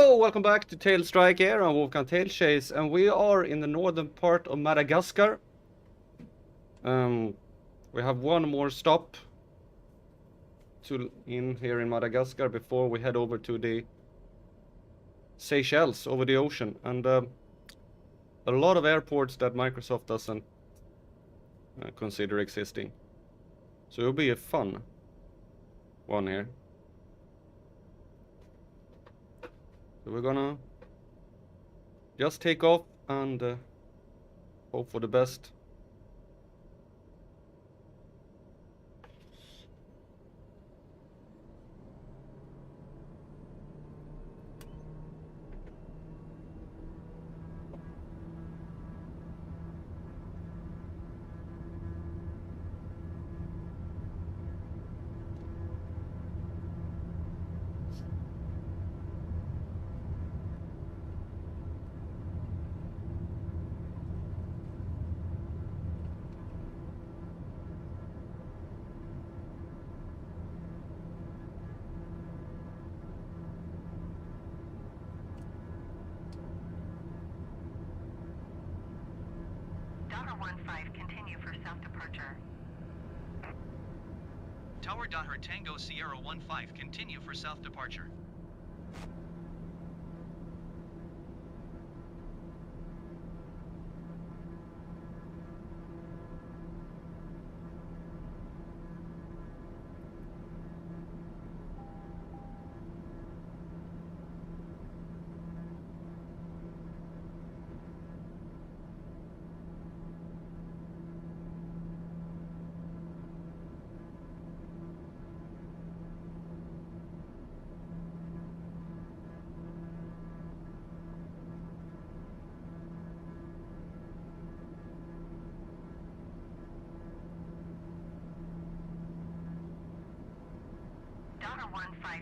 Hello, welcome back to Tailstrike here on Wolfgang Tailchase, and we are in the northern part of Madagascar. We have one more stop in here in Madagascar before we head over to the Seychelles over the ocean, and a lot of airports that Microsoft doesn't consider existing. So it'll be a fun one here. So we're gonna just take off and hope for the best. Continue for south departure. Tower Daher Tango Sierra 15, continue for south departure.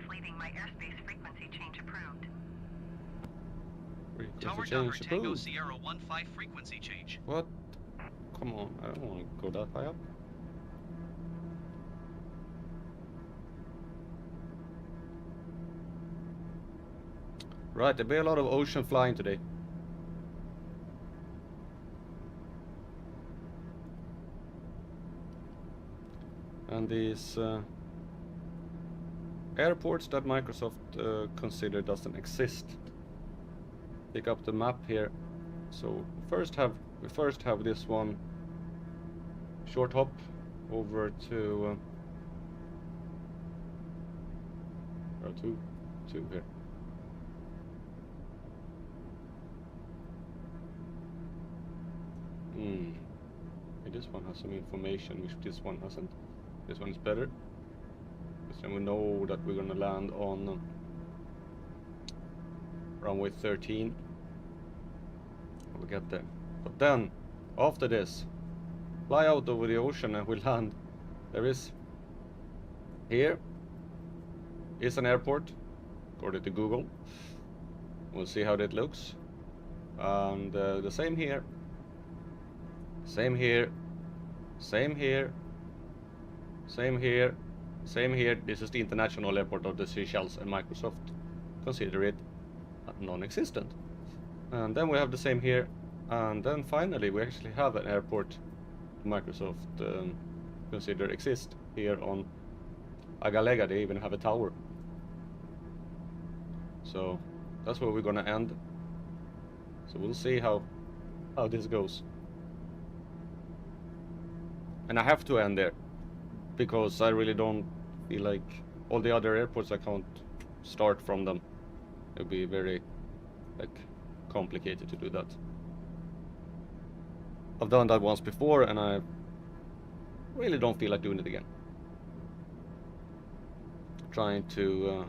Leaving my airspace frequency change approved. Tower Daher Tango Sierra 15 frequency change. What? Come on, I don't want to go that high up. Right, there'll be a lot of ocean flying today. And these airports that Microsoft consider doesn't exist. Pick up the map here. So we first have this one short hop over to two here. This one has some information which this one hasn't. This one is better. Then we know that we're gonna land on runway 13. We'll get there. But then, after this, fly out over the ocean and we land. There is here is an airport, according to Google. We'll see how that looks. And the same here. Same here. Same here. Same here. Same here. This is the international airport of the Seychelles, and Microsoft consider it non-existent. And then we have the same here, and then finally we actually have an airport Microsoft consider exist here on Agalega. They even have a tower. So that's where we're gonna end. So we'll see how this goes. And I have to end there, because I really don't feel like all the other airports I can't start from them. It would be very complicated to do that. I've done that once before and I really don't feel like doing it again. Trying to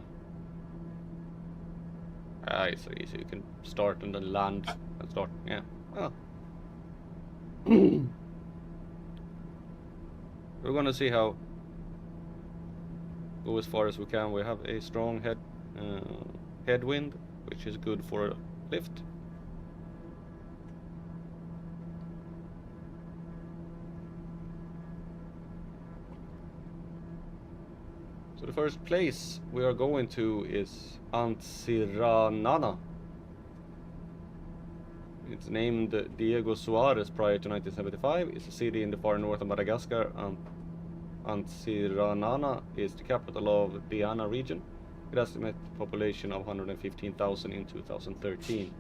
it's so easy. You can start and then land and start. Yeah. Well. We're gonna see how go as far as we can. We have a strong headwind, which is good for a lift. So the first place we are going to is Antsiranana. It's named Diego Suarez prior to 1975. It's a city in the far north of Madagascar, and Antsiranana is the capital of Diana region. It estimated population of 115,000 in 2013.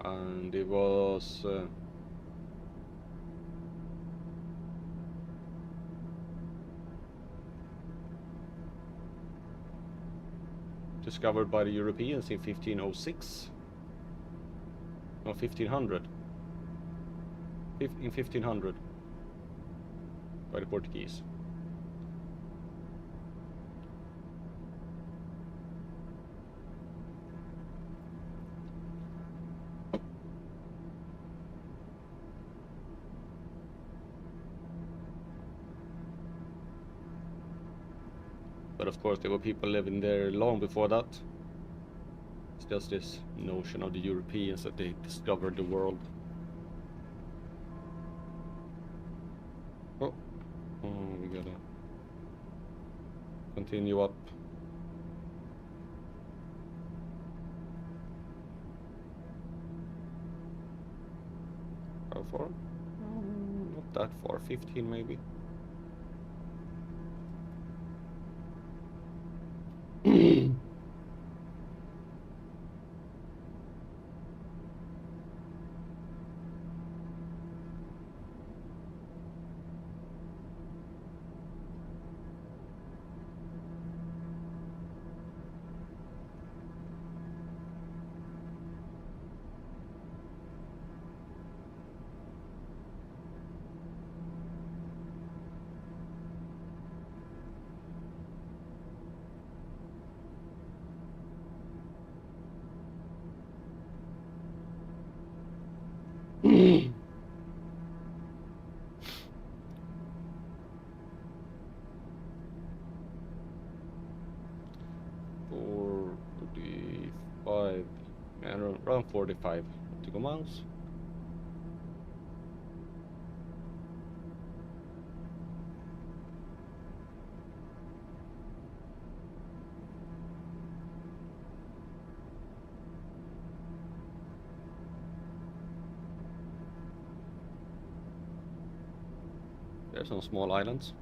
And it was discovered by the Europeans in 1506. No, 1500. In 1500 by the Portuguese. But of course there were people living there long before that. It's just this notion of the Europeans that they discovered the world. Oh, we gotta continue up. How far? Not that far, 15 maybe. Around 45 nautical miles. There's some small islands.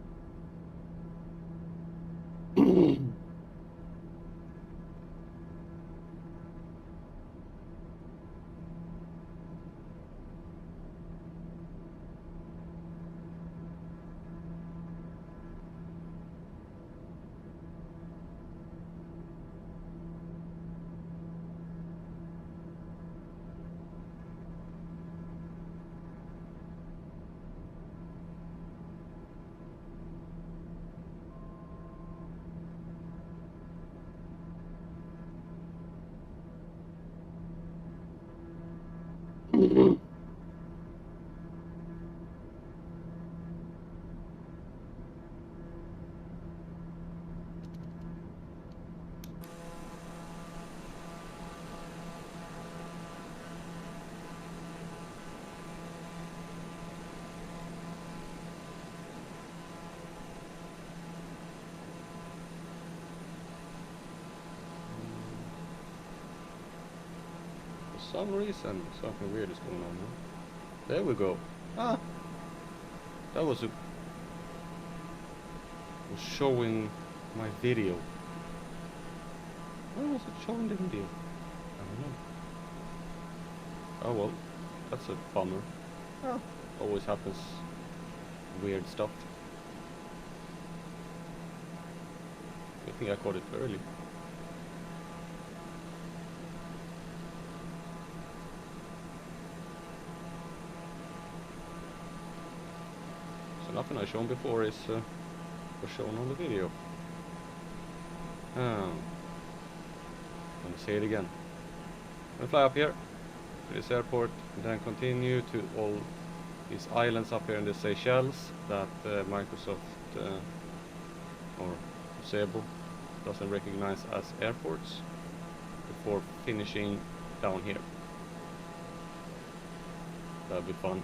For some reason, something weird is going on now. There we go. Ah! That was showing my video. Why was it showing the video? I don't know. Oh well, that's a bummer. Ah, always happens. Weird stuff. I think I caught it early. So nothing I've shown before is was shown on the video. I'm gonna say it again. I'm gonna fly up here to this airport and then continue to all these islands up here in the Seychelles that Microsoft or Sebo doesn't recognize as airports before finishing down here. That'll be fun.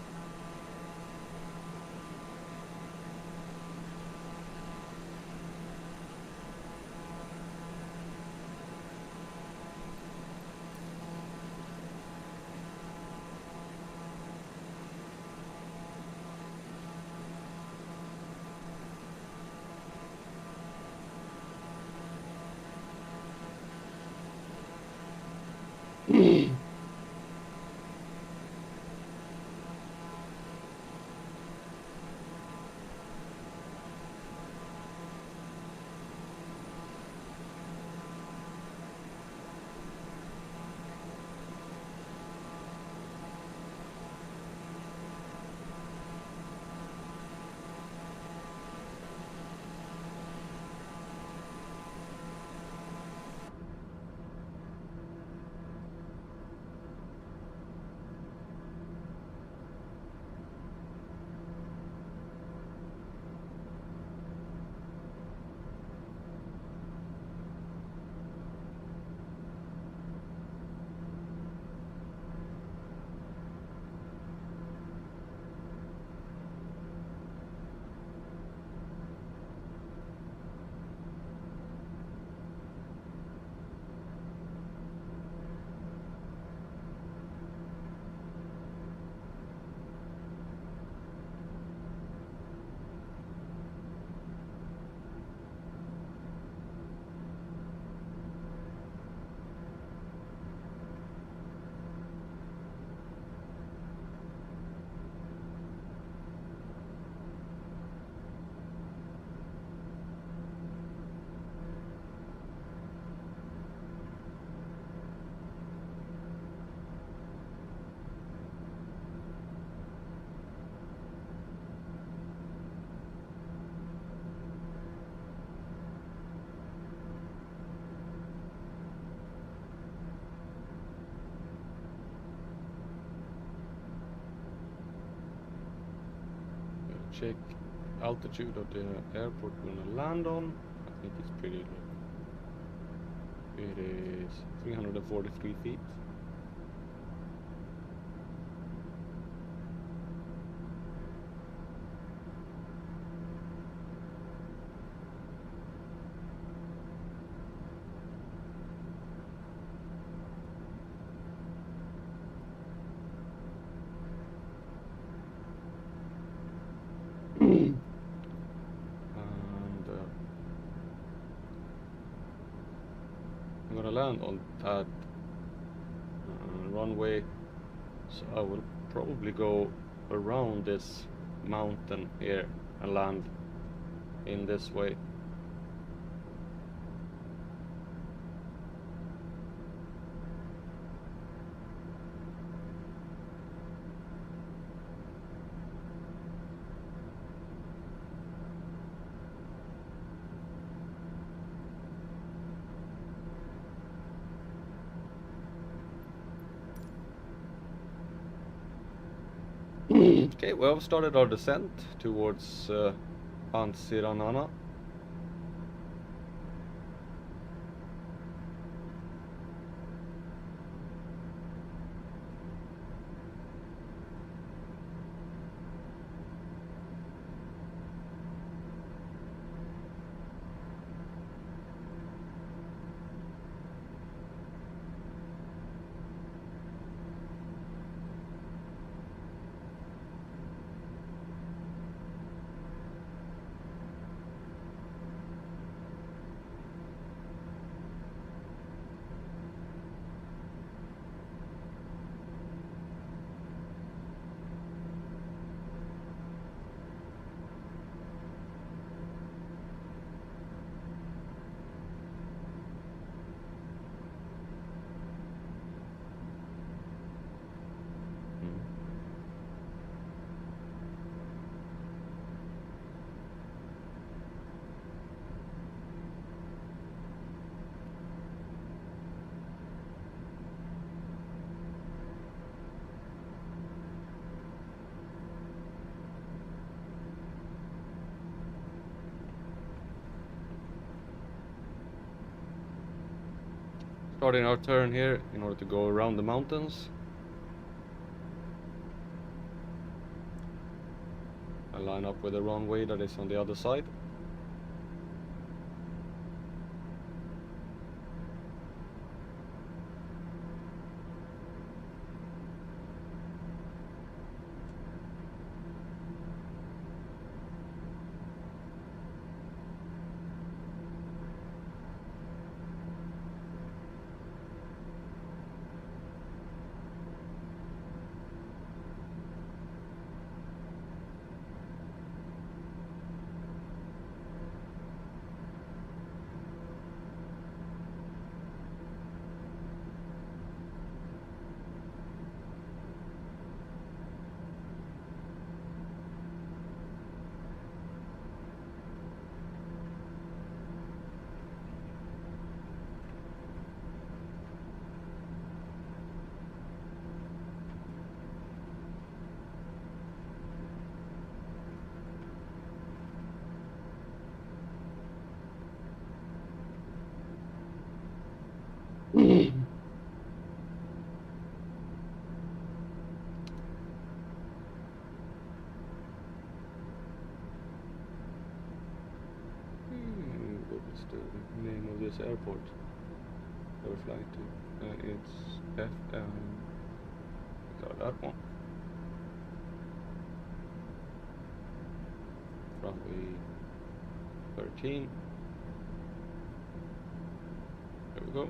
Check altitude of the airport we're gonna land on. I think it's pretty low. It is 343 feet. And I'm gonna land on that runway, so I will probably go around this mountain here and land in this way. Okay, well, we've started our descent towards Antsiranana. Starting our turn here in order to go around the mountains. I line up with the runway that is on the other side. airport that we're flying to. It's that one. Runway 13. There we go.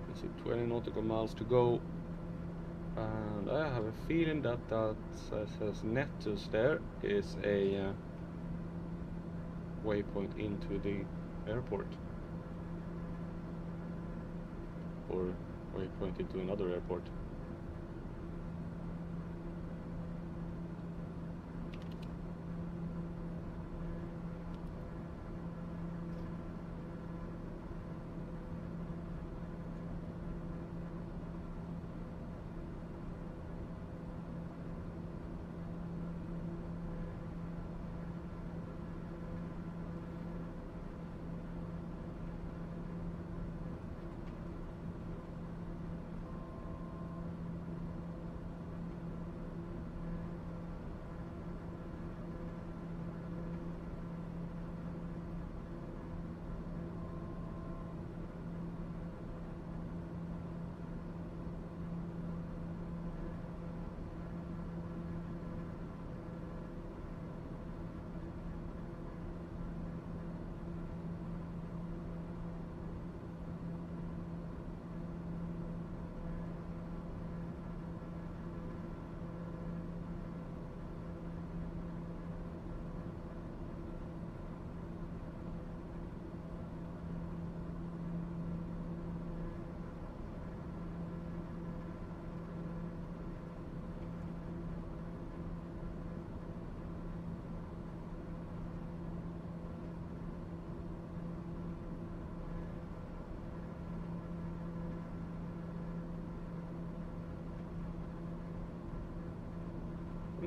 Let's see, 20 nautical miles to go. And I have a feeling that says Nettus there is a waypoint into the airport. Or waypoint into another airport.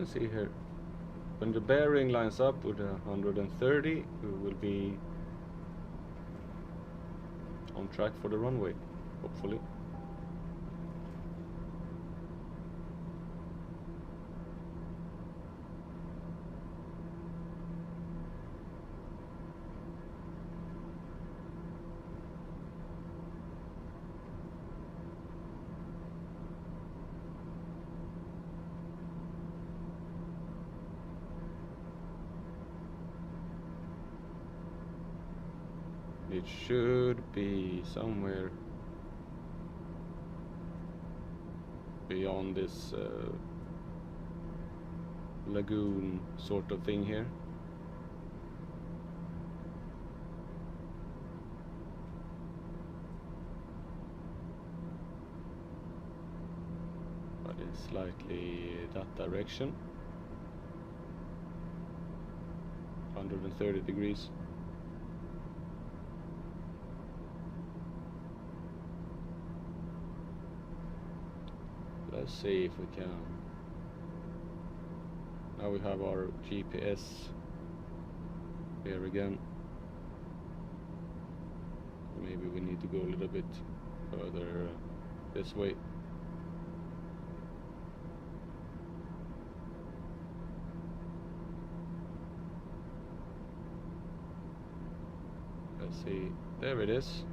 me see here. When the bearing lines up with 130, we will be on track for the runway, hopefully. It should be somewhere beyond this lagoon sort of thing here. But it's slightly that direction. 130 degrees. Let's see if we can. Now we have our GPS here again. Maybe we need to go a little bit further this way. Let's see. There it is.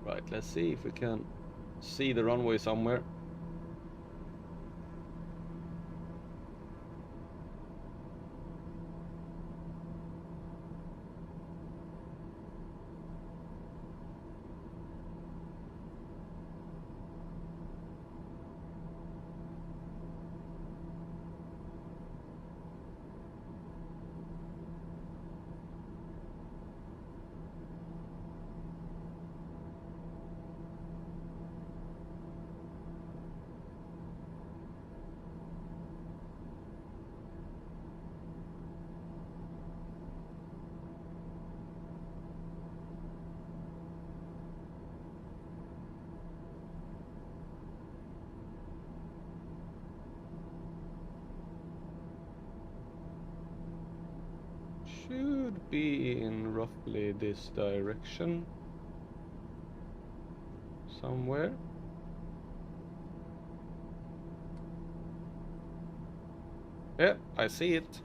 Right, let's see if we can see the runway somewhere. Should be in roughly this direction somewhere. Yeah, I see it.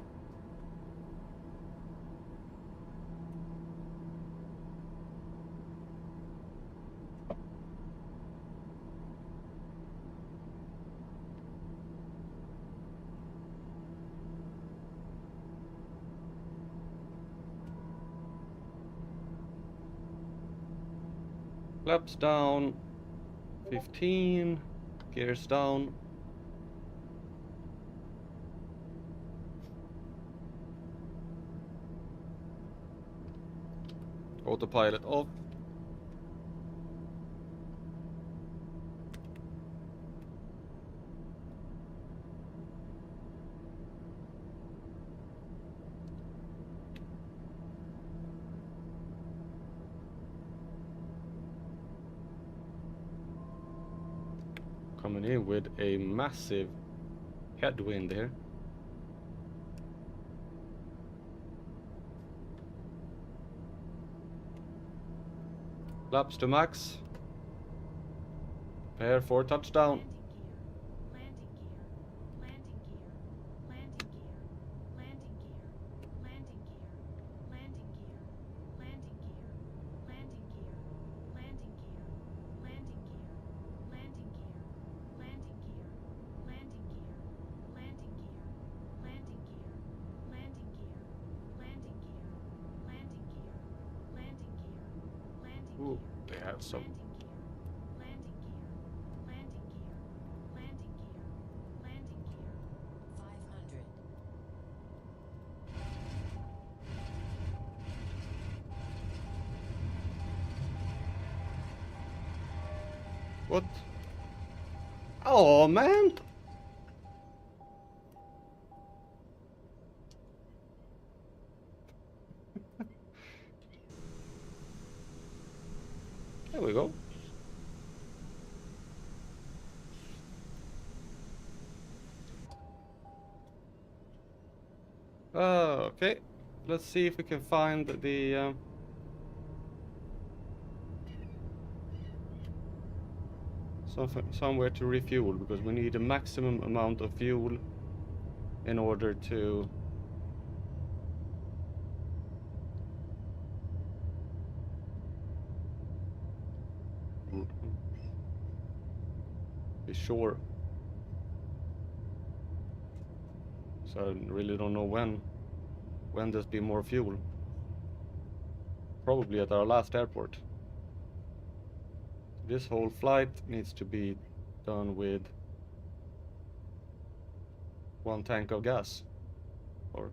Flaps down, 15, gears down. Autopilot off. Coming in with a massive headwind here. Laps to max. Prepare for touchdown. Ooh, they have some. What? Oh man! There we go. Okay. Let's see if we can find the somewhere to refuel, because we need a maximum amount of fuel in order to be sure. So I really don't know when there's be more fuel. Probably at our last airport. This whole flight needs to be done with 1 tank of gas or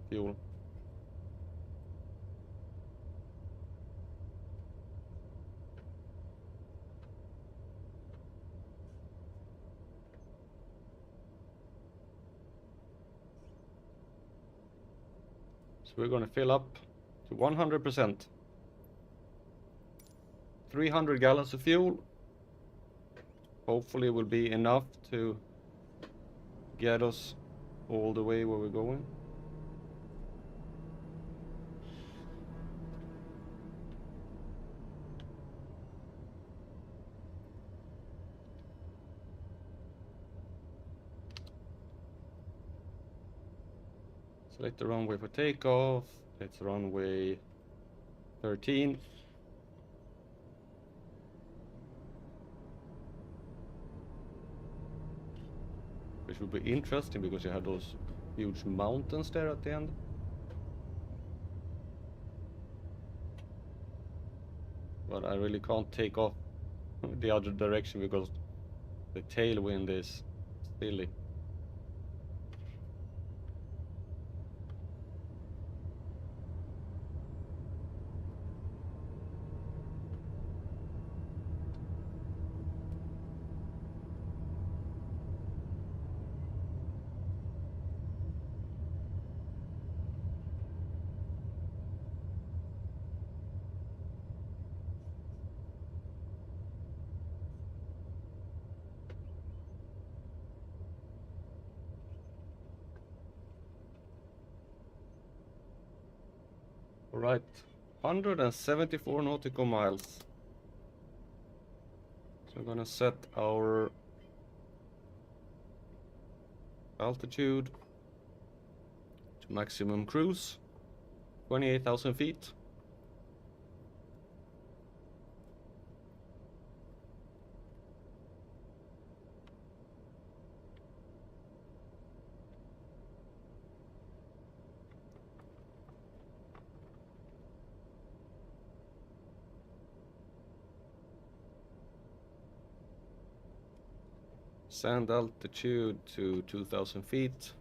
fuel. So we're going to fill up to 100%. 300 gallons of fuel. Hopefully will be enough to get us all the way where we're going. Select the runway for takeoff. It's runway 13. Which would be interesting because you have those huge mountains there at the end. But I really can't take off the other direction because the tailwind is silly. Right, 174 nautical miles. So we're gonna set our altitude to maximum cruise, 28,000 feet. Sand altitude to 2,000 feet.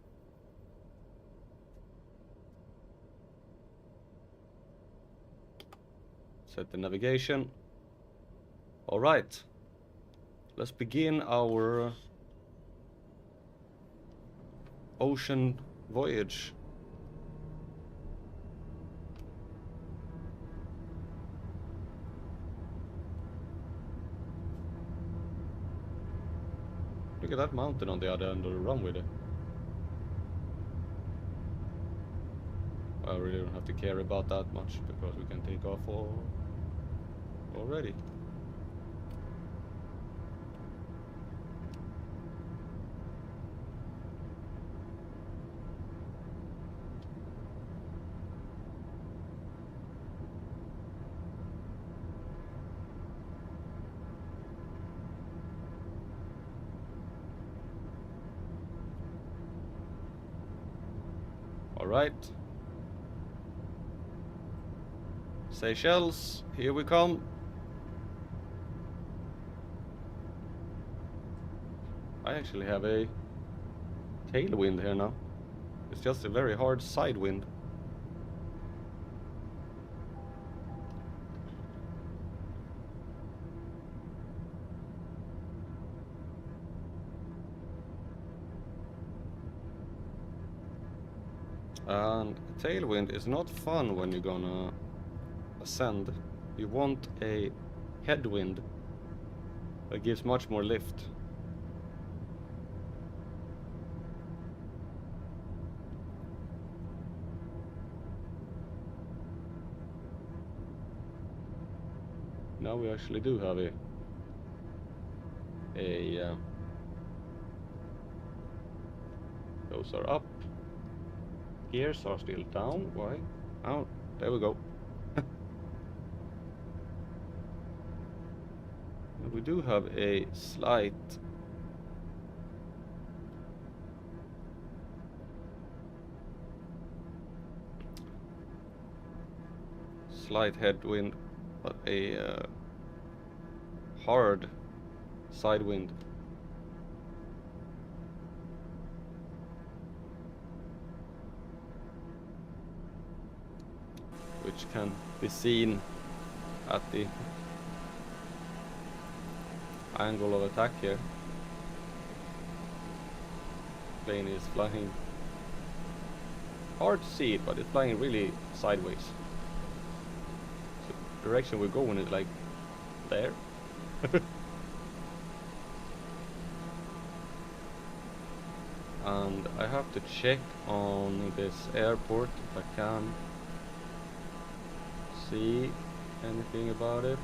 Set the navigation. All right, let's begin our ocean voyage. Look at that mountain on the other end of the runway there. I really don't have to care about that much because we can take off already. All right. Seychelles, here we come. I actually have a tailwind here now. It's just a very hard side wind. And tailwind is not fun when you're gonna ascend. You want a headwind that gives much more lift. Now we actually do have those are up. Gears are still down. Why? Oh, there we go. We do have a slight headwind, but a hard side wind. Which can be seen at the angle of attack here. Plane is flying. Hard to see it, but it's flying really sideways. So the direction we're going is like there. And I have to check on this airport if I can see anything about it.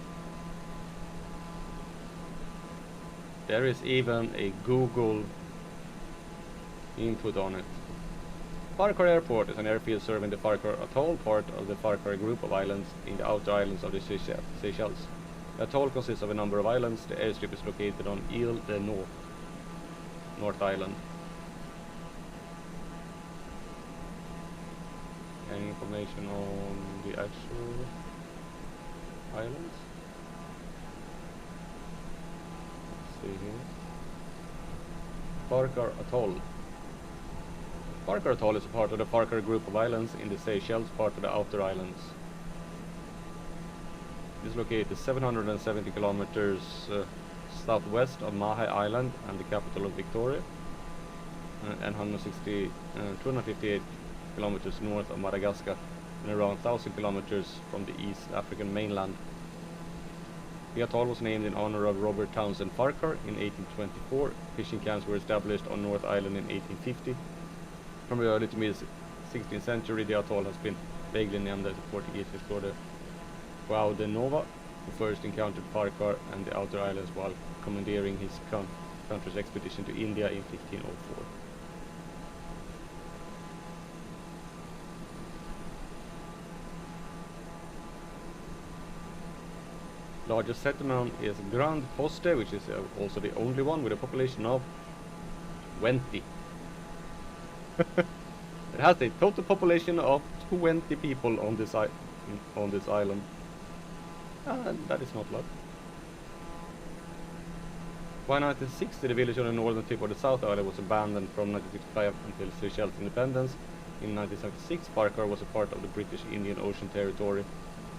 There is even a Google input on it. Farquhar Airport is an airfield serving the Farquhar Atoll, part of the Farquhar group of islands in the outer islands of the Seychelles. The atoll consists of a number of islands. The airstrip is located on Isle de Nosy, North Island. Any information on the actual islands? Let's see here. Farquhar Atoll. Farquhar Atoll is a part of the Farquhar group of islands in the Seychelles, part of the outer islands. It is located 770 kilometers southwest of Mahé Island and the capital of Victoria, and 258 kilometers north of Madagascar, and around 1,000 kilometers from the East African mainland. The atoll was named in honor of Robert Townsend Farquhar in 1824. Fishing camps were established on North Island in 1850. From the early to mid 16th century, the atoll has been vaguely named as the Portuguese explorer João de Nova, who first encountered Farquhar and the outer islands while commandeering his country's expedition to India in 1504. Largest settlement is Grand Poste, which is also the only one with a population of 20. It has a total population of 20 people on this island. And that is not luck. By 1960, the village on the northern tip of the South Island was abandoned from 1965 until Seychelles' independence. In 1976, Farquhar was a part of the British Indian Ocean Territory.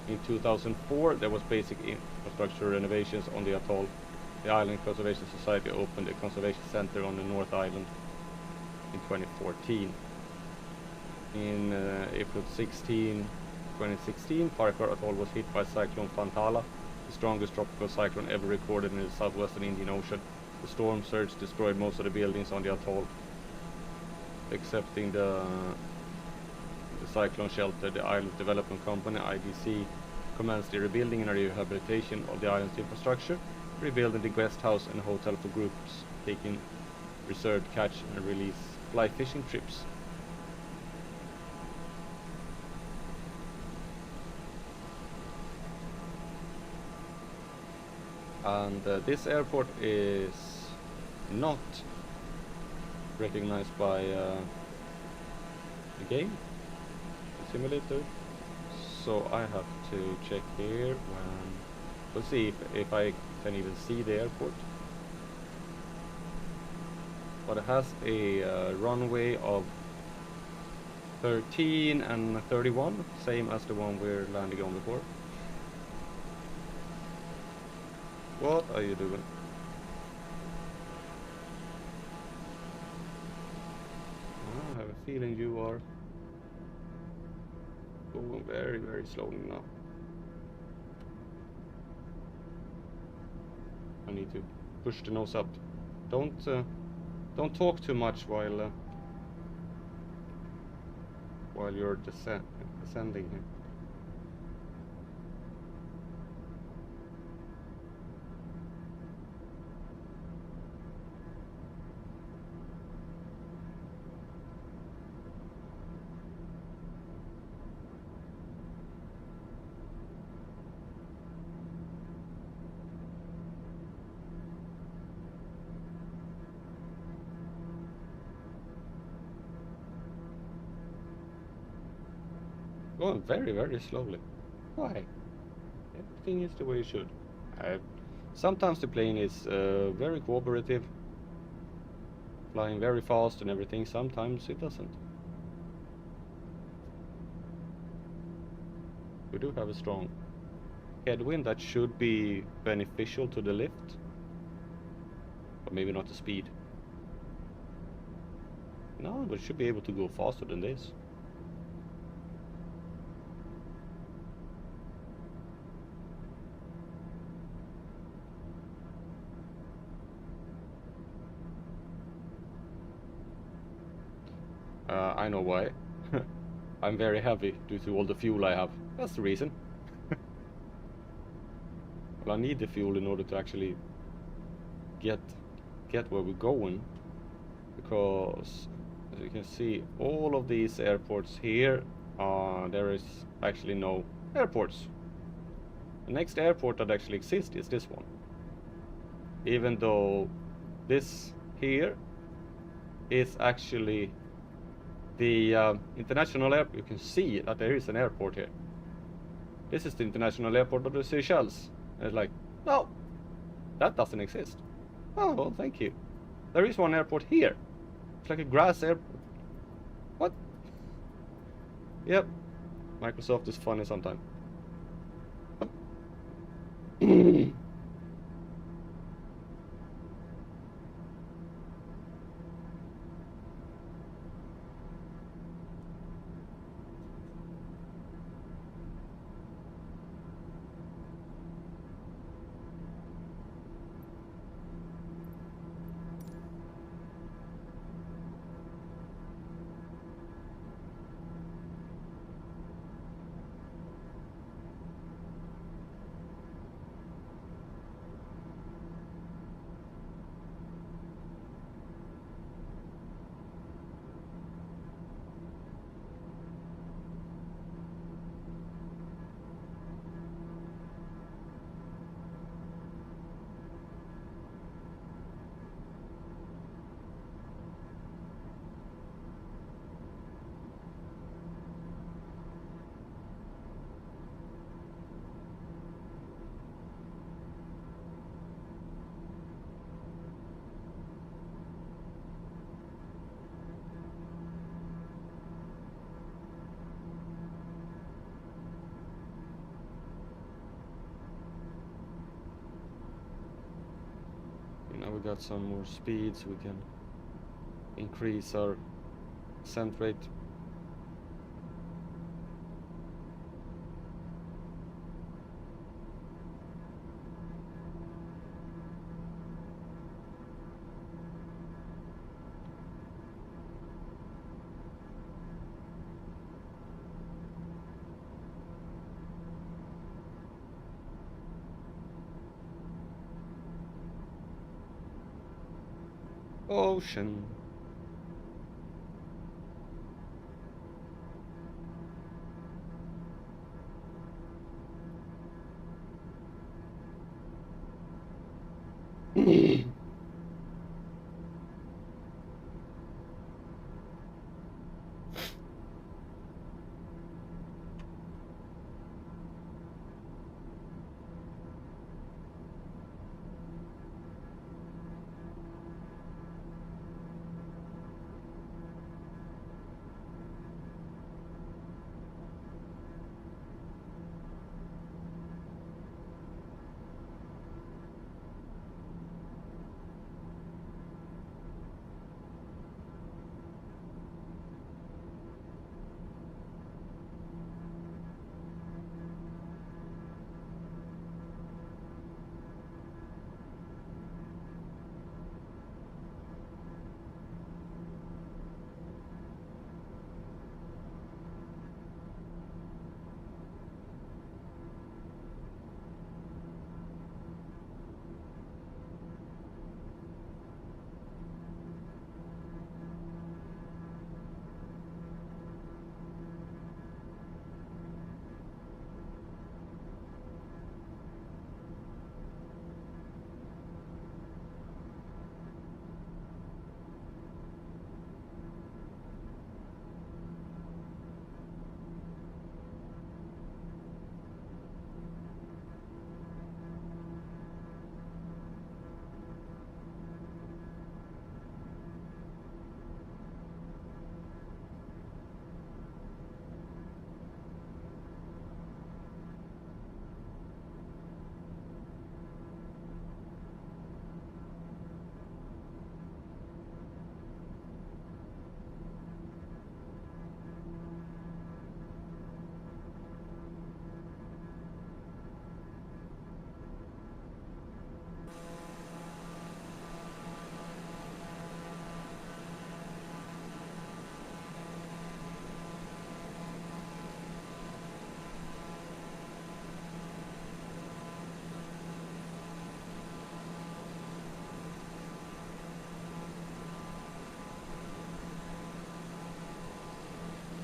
In 2004, there was basic infrastructure renovations on the atoll. The Island Conservation Society opened a conservation center on the North Island in 2014. In April 16, 2016, Farquhar Atoll was hit by Cyclone Fantala, the strongest tropical cyclone ever recorded in the southwestern Indian Ocean. The storm surge destroyed most of the buildings on the atoll, excepting the cyclone shelter. The Island Development Company, IDC, commenced the rebuilding and rehabilitation of the island's infrastructure, rebuilding the guest house and hotel for groups taking reserved catch and release fly fishing trips. And this airport is not recognized by the game, the simulator, so I have to check here when we'll see if I can even see the airport. But it has a runway of 13 and 31, same as the one we're landing on before. What are you doing? I have a feeling you are going very, very slowly now. I need to push the nose up. Don't talk too much while you're descending here. Going very, very slowly. Why? Everything is the way it should. Sometimes the plane is very cooperative, flying very fast and everything. Sometimes it doesn't. We do have a strong headwind that should be beneficial to the lift, but maybe not the speed. No, but it should be able to go faster than this. I know why. I'm very heavy due to all the fuel I have. That's the reason. Well, I need the fuel in order to actually get where we're going, because as you can see, all of these airports here, there is actually no airports. The next airport that actually exists is this one, even though this here is actually the international airport. You can see that there is an airport here. This is the international airport of the Seychelles. And it's like, no, that doesn't exist. Oh, well, thank you. There is one airport here. It's like a grass airport. What? Yep. Microsoft is funny sometimes. Now we got some more speed, so we can increase our descent rate. Ocean.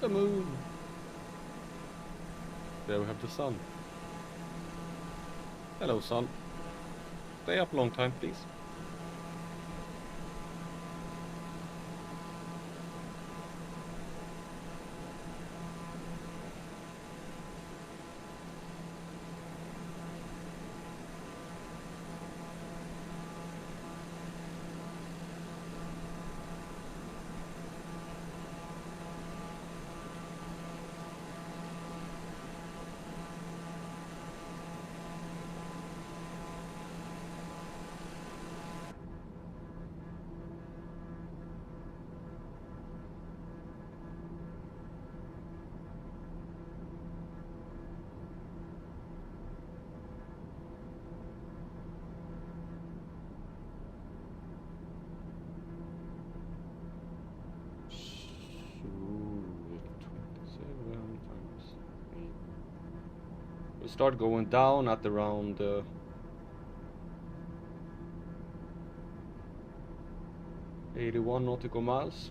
The moon. There we have the sun. Hello, sun. Stay up a long time, please. We start going down at around 81 nautical miles.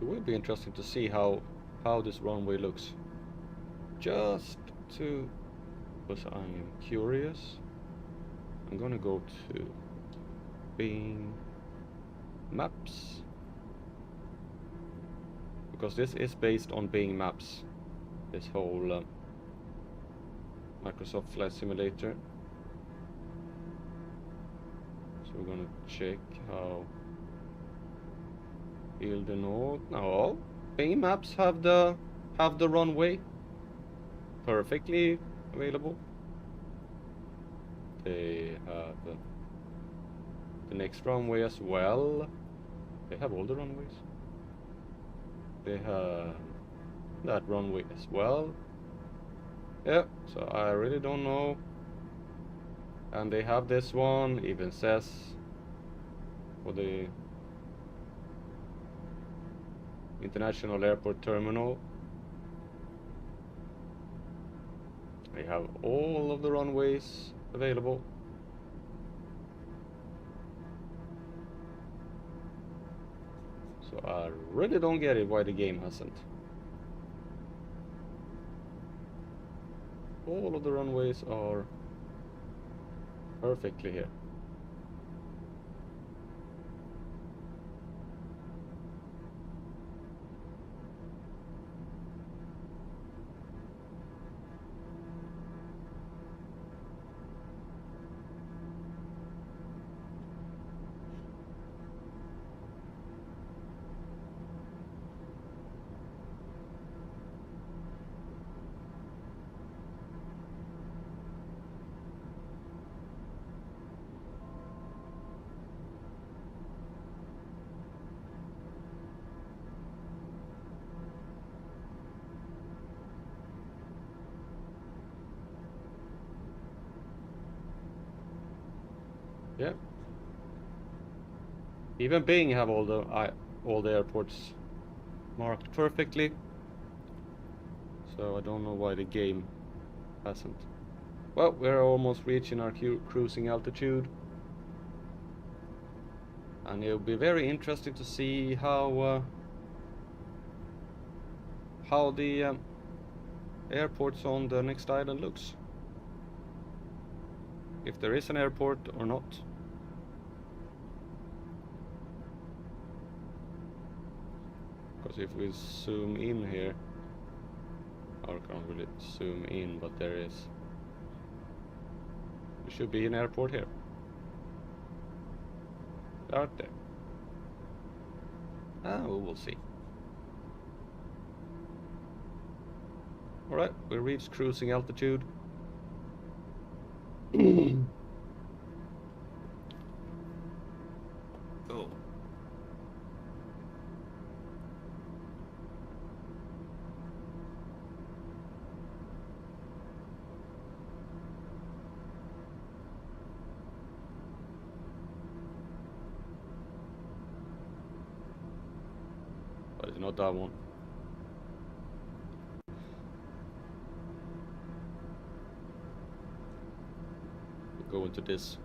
It will be interesting to see how this runway looks. Just to, because I am curious, I'm gonna go to Bing Maps, because this is based on Bing Maps, this whole Microsoft Flight Simulator. So we're gonna check how Ile de Nord. No, Bing Maps have the runway perfectly available. They have the next runway as well. They have all the runways. They have that runway as well. Yeah, so I really don't know. And they have this one, even says for the International Airport Terminal. They have all of the runways available. So I really don't get it why the game hasn't. All of the runways are perfectly here. Yeah. Even Bing have all the airports marked perfectly. So I don't know why the game hasn't. Well, we're almost reaching our cruising altitude. And it'll be very interesting to see how the airports on the next island looks. If there is an airport or not. Because if we zoom in here, I can't really zoom in, but there is. There should be an airport here. Right there. Ah, we will see. Alright, we reached cruising altitude. Oh. But it's not that one. We go into this.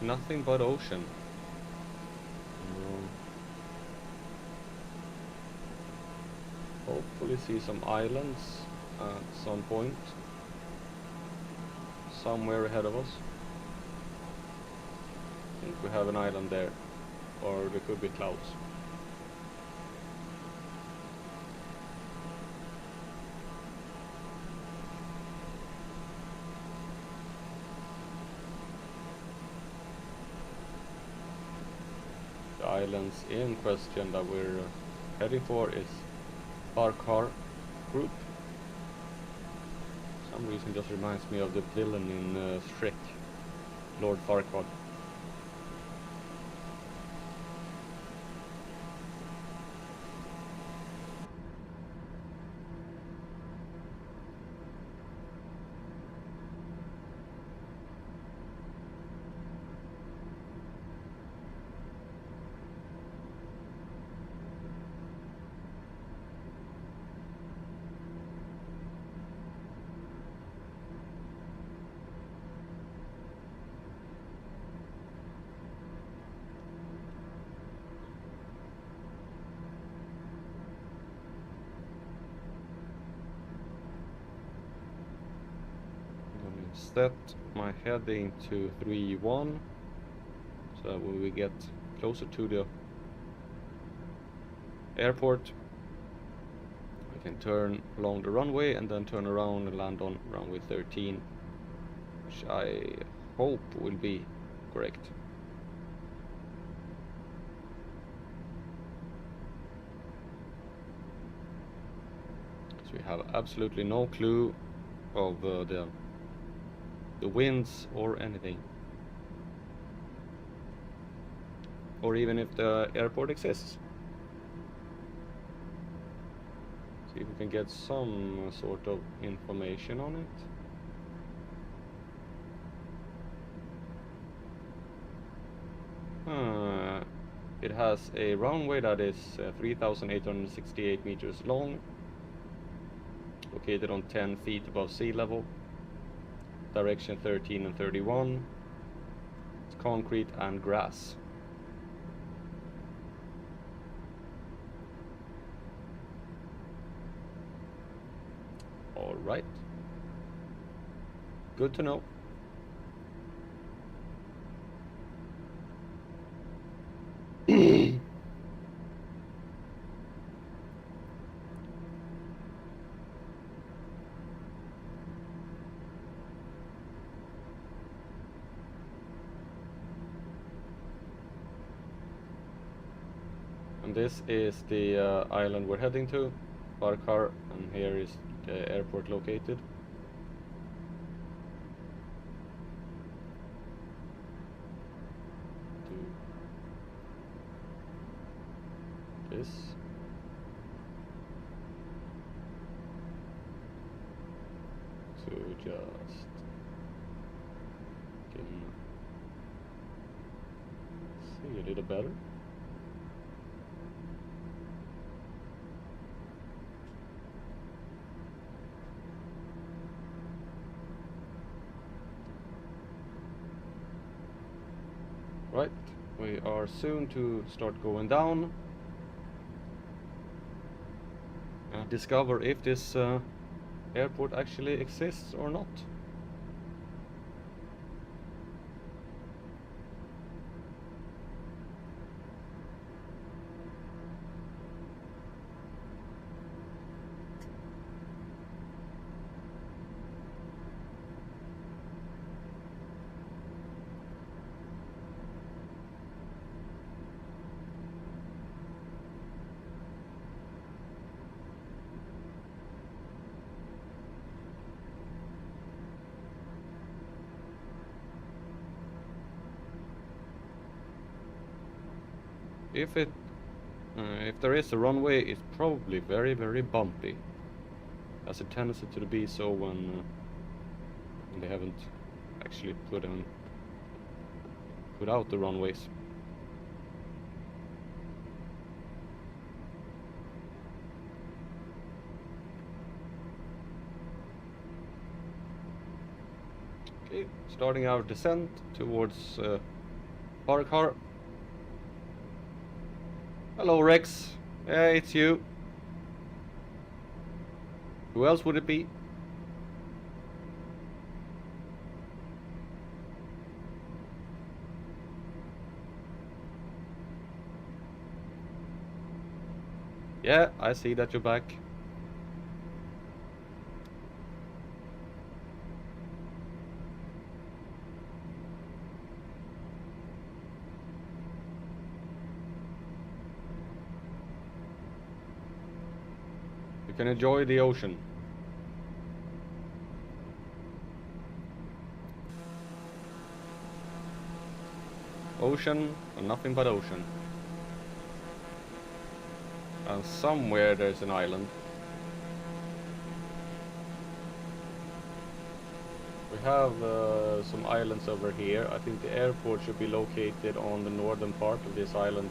nothing but ocean. Hopefully see some islands at some point. Somewhere ahead of us. I think we have an island there. Or there could be clouds. The islands in question that we're heading for is Farquhar group. For some reason just reminds me of the villain in Shrek, Lord Farquhar. Set my heading to 3-1, so when we get closer to the airport I can turn along the runway and then turn around and land on runway 13, which I hope will be correct. So we have absolutely no clue of the winds or anything, or even if the airport exists. See if we can get some sort of information on it. It has a runway that is 3,868 meters long, located on 10 feet above sea level. Direction 13 and 31. It's concrete and grass. All right. Good to know. And this is the island we're heading to, Farquhar, and here is the airport located. To this. To just see a little better. Right, we are soon to start going down and discover if this airport actually exists or not. If there is a runway, it's probably very, very bumpy. Has a tendency to be so when they haven't actually put out the runways. Okay, starting our descent towards Farquhar. Hello, Rex. Yeah, it's you. Who else would it be? Yeah, I see that you're back. You can enjoy the ocean. Ocean and nothing but ocean. And somewhere there's an island. We have some islands over here. I think the airport should be located on the northern part of this island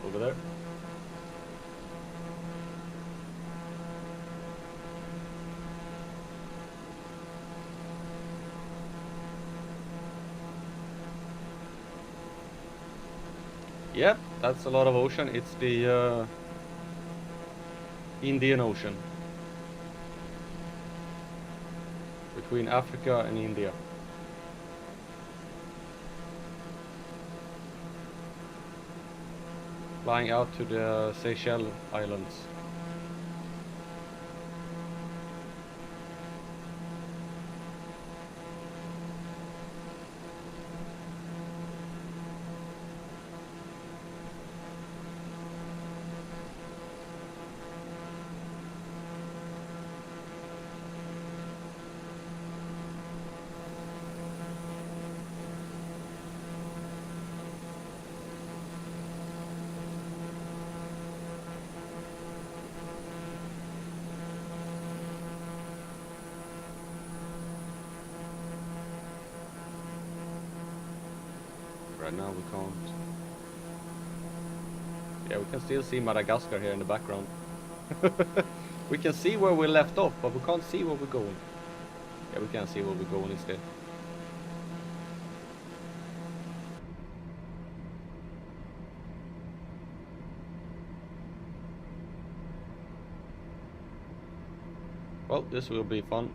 over there. Yep, that's a lot of ocean. It's the Indian Ocean. Between Africa and India. Flying out to the Seychelles Islands. Right now we can't. Yeah, we can still see Madagascar here in the background. We can see where we left off, but we can't see where we're going. Yeah, we can see where we're going instead. Well, this will be fun.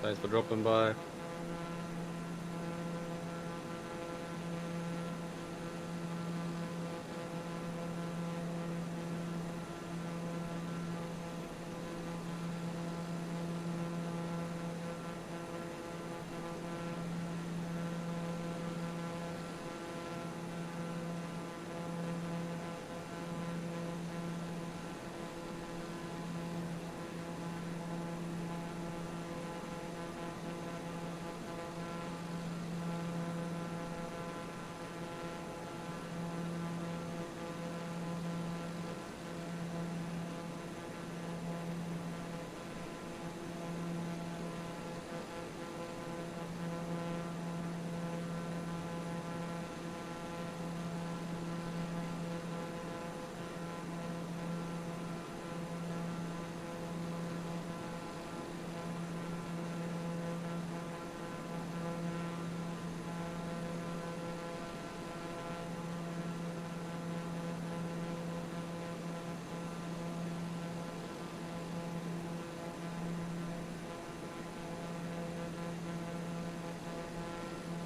Thanks for dropping by.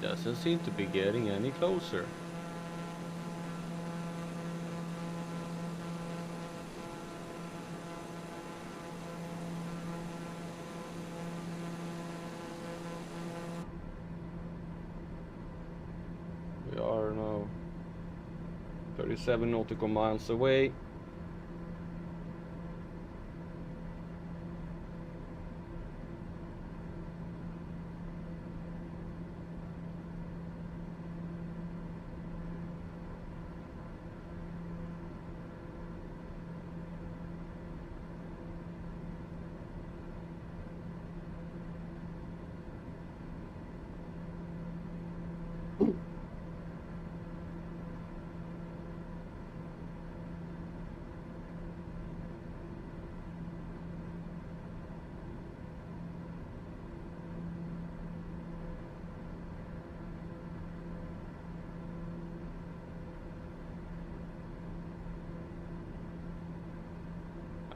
Doesn't seem to be getting any closer. We are now 37 nautical miles away.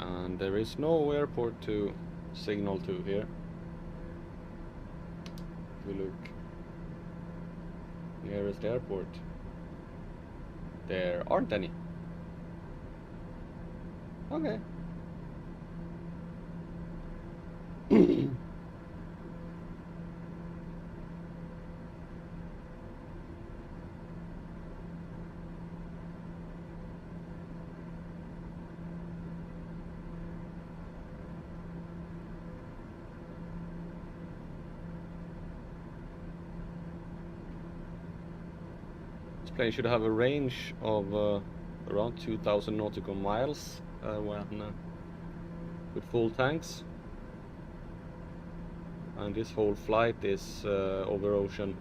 And there is no airport to signal to here. If we look nearest airport, there aren't any. Okay. Plane should have a range of around 2,000 nautical miles when with full tanks, and this whole flight is over ocean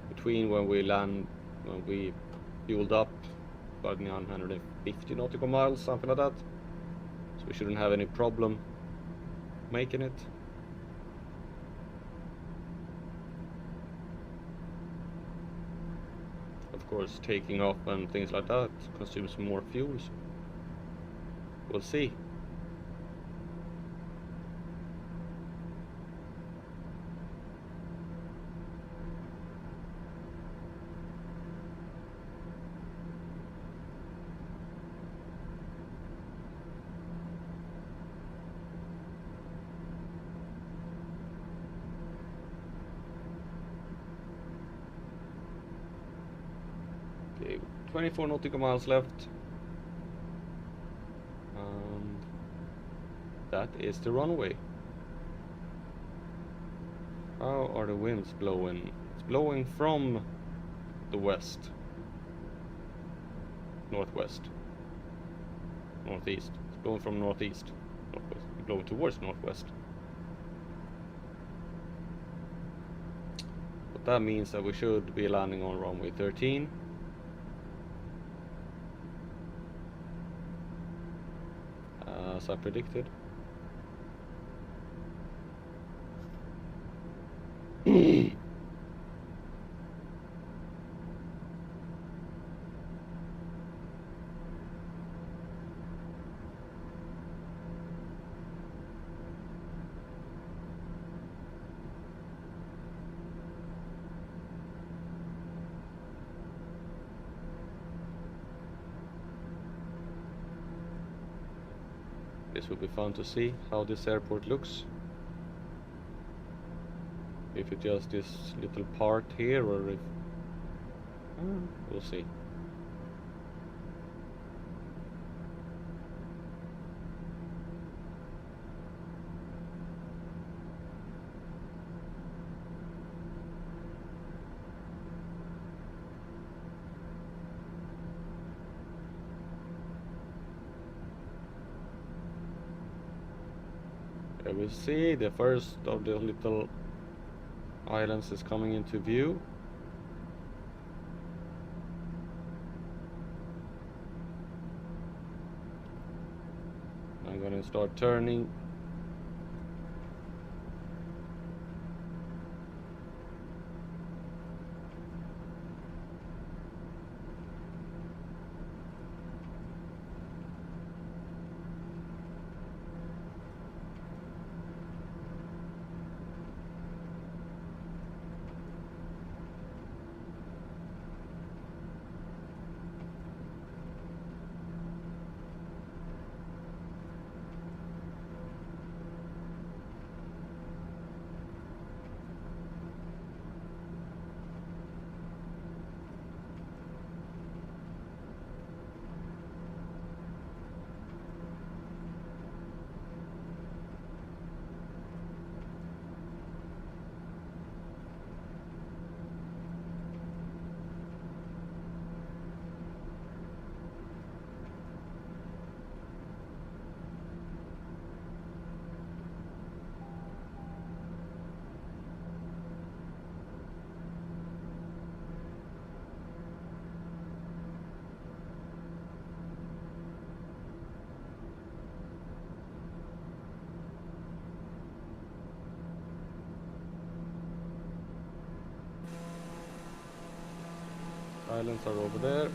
between when we land, when we fueled up, about 950 nautical miles, something like that. So we shouldn't have any problem making it. Of course, taking off and things like that consumes more fuel, so we'll see. Okay, 24 nautical miles left. And that is the runway. How are the winds blowing? It's blowing from the west, northwest, northeast. It's blowing from northeast, northwest. It's blowing towards northwest. But that means that we should be landing on runway 13. As I predicted. This will be fun to see how this airport looks. If it's just this little part here, or if we'll see. There we see the first of the little islands is coming into view. I'm gonna start turning. Islands are over there.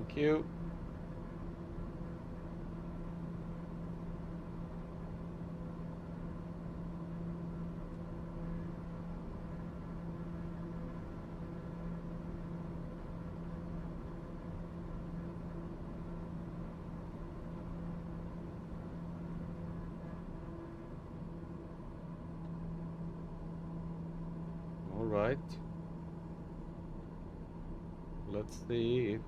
Thank you. All right. Let's see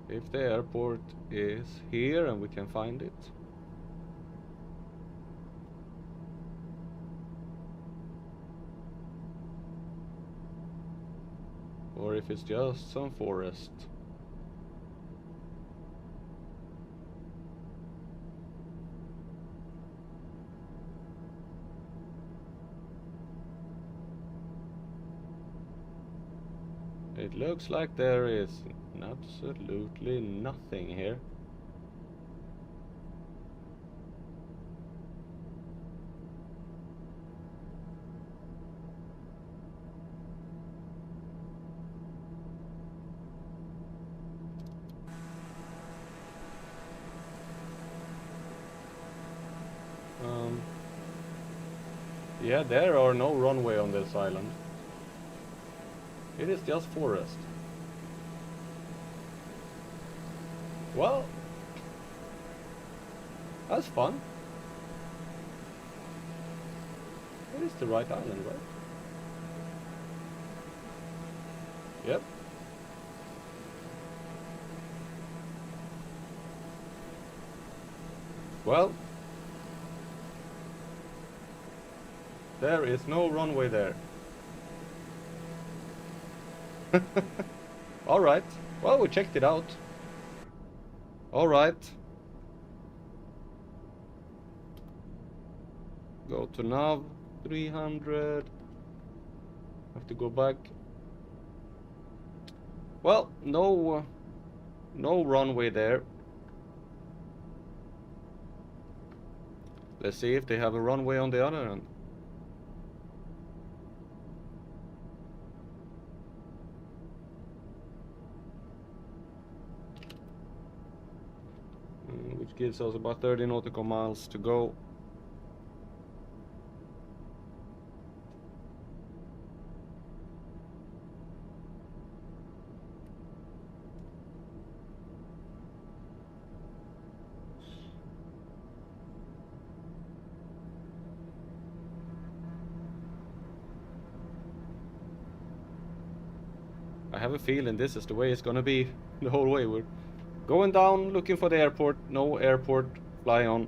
if the airport is here and we can find it. Or if it's just some forest. It looks like there is absolutely nothing here. Yeah, there are no runway on this island. It is just forest. Well, that's fun. It is the right island, right? Yep. Well, there is no runway there. Alright, well, we checked it out. Alright. Go to nav, 300. Have to go back. Well, no runway there. Let's see if they have a runway on the other end. Which gives us about 30 nautical miles to go. I have a feeling this is the way it's gonna be the whole way. We're going down, looking for the airport. No airport, fly on.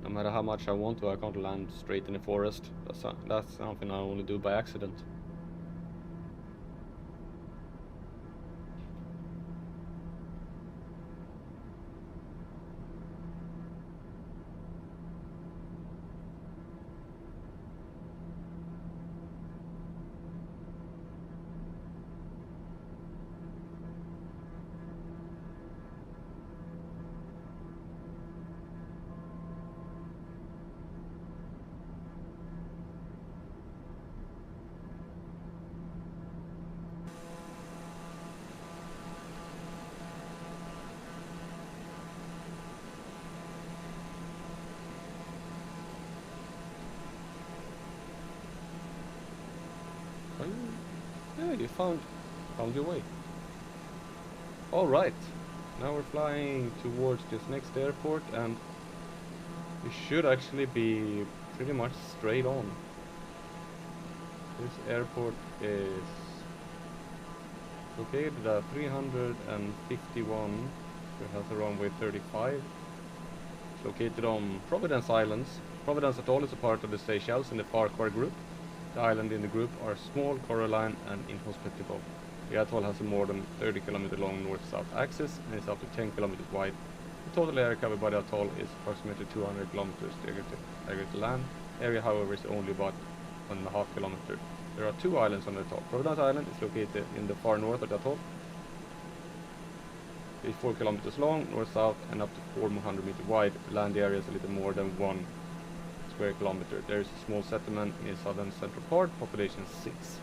No matter how much I want to, I can't land straight in the forest. That's something I only do by accident. you found your way. All right, now we're flying towards this next airport, and we should actually be pretty much straight on. This airport is located at 351. It has a runway 35. It's located on Providence Islands. Providence Atoll is a part of the Seychelles in the Farquhar group. The islands in the group are small, coralline, and inhospitable. The atoll has a more than 30 km long north-south axis and is up to 10 km wide. The total area covered by the atoll is approximately 200 km aggregate land. Area, however, is only about 1.5 km. There are 2 islands on the atoll. Providence Island is located in the far north of the atoll. It is 4 km long, north-south, and up to 400 meters wide. The land area is a little more than 1 square kilometer. There is a small settlement in the southern central part, population 6.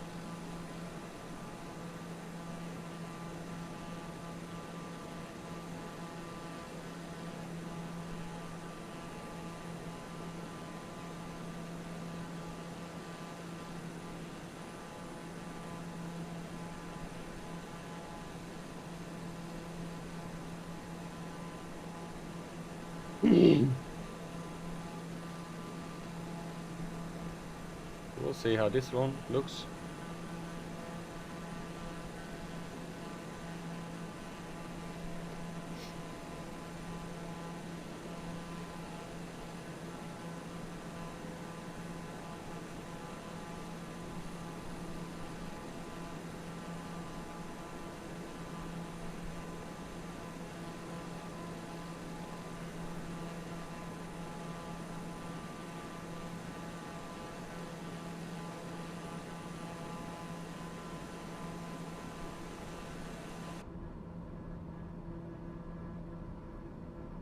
We'll see how this one looks.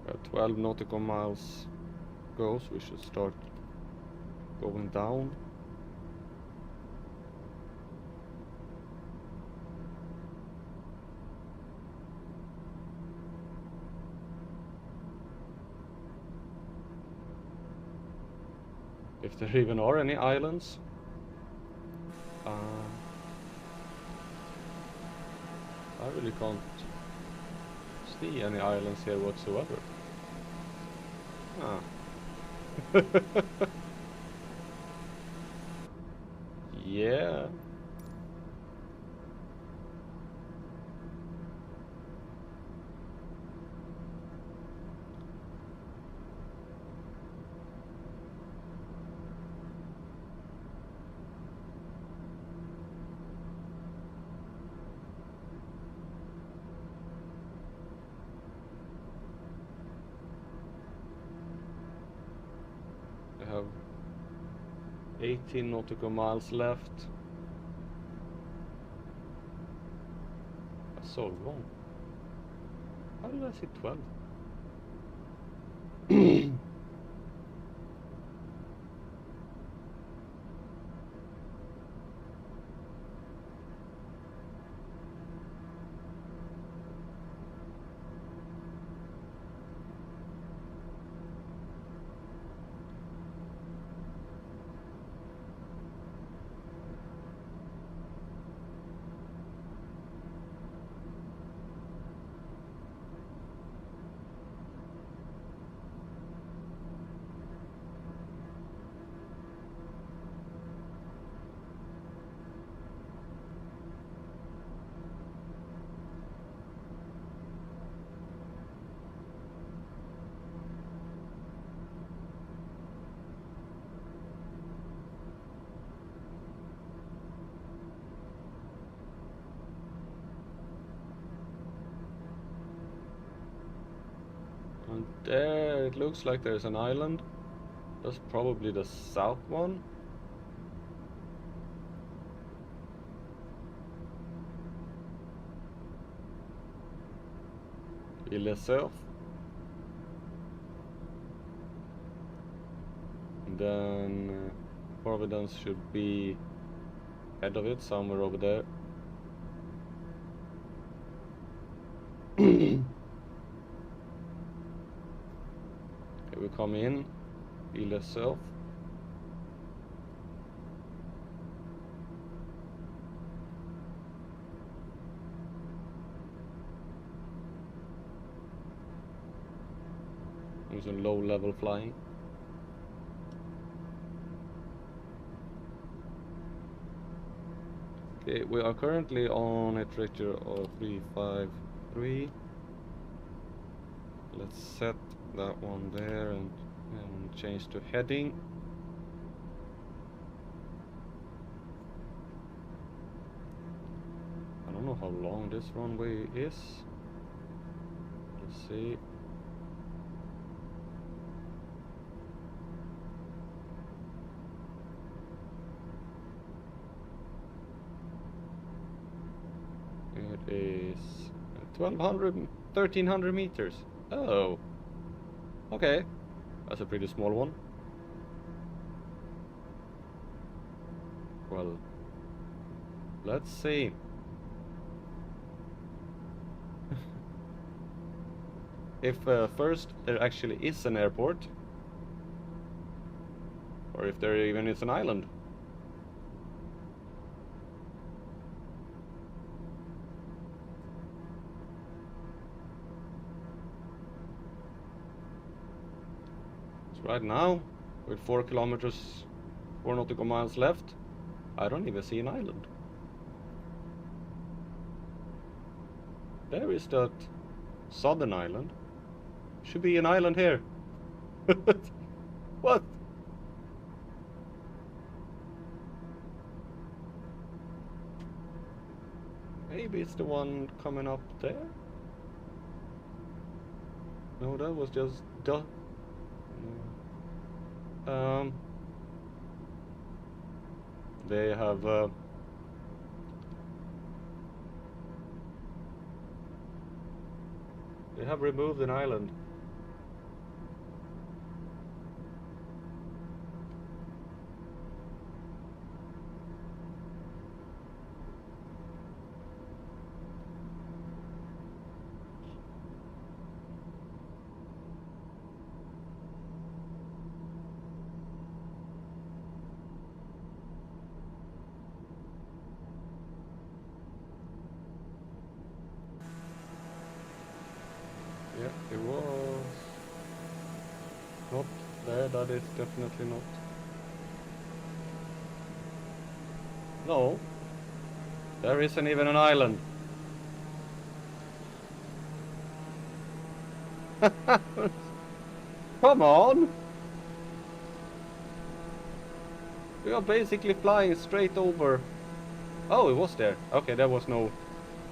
At 12 nautical miles goes, we should start going down. If there even are any islands. I really can't see any islands here whatsoever. Yeah. We have 18 nautical miles left. That's so wrong. How did I see 12? And there it looks like there's an island. That's probably the south one. Ile Surf. Then Providence should be ahead of it, somewhere over there. Here we come in, Ile Surf. doing some low level flying. Okay, we are currently on a trajectory of 353. Let's set that one there and change to heading. I don't know how long this runway is. Let's see. It is 1200, 1300 meters. Oh. Okay. That's a pretty small one. Well, let's see. If first there actually is an airport, or if there even is an island. So right now, with 4 kilometers, 4 nautical miles left, I don't even see an island. There is that southern island. Should be an island here. What? Maybe it's the one coming up there? No, that was just duh. They have removed an island. Yeah, it was not there. That is definitely not. No, there isn't even an island. Come on! We are basically flying straight over. Oh, it was there. Okay, there was no.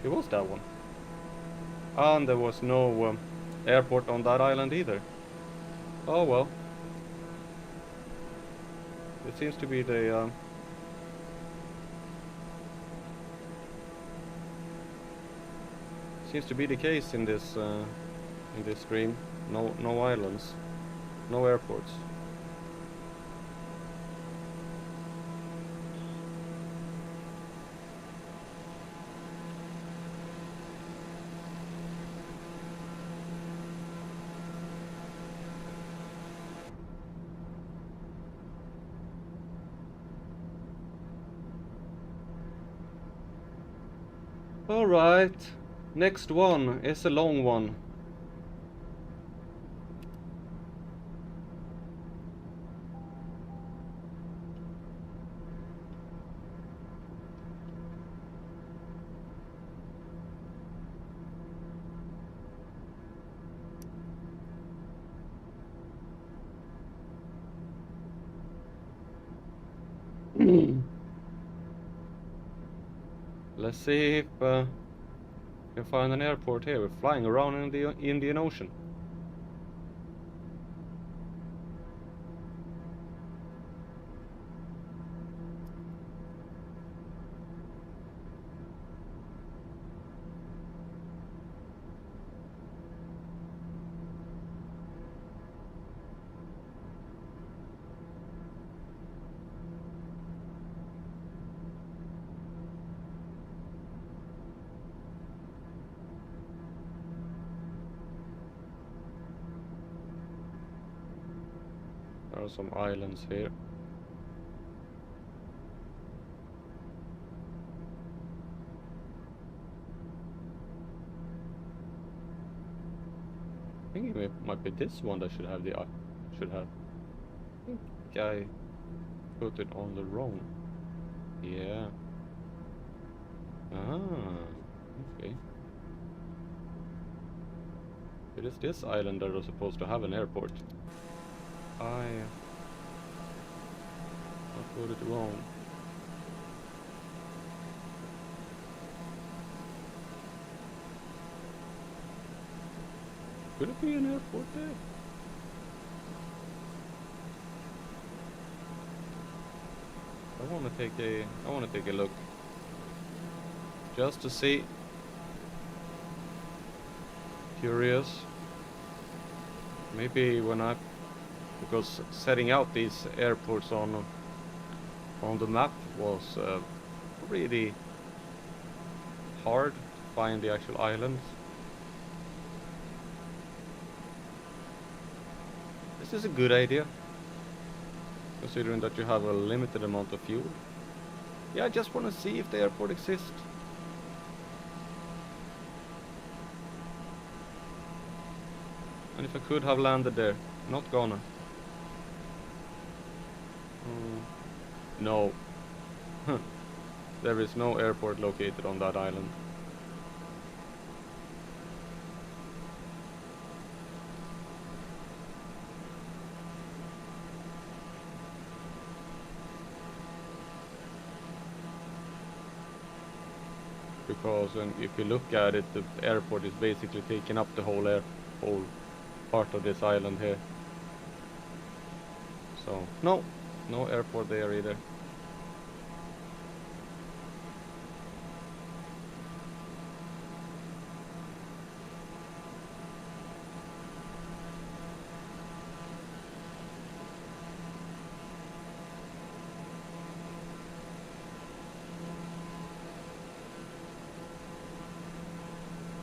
It was that one. And there was no airport on that island either. Oh well. It seems to be the case in this stream. No islands, no airports. All right, next one is a long one. Let's see if we can find an airport here. We're flying around in the Indian Ocean. There are some islands here. I think it might be this one that should have the should have. I think I put it on the wrong. Yeah. Ah, okay. It is this island that are supposed to have an airport. I put it wrong. Could it be an airport there? I want to take a look. Just to see. Curious. Maybe because setting out these airports on the map was really hard to find the actual islands. This is a good idea, considering that you have a limited amount of fuel. Yeah, I just want to see if the airport exists. And if I could have landed there, not gonna. No. There is no airport located on that island. Because if you look at it, the airport is basically taking up the whole part of this island here. So no airport there either.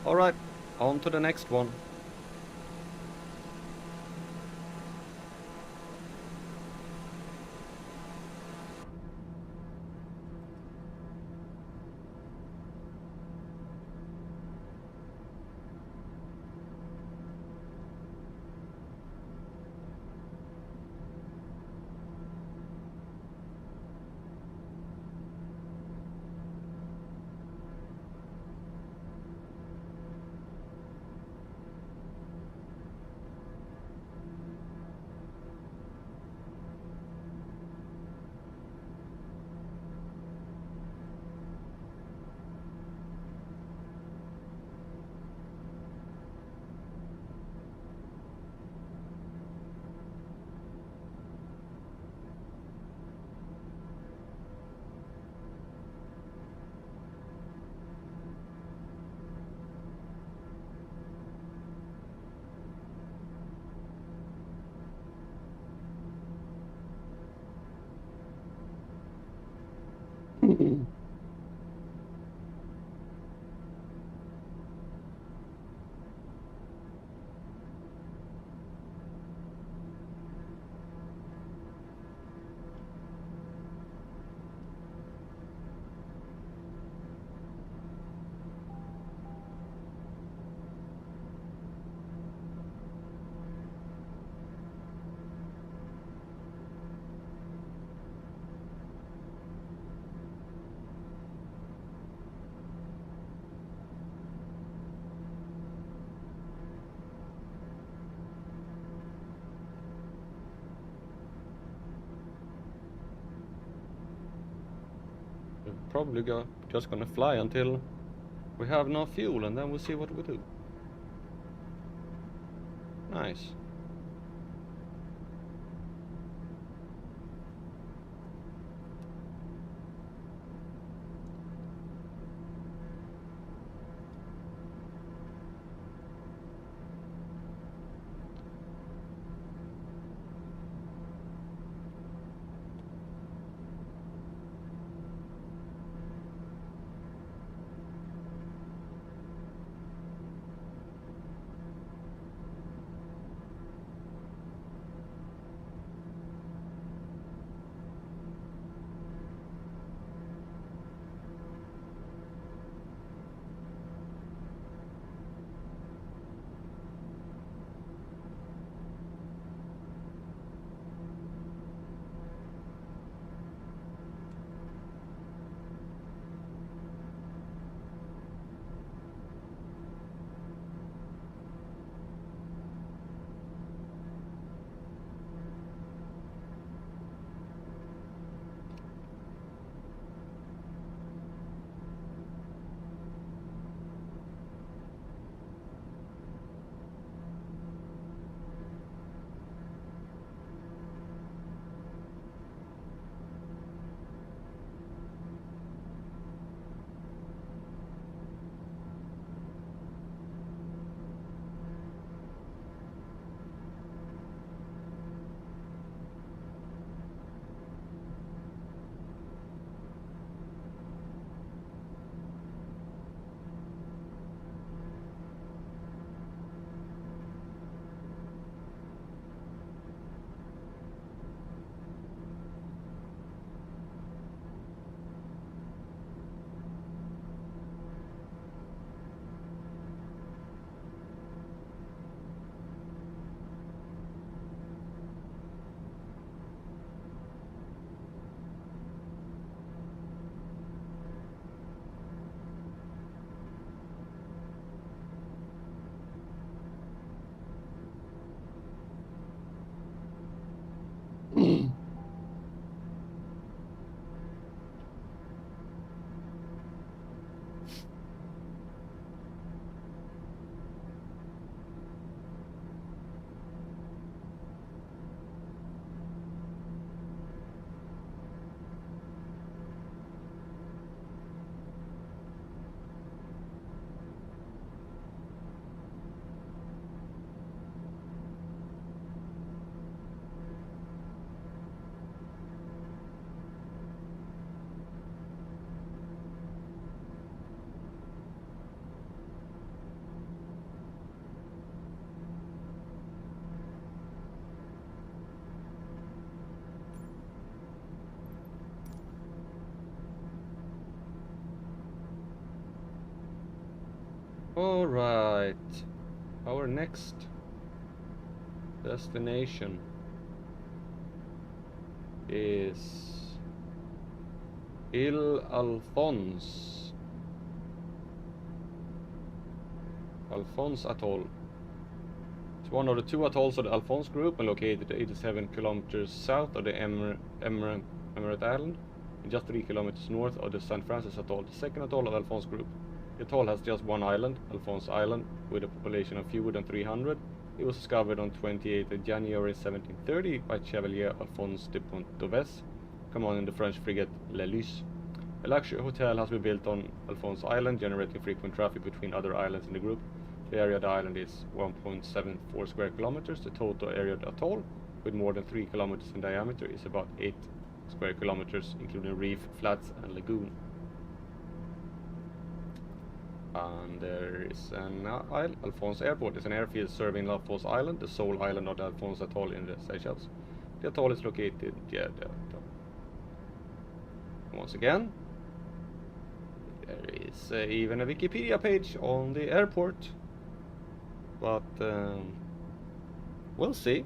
Alright, on to the next one. Probably just gonna fly until we have no fuel, and then we'll see what we do. Nice. Alright. Our next destination is Alphonse Atoll. It's one of the two atolls of the Alphonse group and located 87 kilometers south of the Emirate Island and just 3 kilometers north of the St. Francis Atoll, the second atoll of the Alphonse group. The atoll has just one island, Alphonse Island, with a population of fewer than 300. It was discovered on 28th of January 1730 by Chevalier Alphonse de Pontovès, commanding the French frigate Le Lys. A luxury hotel has been built on Alphonse Island, generating frequent traffic between other islands in the group. The area of the island is 1.74 square kilometers. The total area of the atoll, with more than 3 kilometers in diameter, is about 8 square kilometers, including reef, flats, and lagoon. And there is an Alphonse Airport. It's an airfield serving Alphonse Island, the sole island of the Alphonse Atoll in the Seychelles. The atoll is located, once again, there is even a Wikipedia page on the airport, but we'll see.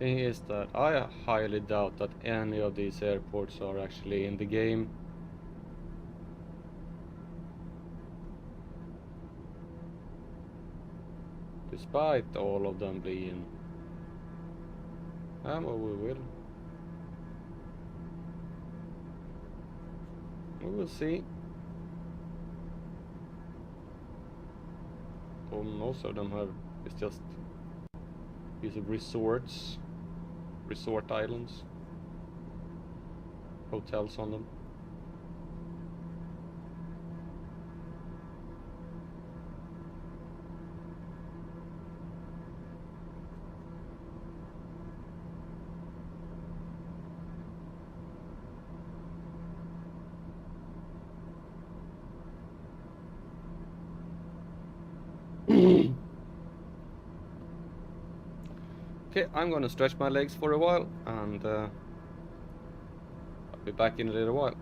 Thing is that I highly doubt that any of these airports are actually in the game. Despite all of them being... well, we will. We will see. Oh, most of them have... it's just... these are resorts. Resort islands. Hotels on them. Okay, I'm gonna stretch my legs for a while, and I'll be back in a little while.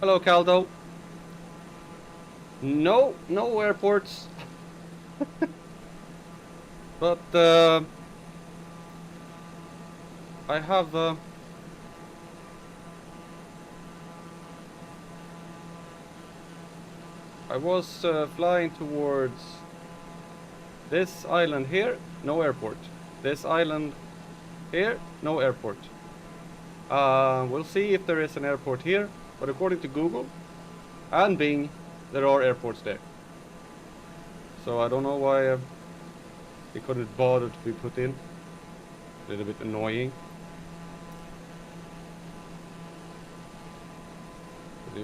Hello, Caldo. No, no airports. But I have I was flying towards this island here, no airport. This island here, no airport. We'll see if there is an airport here, but according to Google and Bing, there are airports there. So I don't know why they couldn't bother to be put in. A little bit annoying. But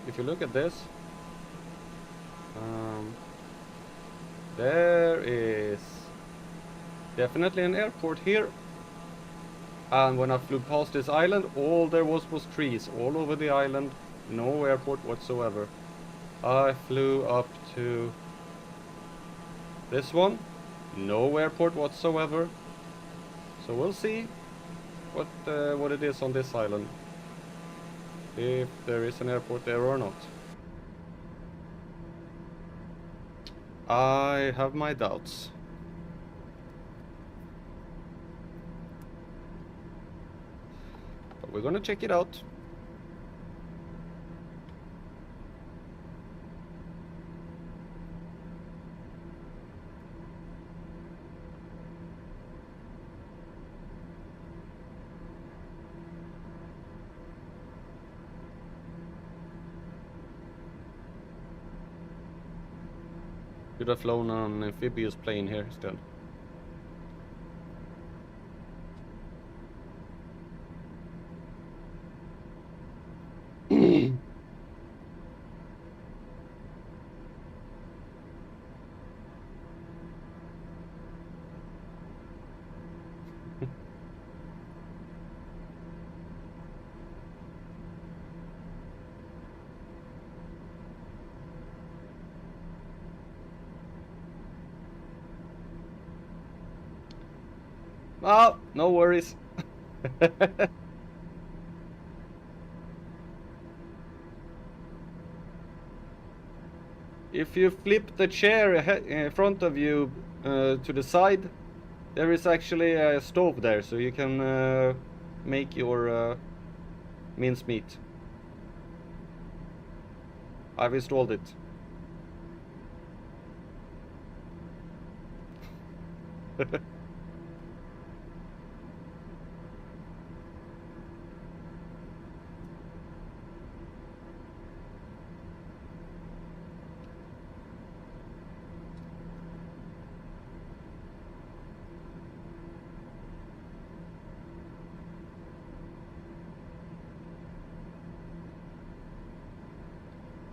if you look at this, there is definitely an airport here. And when I flew past this island, all there was trees all over the island. No airport whatsoever. I flew up to this one. No airport whatsoever. So we'll see what it is on this island. If there is an airport there or not. I have my doubts. But we're gonna check it out. Should have flown an amphibious plane here instead. Oh, no worries. If you flip the chair in front of you to the side, there is actually a stove there, so you can make your mincemeat. I've installed it.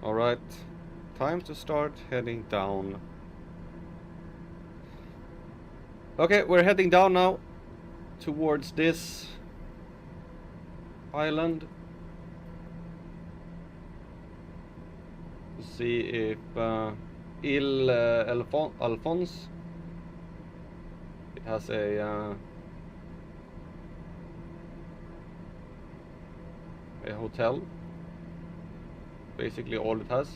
Alright, time to start heading down. Okay, we're heading down now towards this island. To see if Alphonse, it has a hotel. Basically all it has.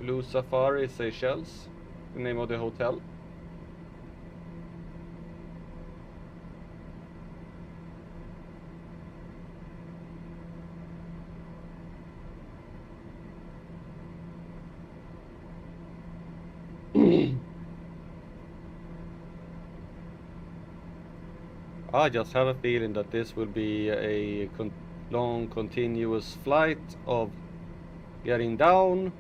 Blue Safari Seychelles, the name of the hotel. I just have a feeling that this will be a long continuous flight of getting down,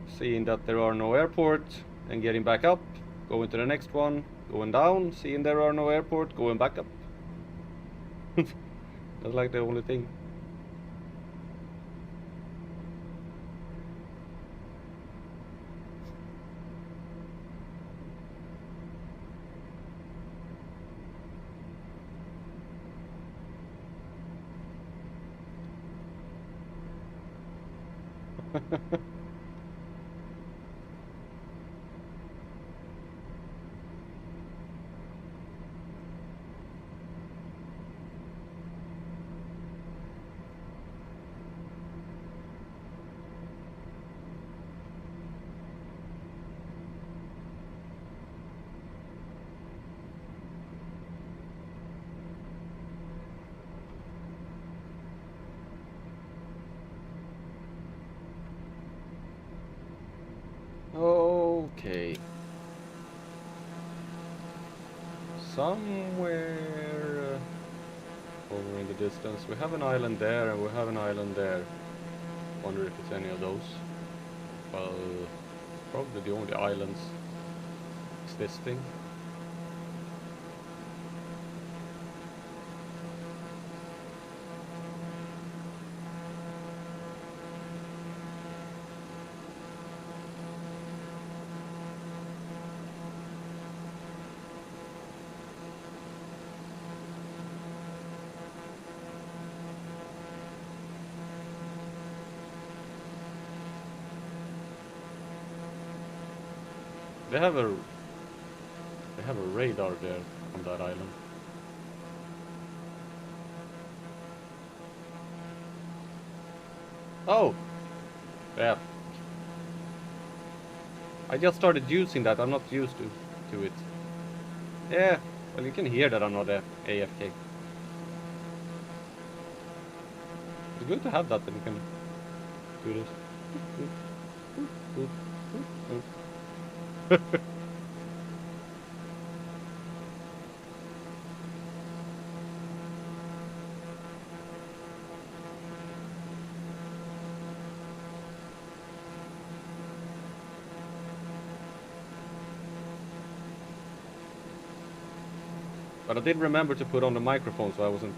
seeing that there are no airports, and getting back up, going to the next one, going down, seeing there are no airport, going back up. That's like the only thing. somewhere over in the distance. We have an island there and we have an island there. Wonder if it's any of those. Well, probably the only islands existing. They have a radar there on that island. Oh! Yeah. I just started using that, I'm not used to it. Yeah, well you can hear that I'm not AFK. It's good to have that you can do this. But I did remember to put on the microphone so I wasn't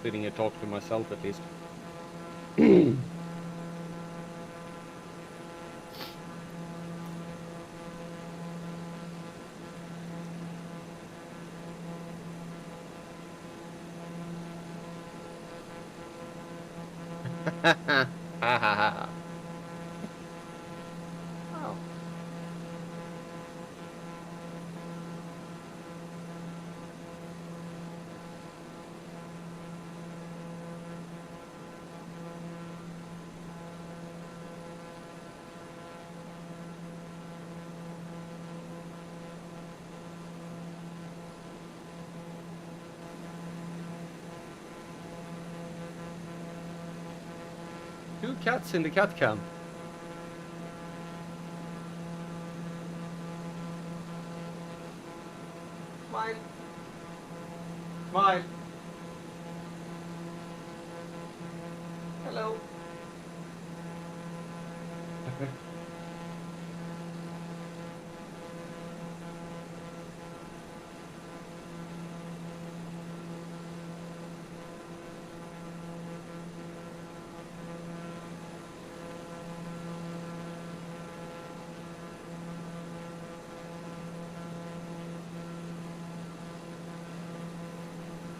sitting here talking to myself at least. Oh. Two cats in the cat cam. Smile. Smile. Hello.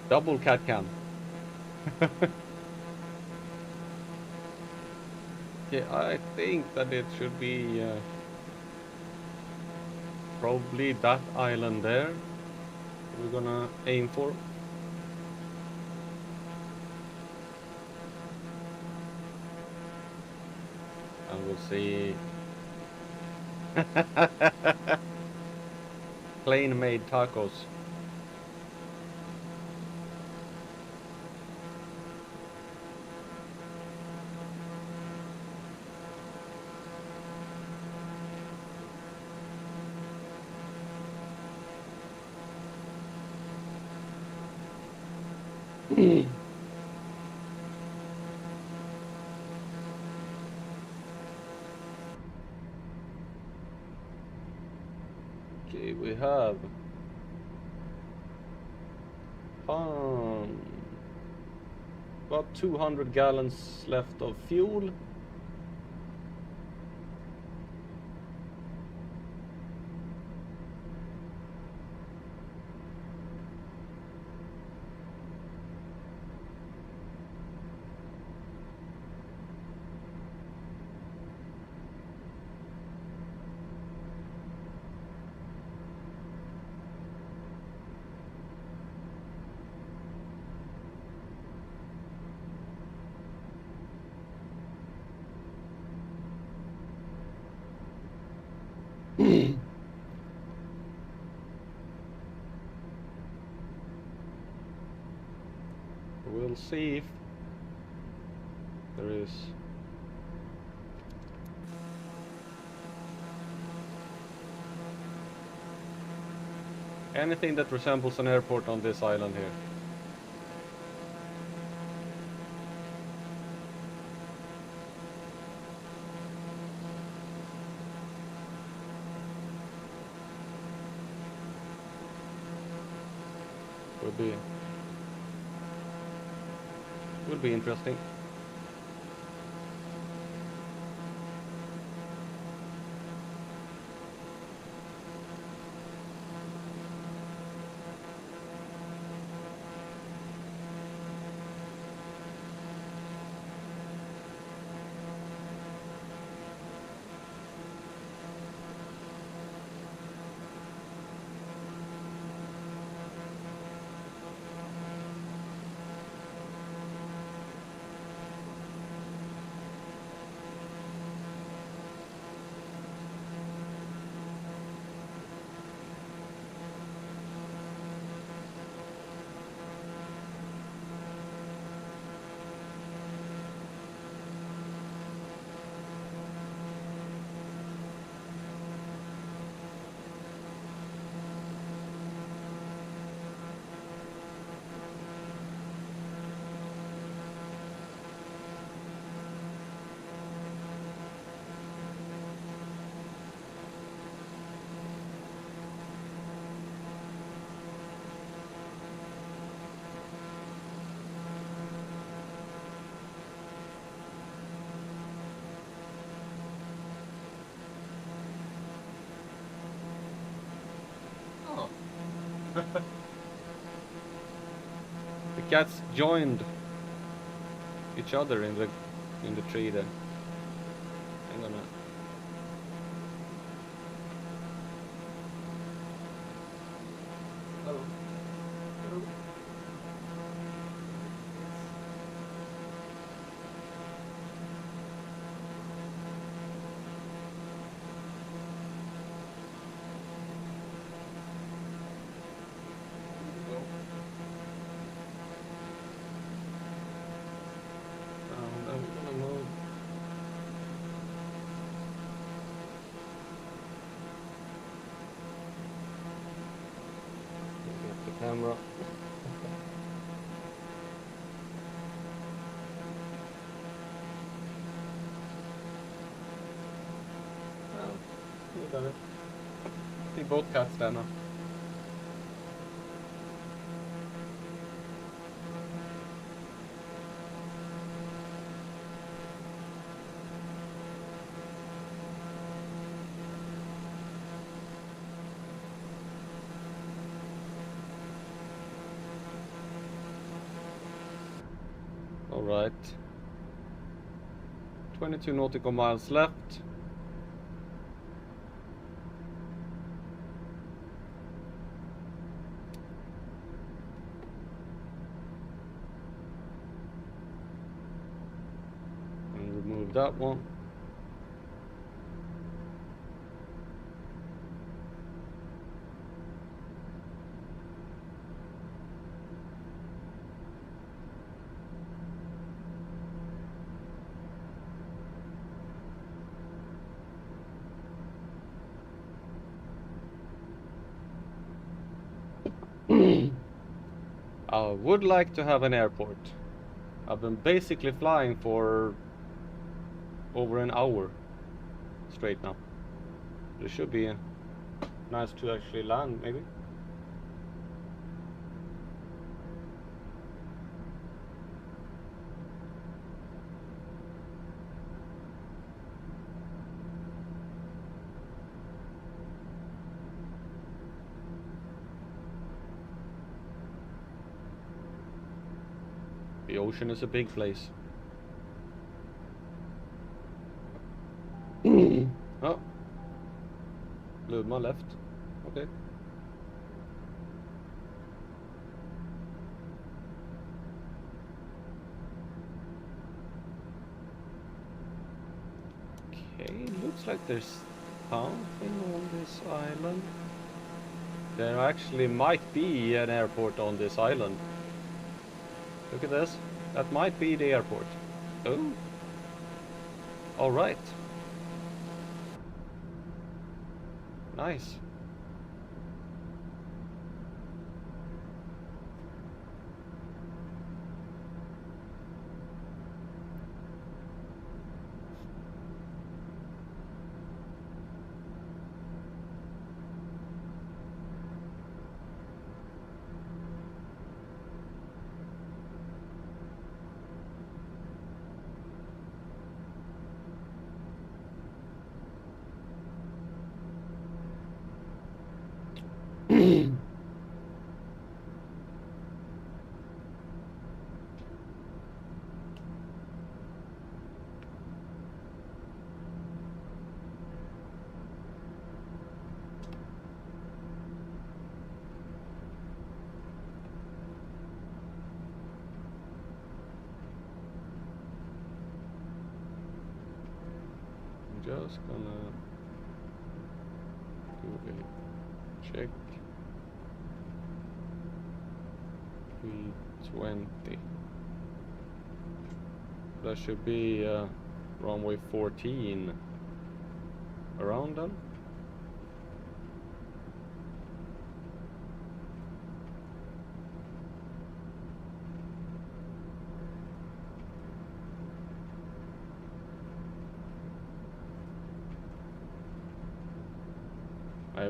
Double cat cam. Yeah, I think that it should be probably that island there we're gonna aim for. And we'll see. Plain made tacos. Okay, we have about 200 gallons left of fuel. We'll see if there is Anything that resembles an airport on this island here. Would be interesting. The cats joined each other in the tree there. Hang on a minute. Hello. Hello. I'm gonna move. Get the camera. Well, you got it. See both cats there now. All right. 22 nautical miles left. And remove that one. I would like to have an airport. I've been basically flying for over an hour straight now. It should be nice to actually land, maybe. The ocean is a big place. Oh. Luma left. Okay. Okay, looks like there's something on this island. There actually might be an airport on this island. Look at this. That might be the airport. Oh. All right. Just gonna do a check. 320. That should be runway 14 around then.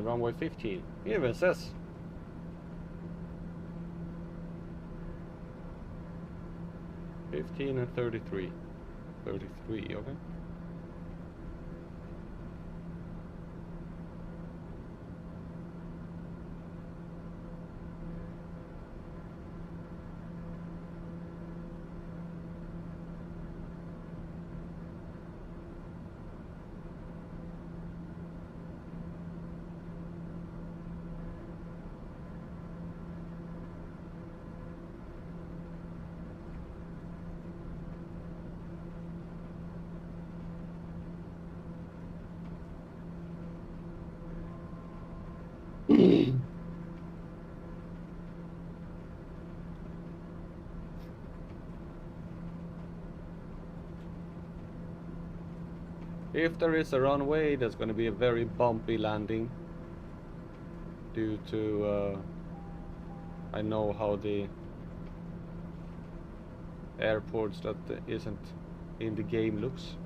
Runway 15. It even says. $15 and 33. 33, okay. If there is a runway, there's going to be a very bumpy landing due to I know how the airports that isn't in the game looks.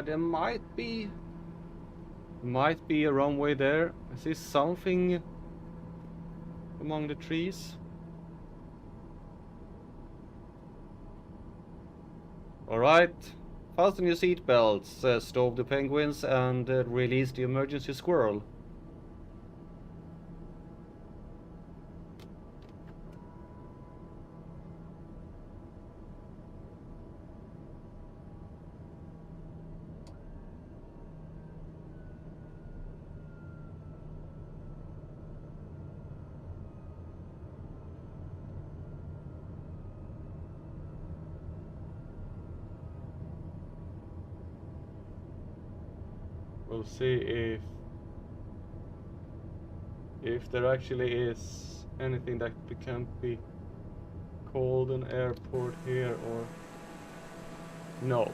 There might be a runway there. I see something among the trees. Alright, fasten your seatbelts, stove the penguins, and release the emergency squirrel. We'll see if there actually is anything that can be called an airport here or no.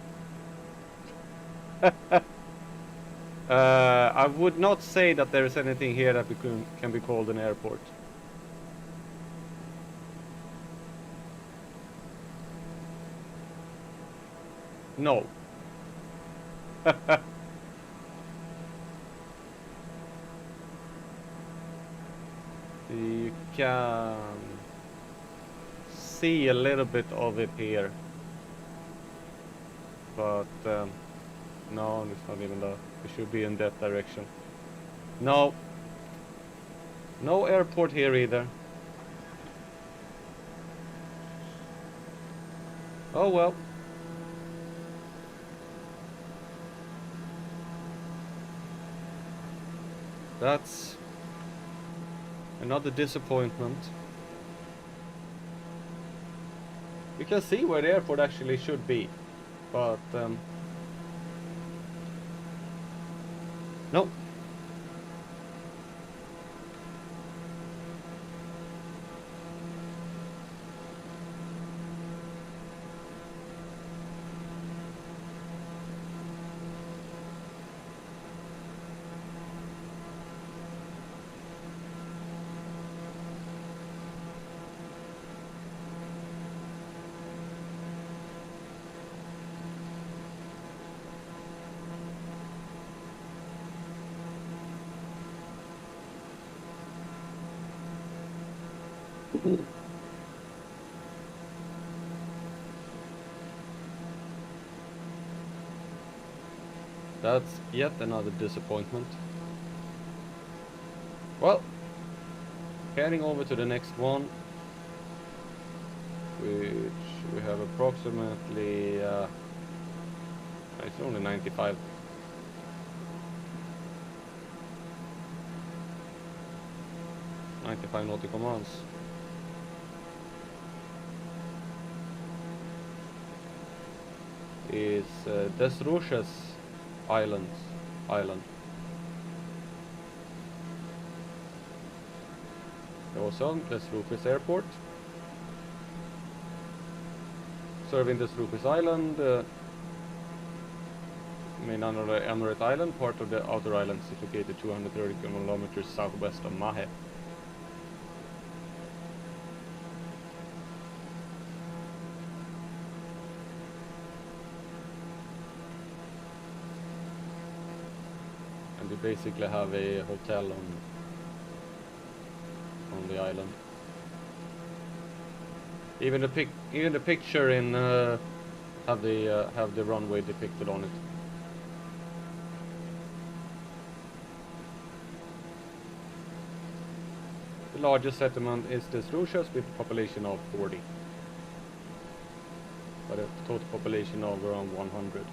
I would not say that there is anything here that can be called an airport. No. You can see a little bit of it here. But no, it's not even that. It should be in that direction. No. No airport here either. Oh well. That's another disappointment. You can see where the airport actually should be, but no. That's yet another disappointment. Well, heading over to the next one, which we have approximately, it's only 95. 95 nautical miles. Is Desroches Island. Also, Desroches Airport. Serving Desroches Island, main another Emirate Island, part of the outer islands is located 230 kilometers southwest of Mahé. We basically have a hotel on the island. Even the picture in have the runway depicted on it. The largest settlement is Desroches with a population of 40, but a total population of around 100.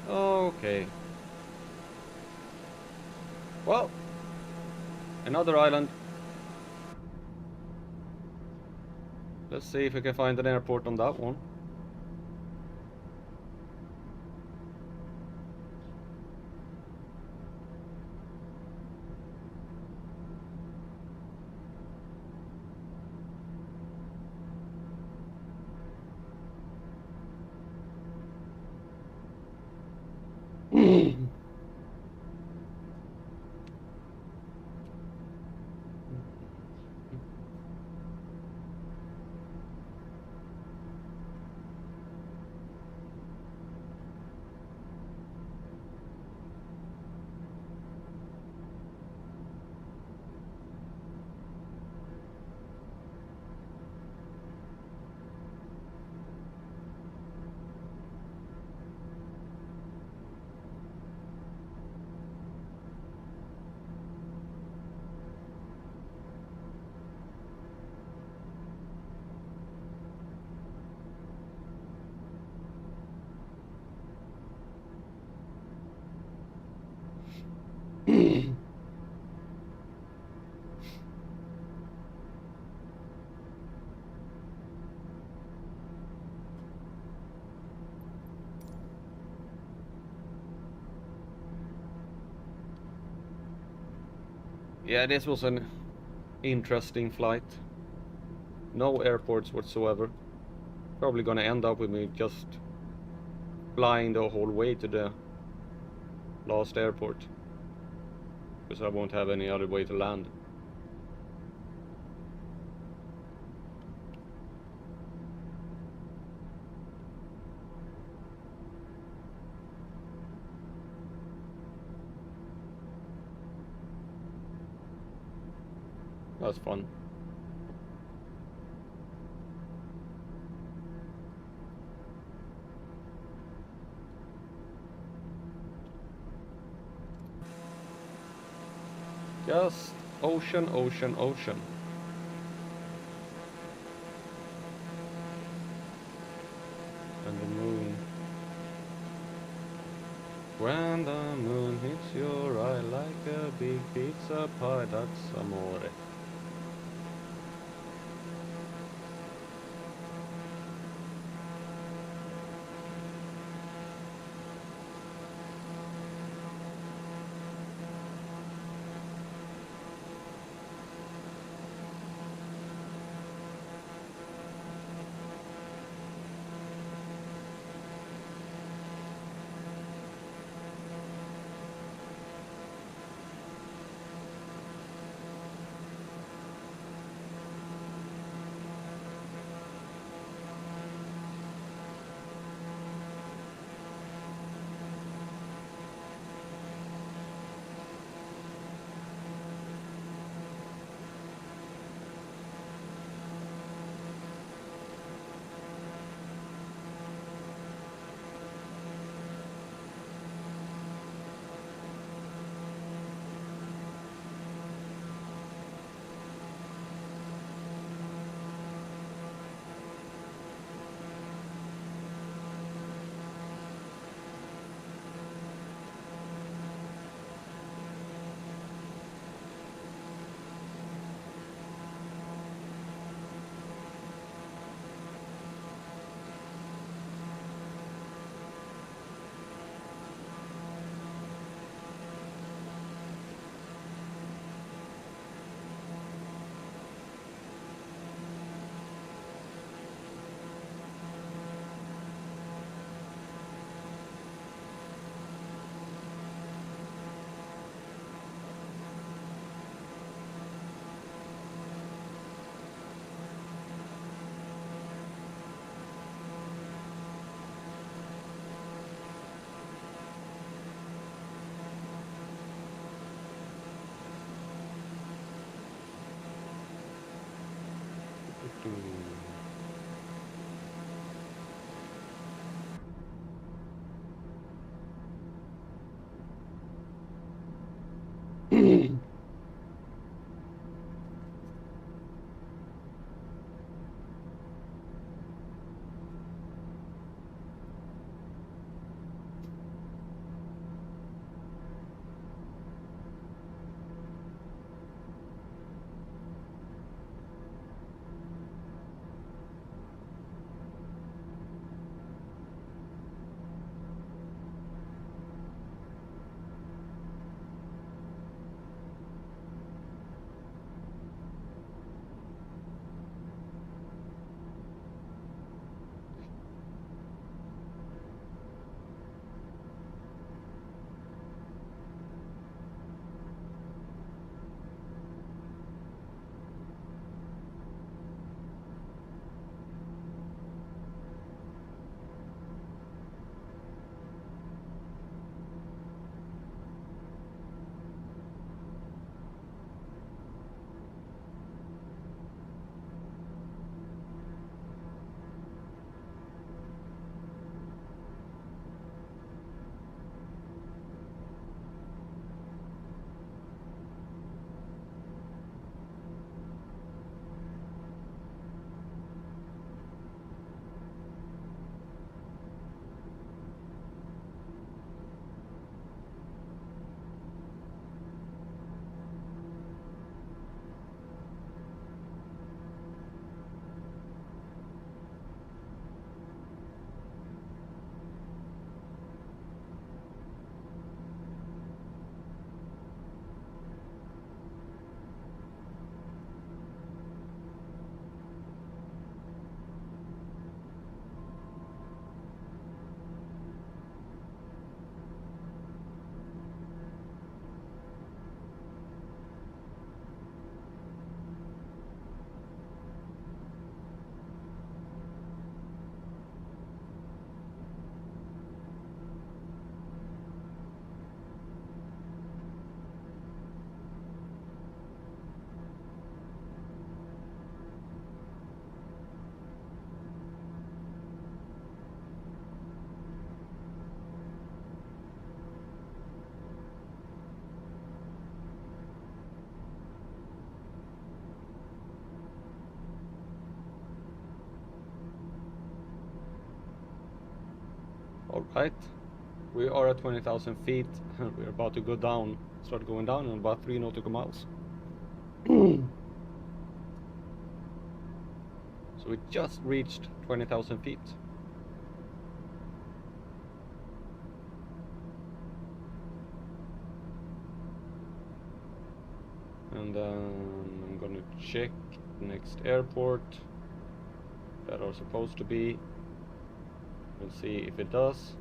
Okay. Well, another island. Let's see if we can find an airport on that one. Yeah, this was an interesting flight. No airports whatsoever. Probably gonna end up with me just flying the whole way to the last airport, because I won't have any other way to land. That's fun. Just ocean, ocean, ocean. And the moon. When the moon hits your eye like a big pizza pie, that's amore. height. We are at 20,000 feet and we're about to go down, start going down in about 3 nautical miles. So we just reached 20,000 feet. And then I'm gonna check the next airport that are supposed to be. We'll see if it does.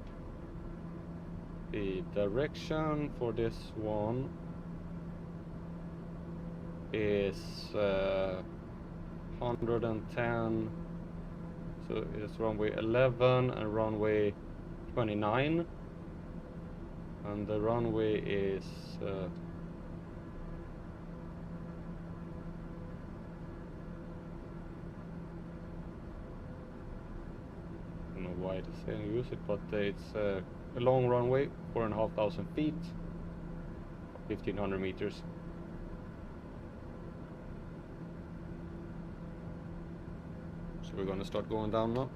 The direction for this one is 110. So it's runway 11 and runway 29. And the runway is I don't know why they say use it, but it's a long runway, 4,500 feet, 1,500 meters. So we're gonna start going down now.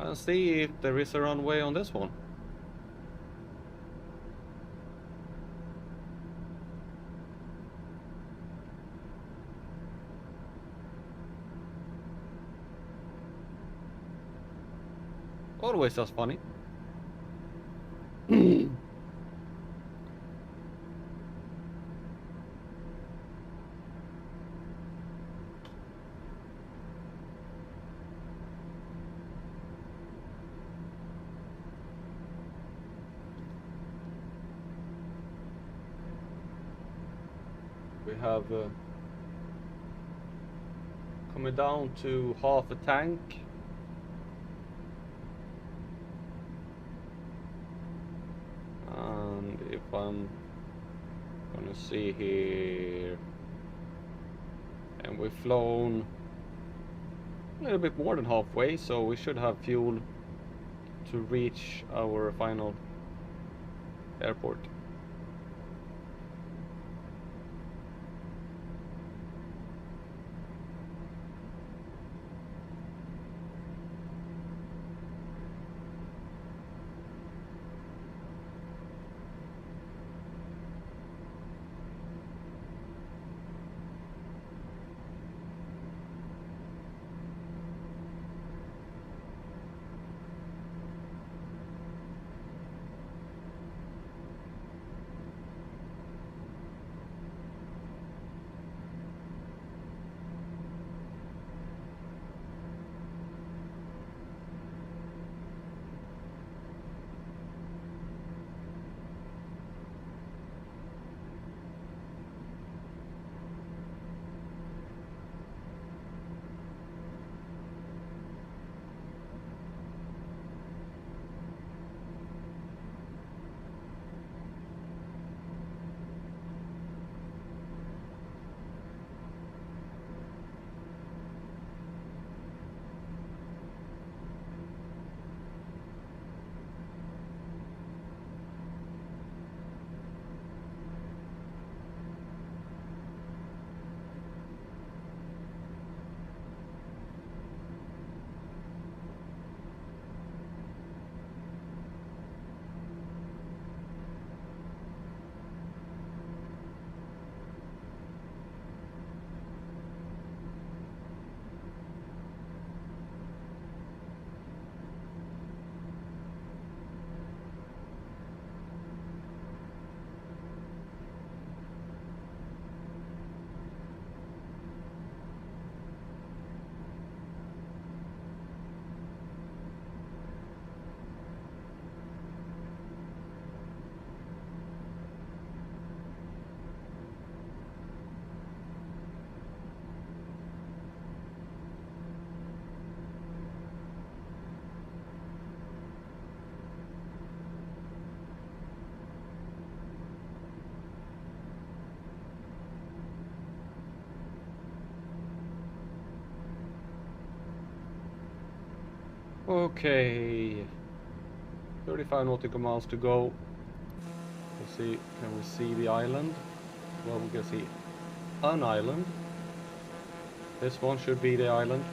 And see if there is a runway on this one. Always that's funny. We have coming down to half a tank. And if I'm gonna see here, and we've flown a little bit more than halfway, so we should have fuel to reach our final airport. Okay, 35 nautical miles to go. Let's see, can we see the island? Well, we can see an island. This one should be the island.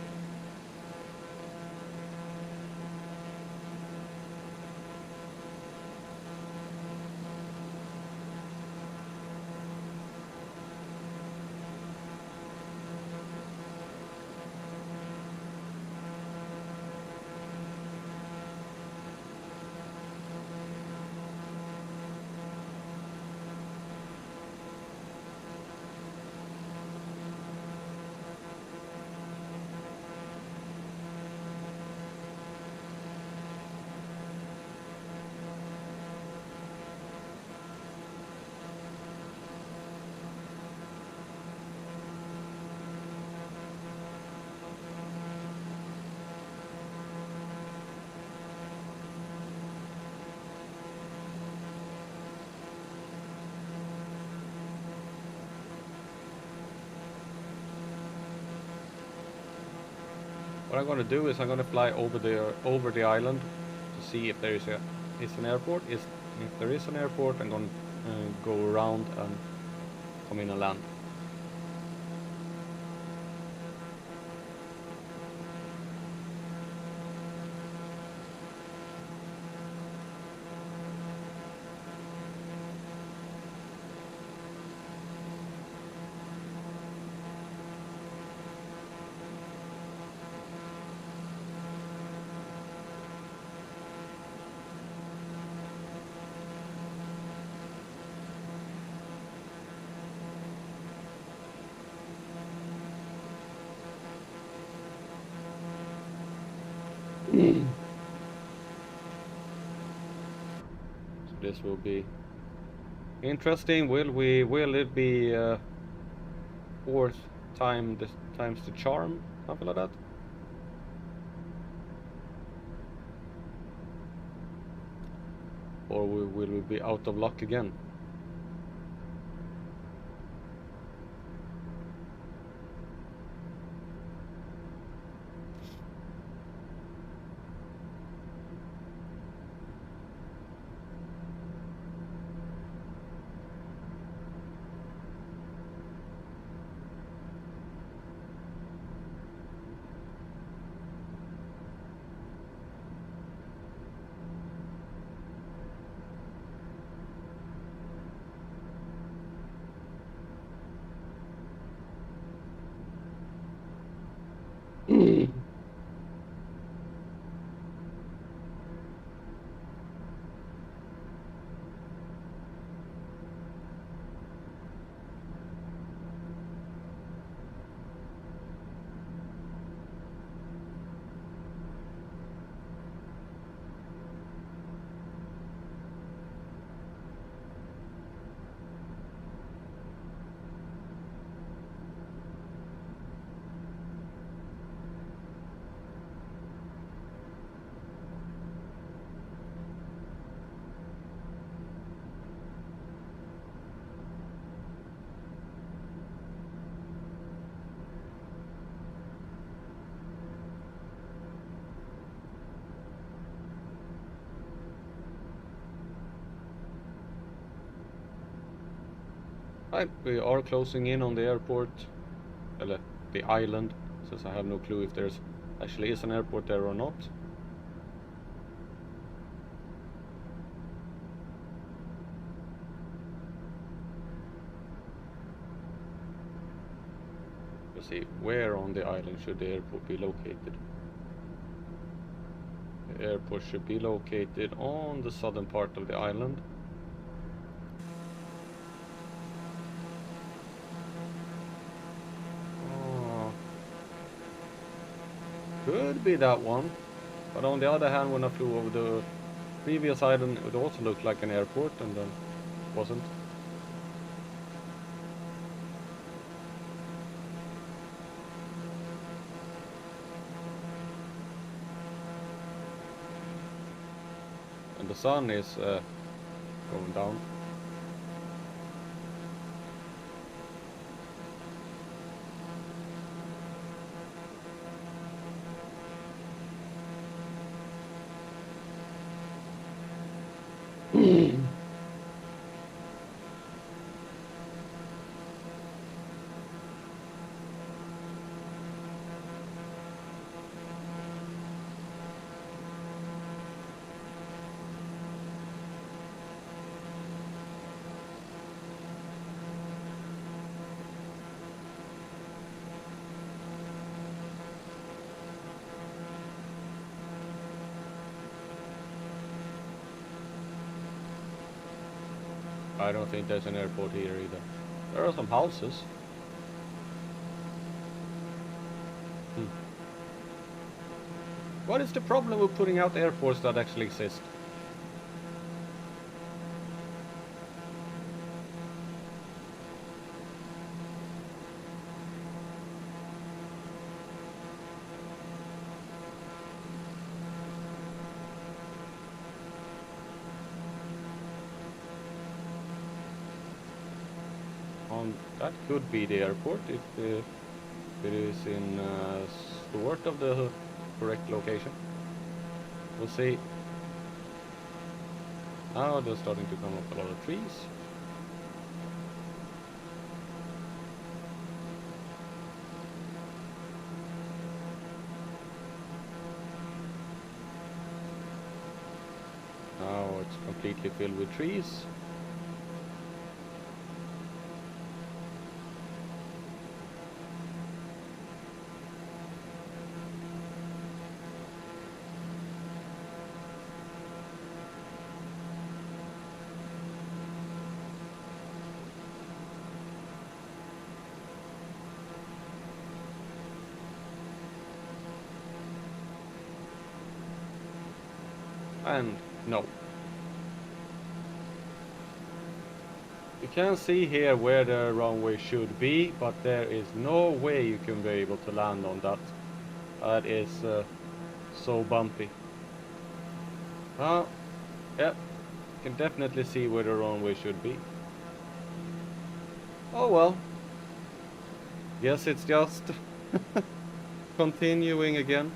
What I'm gonna do is I'm gonna fly over the island to see if there is an airport. If there is an airport, I'm gonna go around and come in and land. So this will be interesting. Will it be fourth times the charm, something like that? Or will we be out of luck again? Right, we are closing in on the airport, well, the island, since I have no clue if there's actually is an airport there or not. Let's see, where on the island should the airport be located? The airport should be located on the southern part of the island. Could be that one, but on the other hand, when I flew over the previous island, it also looked like an airport, and then wasn't. And the sun is going down. I don't think there's an airport here either. There are some houses. What is the problem with putting out airports that actually exist? That could be the airport if it is in sort of the correct location. We'll see. Now they're starting to come up a lot of trees. Now it's completely filled with trees. And no. You can see here where the runway should be, but there is no way you can be able to land on that. That is so bumpy. Yeah, you can definitely see where the runway should be. Oh well. Guess it's just continuing again.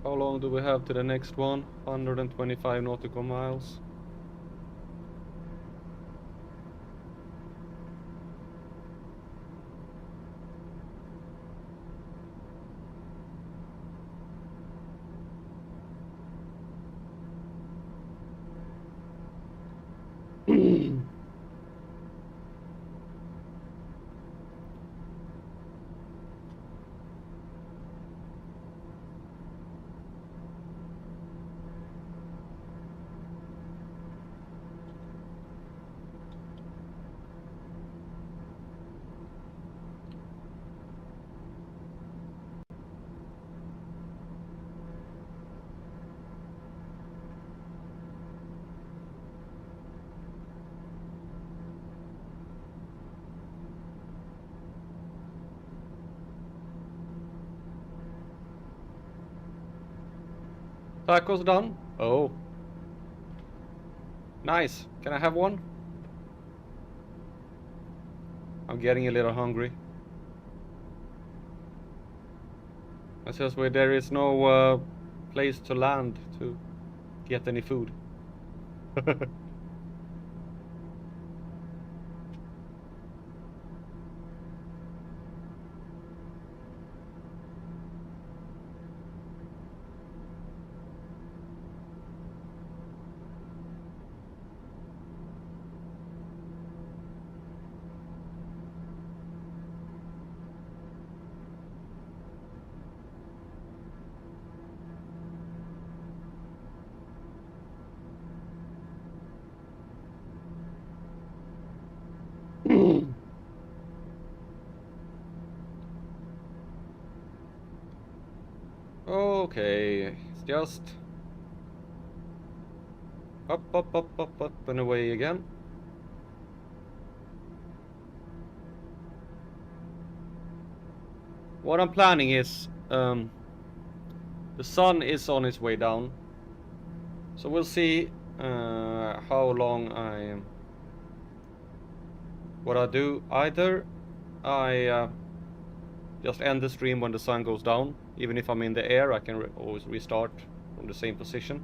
How long do we have to the next one? 125 nautical miles. Tacos done? Oh. Nice. Can I have one? I'm getting a little hungry. It's just where there is no place to land to get any food. Okay, it's just up, up, up, up, up and away again. What I'm planning is, the sun is on its way down, so we'll see how long what I do. Either I just end the stream when the sun goes down. Even if I'm in the air, I can always restart from the same position.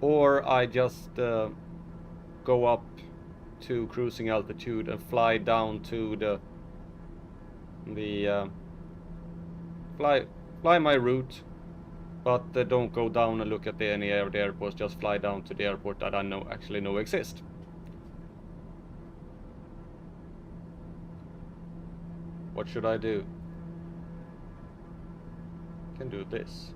Or I just go up to cruising altitude and fly down to fly my route But don't go down and look at any of the airports, just fly down to the airport that I actually know exist. What should I do? I can do this.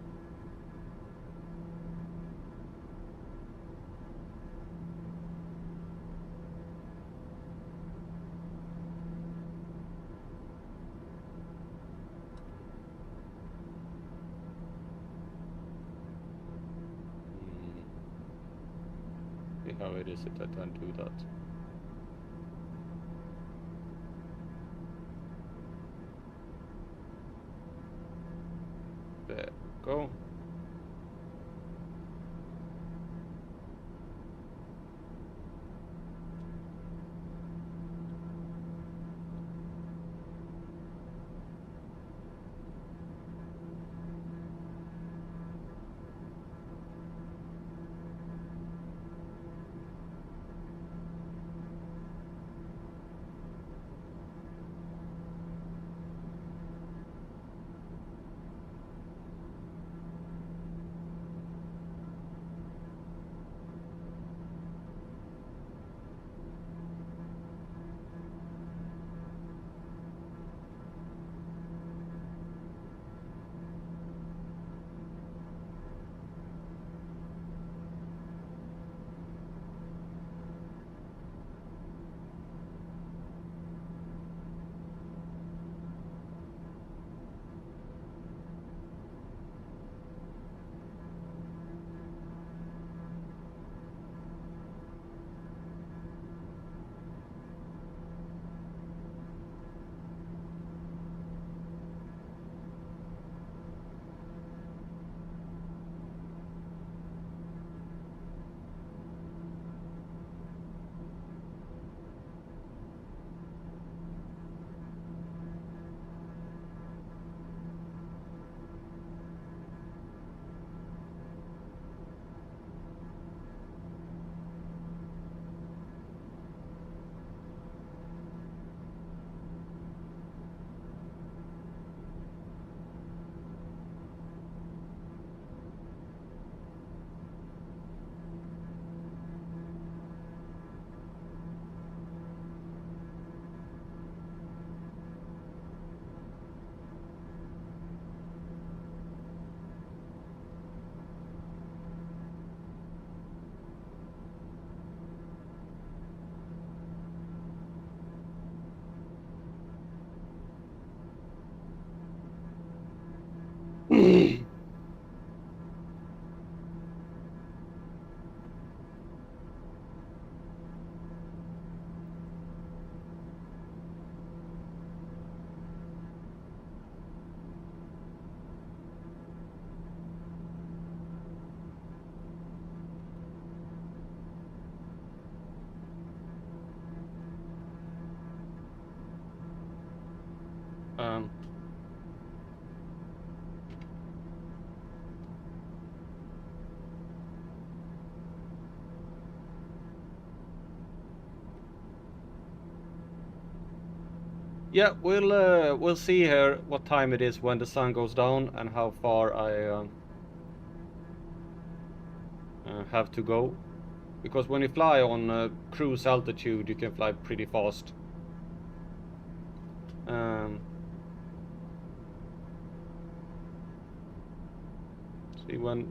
See how it is if I can do that. There, go. Yeah, we'll see here what time it is when the sun goes down and how far I have to go. Because when you fly on cruise altitude, you can fly pretty fast. See, when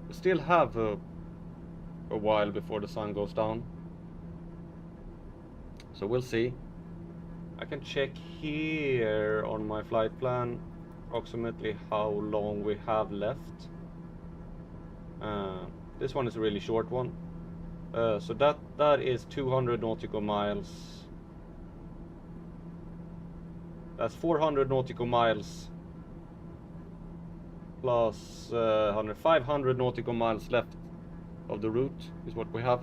we still have a while before the sun goes down, so we'll see. I can check here on my flight plan approximately how long we have left. This one is a really short one. So that is 200 nautical miles. That's 400 nautical miles plus 500 nautical miles left of the route is what we have.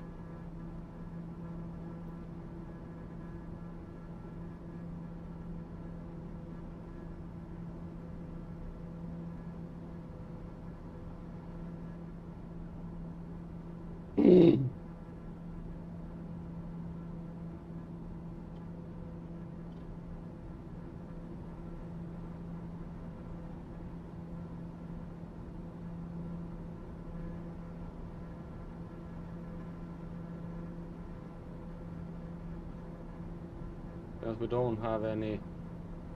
Since we don't have any,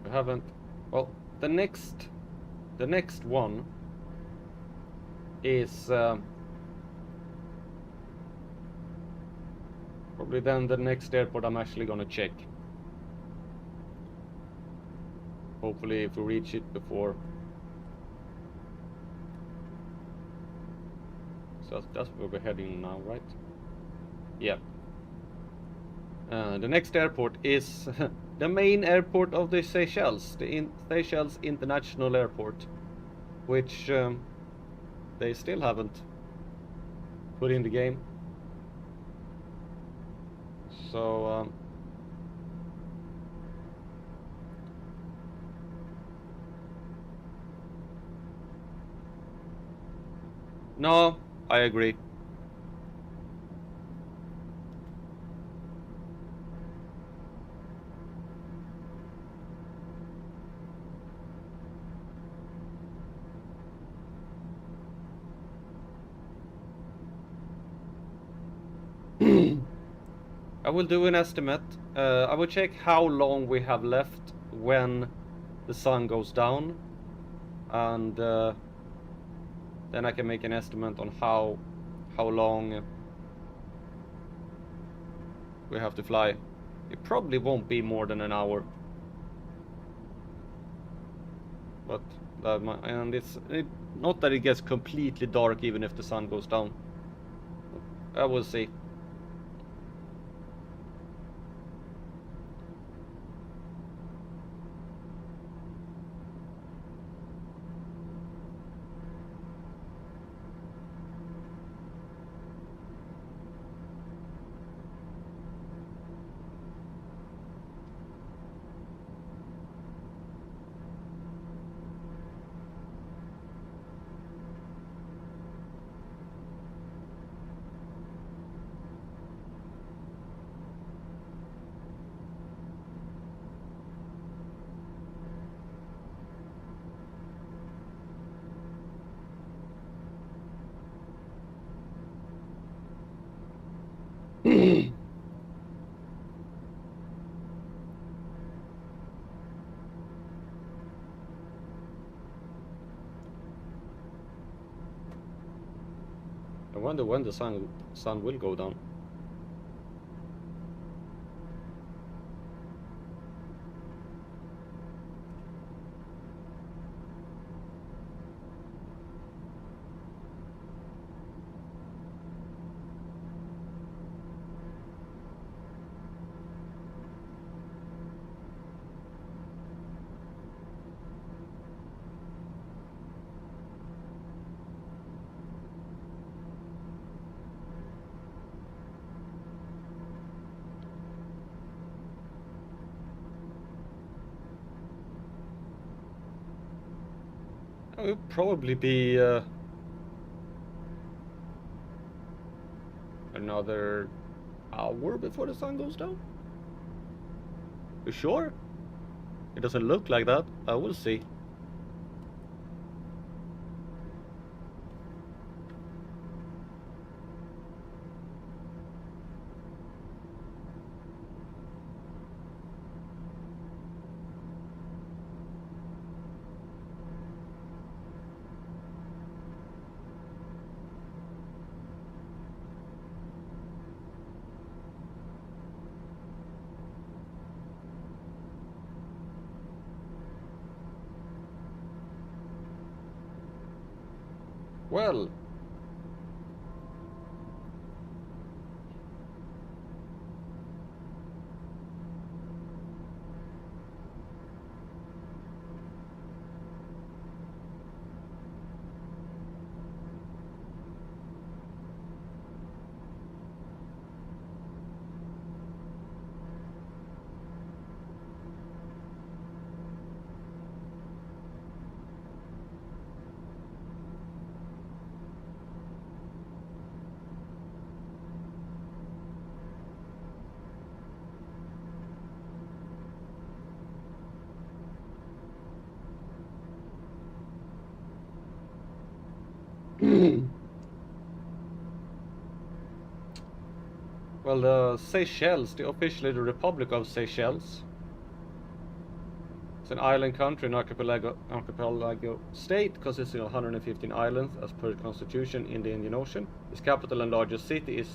we haven't. Well, the next one is probably then the next airport I'm actually gonna check. Hopefully, if we reach it before. So that's where we're heading now, right? Yeah. The next airport is the main airport of the Seychelles, the Seychelles International Airport, which they still haven't put in the game. So no, I agree. I will do an estimate. I will check how long we have left when the sun goes down, and then I can make an estimate on how long we have to fly. It probably won't be more than an hour, but that might, and it's not that it gets completely dark even if the sun goes down. I will see. I wonder when the sun will go down. It will probably be another hour before the sun goes down. You sure? It doesn't look like that. I will see. Well, well, Seychelles, officially the Republic of Seychelles, It's an island country, an archipelago state consisting of 115 islands as per constitution in the Indian Ocean. Its capital and largest city is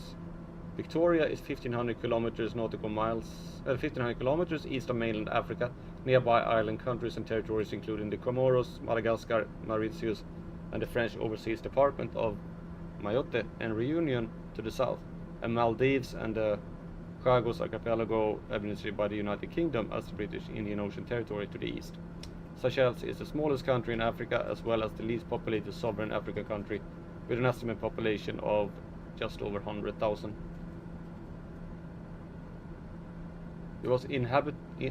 Victoria, is 1500 kilometers nautical miles, 1500 kilometers east of mainland Africa. Nearby island countries and territories including the Comoros, Madagascar, Mauritius, and the French Overseas Department of Mayotte and Reunion to the south, and Maldives and the Chagos Archipelago administered by the United Kingdom as the British Indian Ocean Territory to the east. Seychelles is the smallest country in Africa as well as the least populated sovereign African country with an estimated population of just over 100,000. It was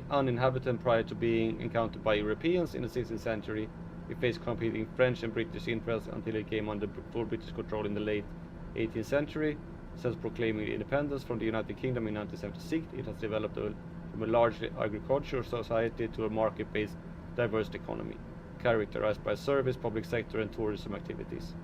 uninhabited prior to being encountered by Europeans in the 16th century. It faced competing French and British interests until it came under full British control in the late 18th century. Since proclaiming independence from the United Kingdom in 1976, it has developed from a largely agricultural society to a market-based, diverse economy, characterized by service, public sector, and tourism activities.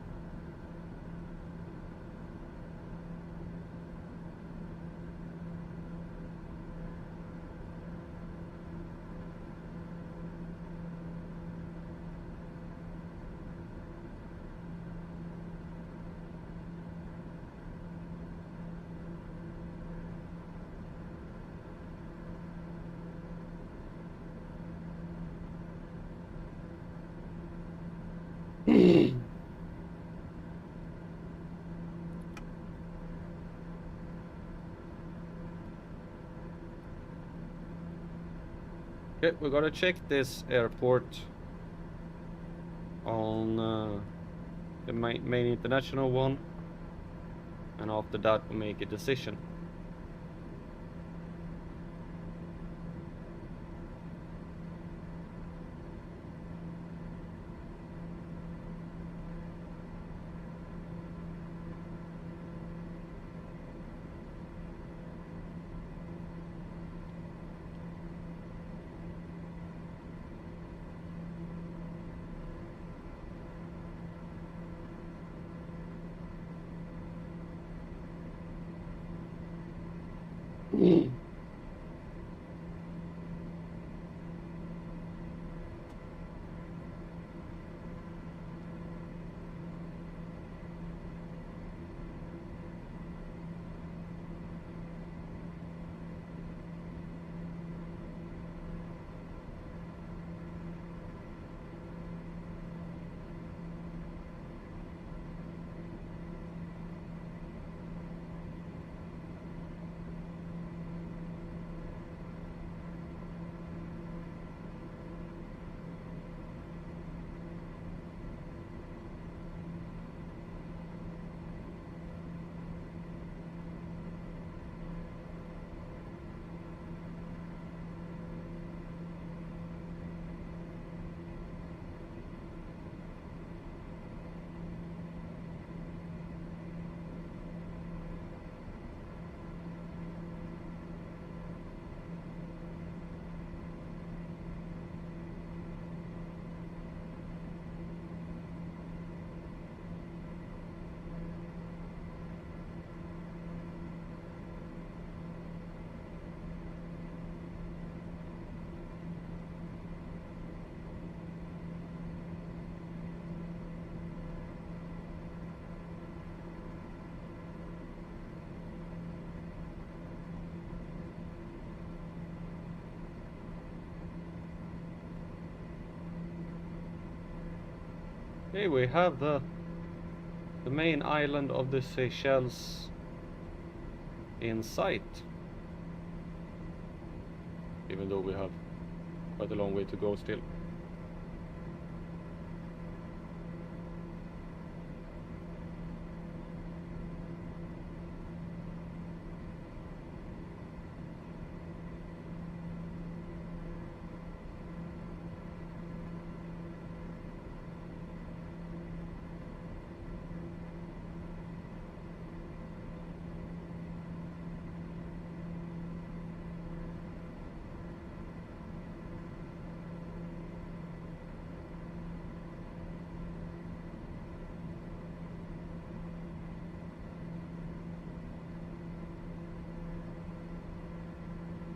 Okay, we're gonna check this airport on the main international one, and after that we'll make a decision. Okay, we have the main island of the Seychelles in sight, even though we have quite a long way to go still.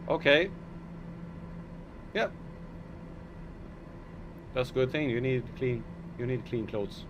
Okay. Yep. That's a good thing. You need clean clothes.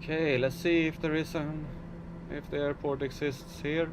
Okay, let's see if there is if the airport exists here.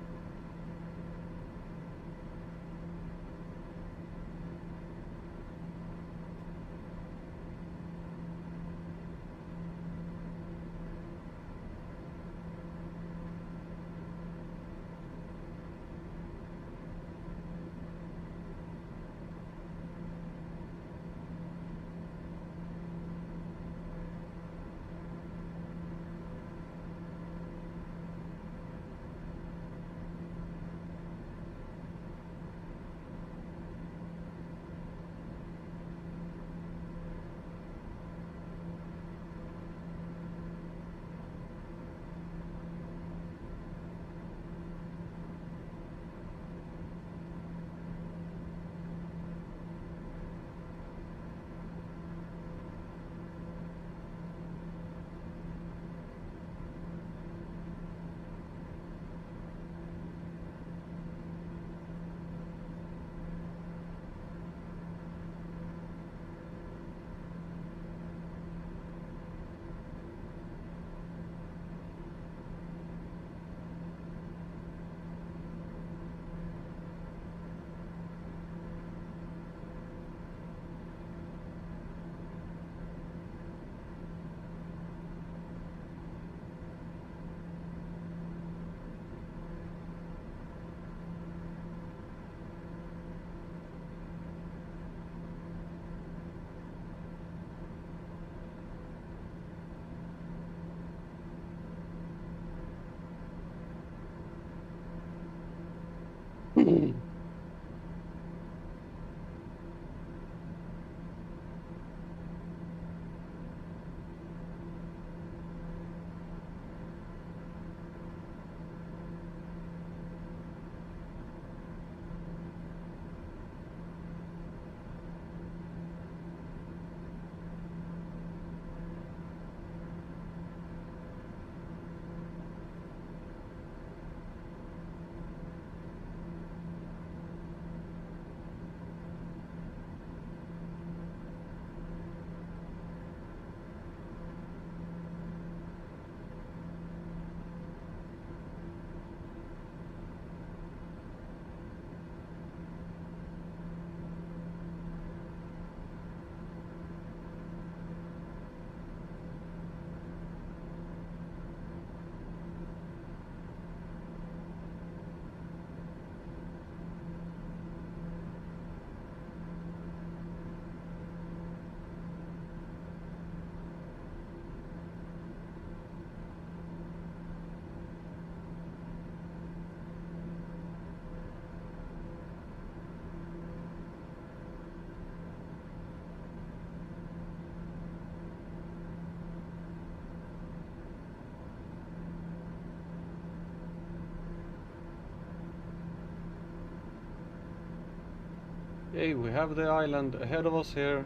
Okay, we have the island ahead of us here.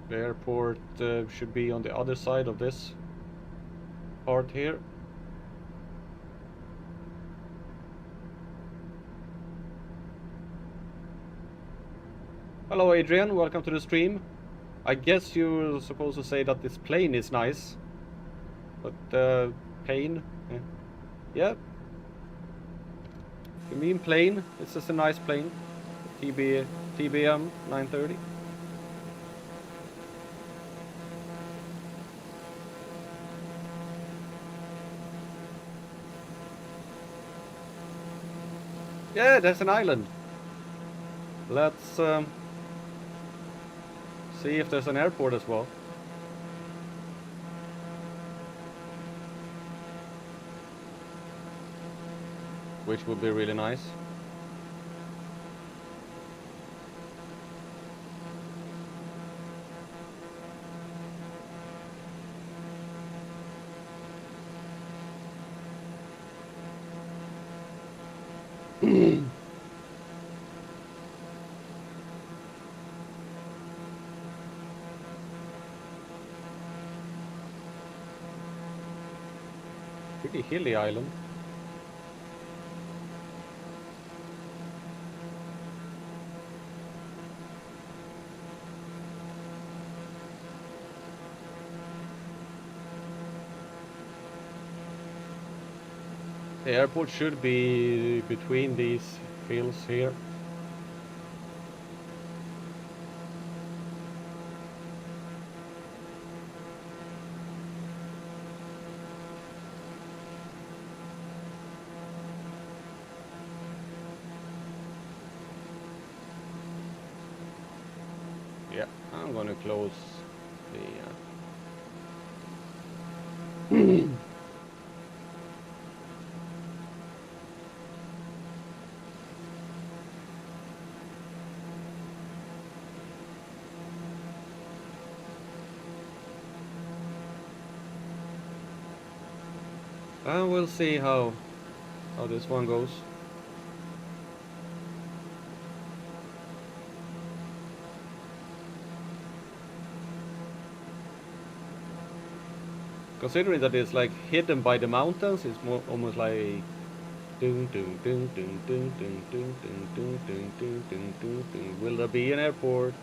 The airport should be on the other side of this part here. Hello Adrian, welcome to the stream. I guess you're supposed to say that this plane is nice. But plane? Yeah. You mean plane? It's just a nice plane. TBM 930. Yeah, there's an island. Let's see if there's an airport as well. Which would be really nice. Pretty hilly island. The airport should be between these fields here. Yeah, I'm gonna close the and we'll see how this one goes. Considering that it's like hidden by the mountains, it's more almost like ding ding ding ding ding ding ding ding ding ding ding ding ding ding. Will there be an airport?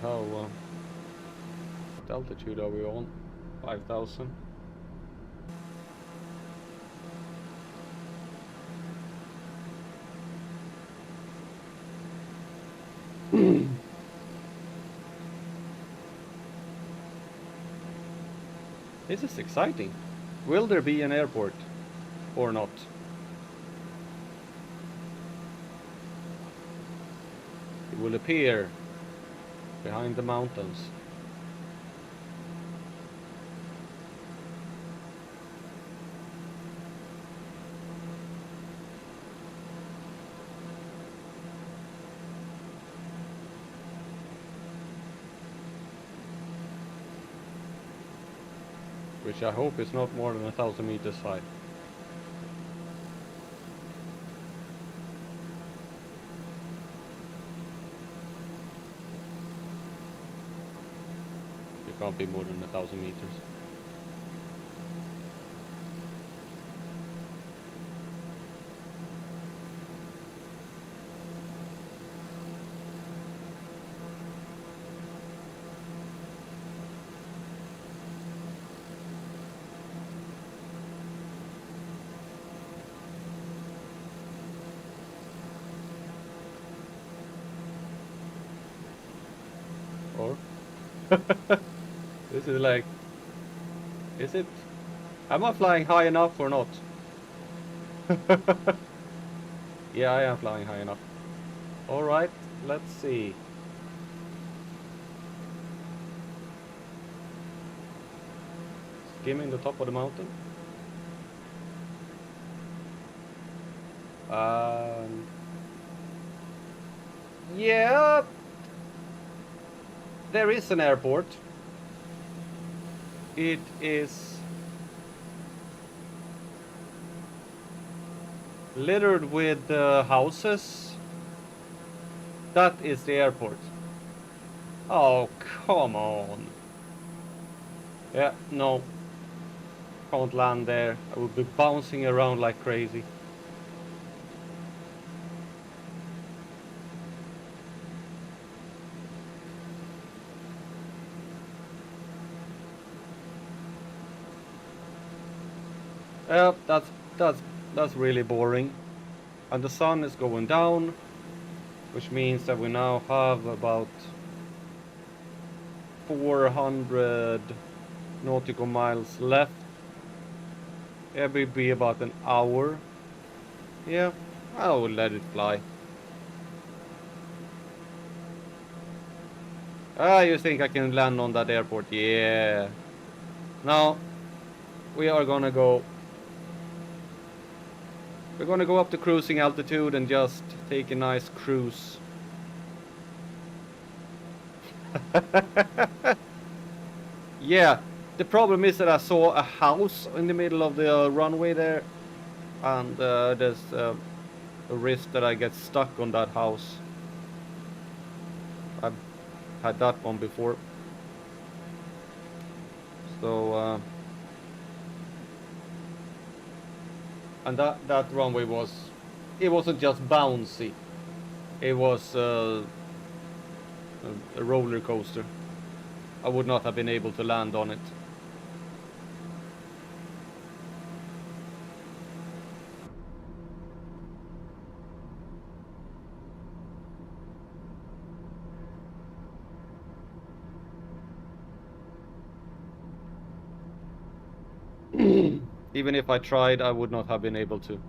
How what altitude are we on? 5,000. This is exciting. Will there be an airport or not? It will appear behind the mountains. Which I hope is not more than 1,000 meters high. Can't be more than 1,000 meters. Or this is like, is it? Am I flying high enough or not? Yeah, I am flying high enough. Alright, let's see. Skimming the top of the mountain. Yeah, there is an airport. It is littered with houses. That is the airport. Oh, come on. Yeah, no. Can't land there. I would be bouncing around like crazy. Yeah, that's really boring. And the sun is going down, which means that we now have about 400 nautical miles left. It will be about an hour. Yeah, I will let it fly. Ah, you think I can land on that airport? Yeah. Now, we are gonna go. We're gonna go up to cruising altitude and just take a nice cruise. Yeah, the problem is that I saw a house in the middle of the runway there, and there's a risk that I get stuck on that house. I've had that one before. So, and that runway it wasn't just bouncy, it was a roller coaster. I would not have been able to land on it. Even if I tried, I would not have been able to.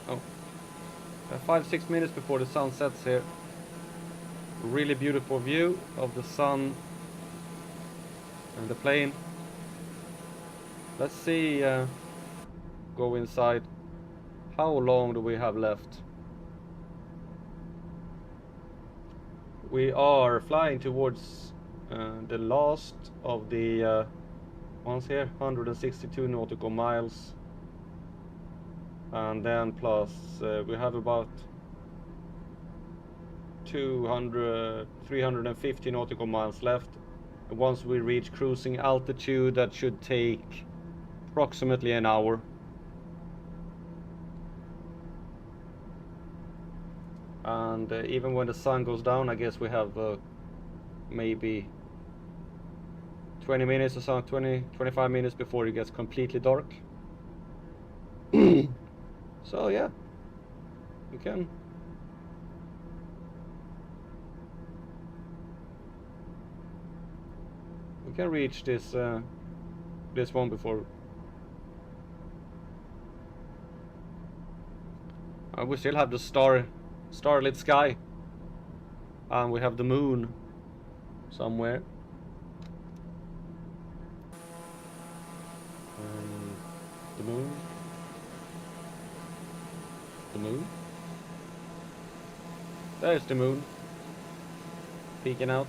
Oh, 5-6 minutes before the sun sets here. Really beautiful view of the sun and the plane. Let's see, go inside. How long do we have left? We are flying towards the last of the ones here, 162 nautical miles. And then plus we have about 350 nautical miles left. And once we reach cruising altitude, that should take approximately an hour. And even when the sun goes down, I guess we have maybe 20 minutes or so, 25 minutes before it gets completely dark. So yeah, we can reach this this one before. We still have the starlit sky, and we have the moon somewhere. The moon. The moon. There's the moon peeking out.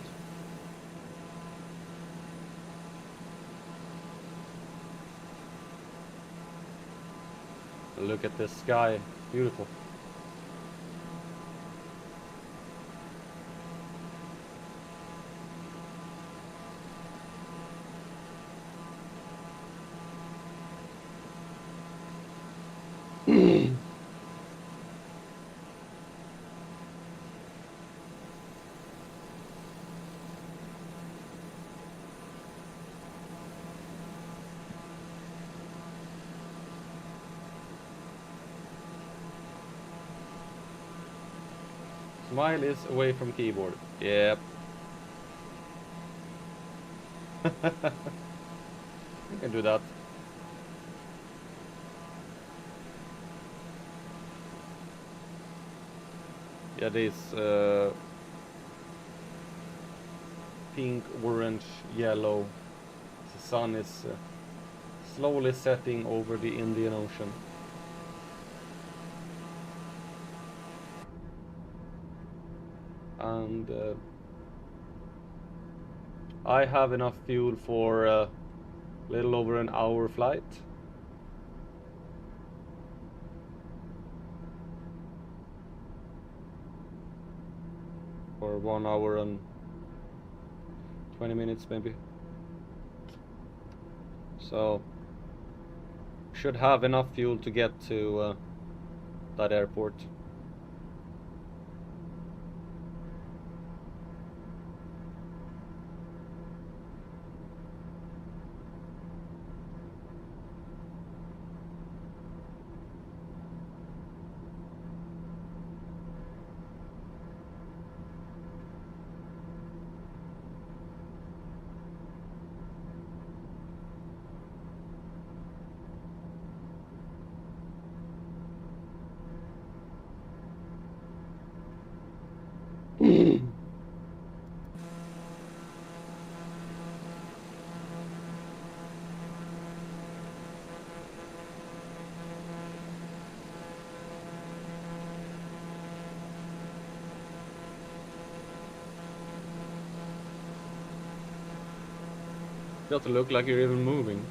Look at this sky, beautiful. Smile is away from keyboard. Yep. You can do that. Yeah, this pink, orange, yellow. The sun is slowly setting over the Indian Ocean. And I have enough fuel for a little over an hour flight. Or 1 hour and 20 minutes maybe. So should have enough fuel to get to that airport. Doesn't look like you're even moving.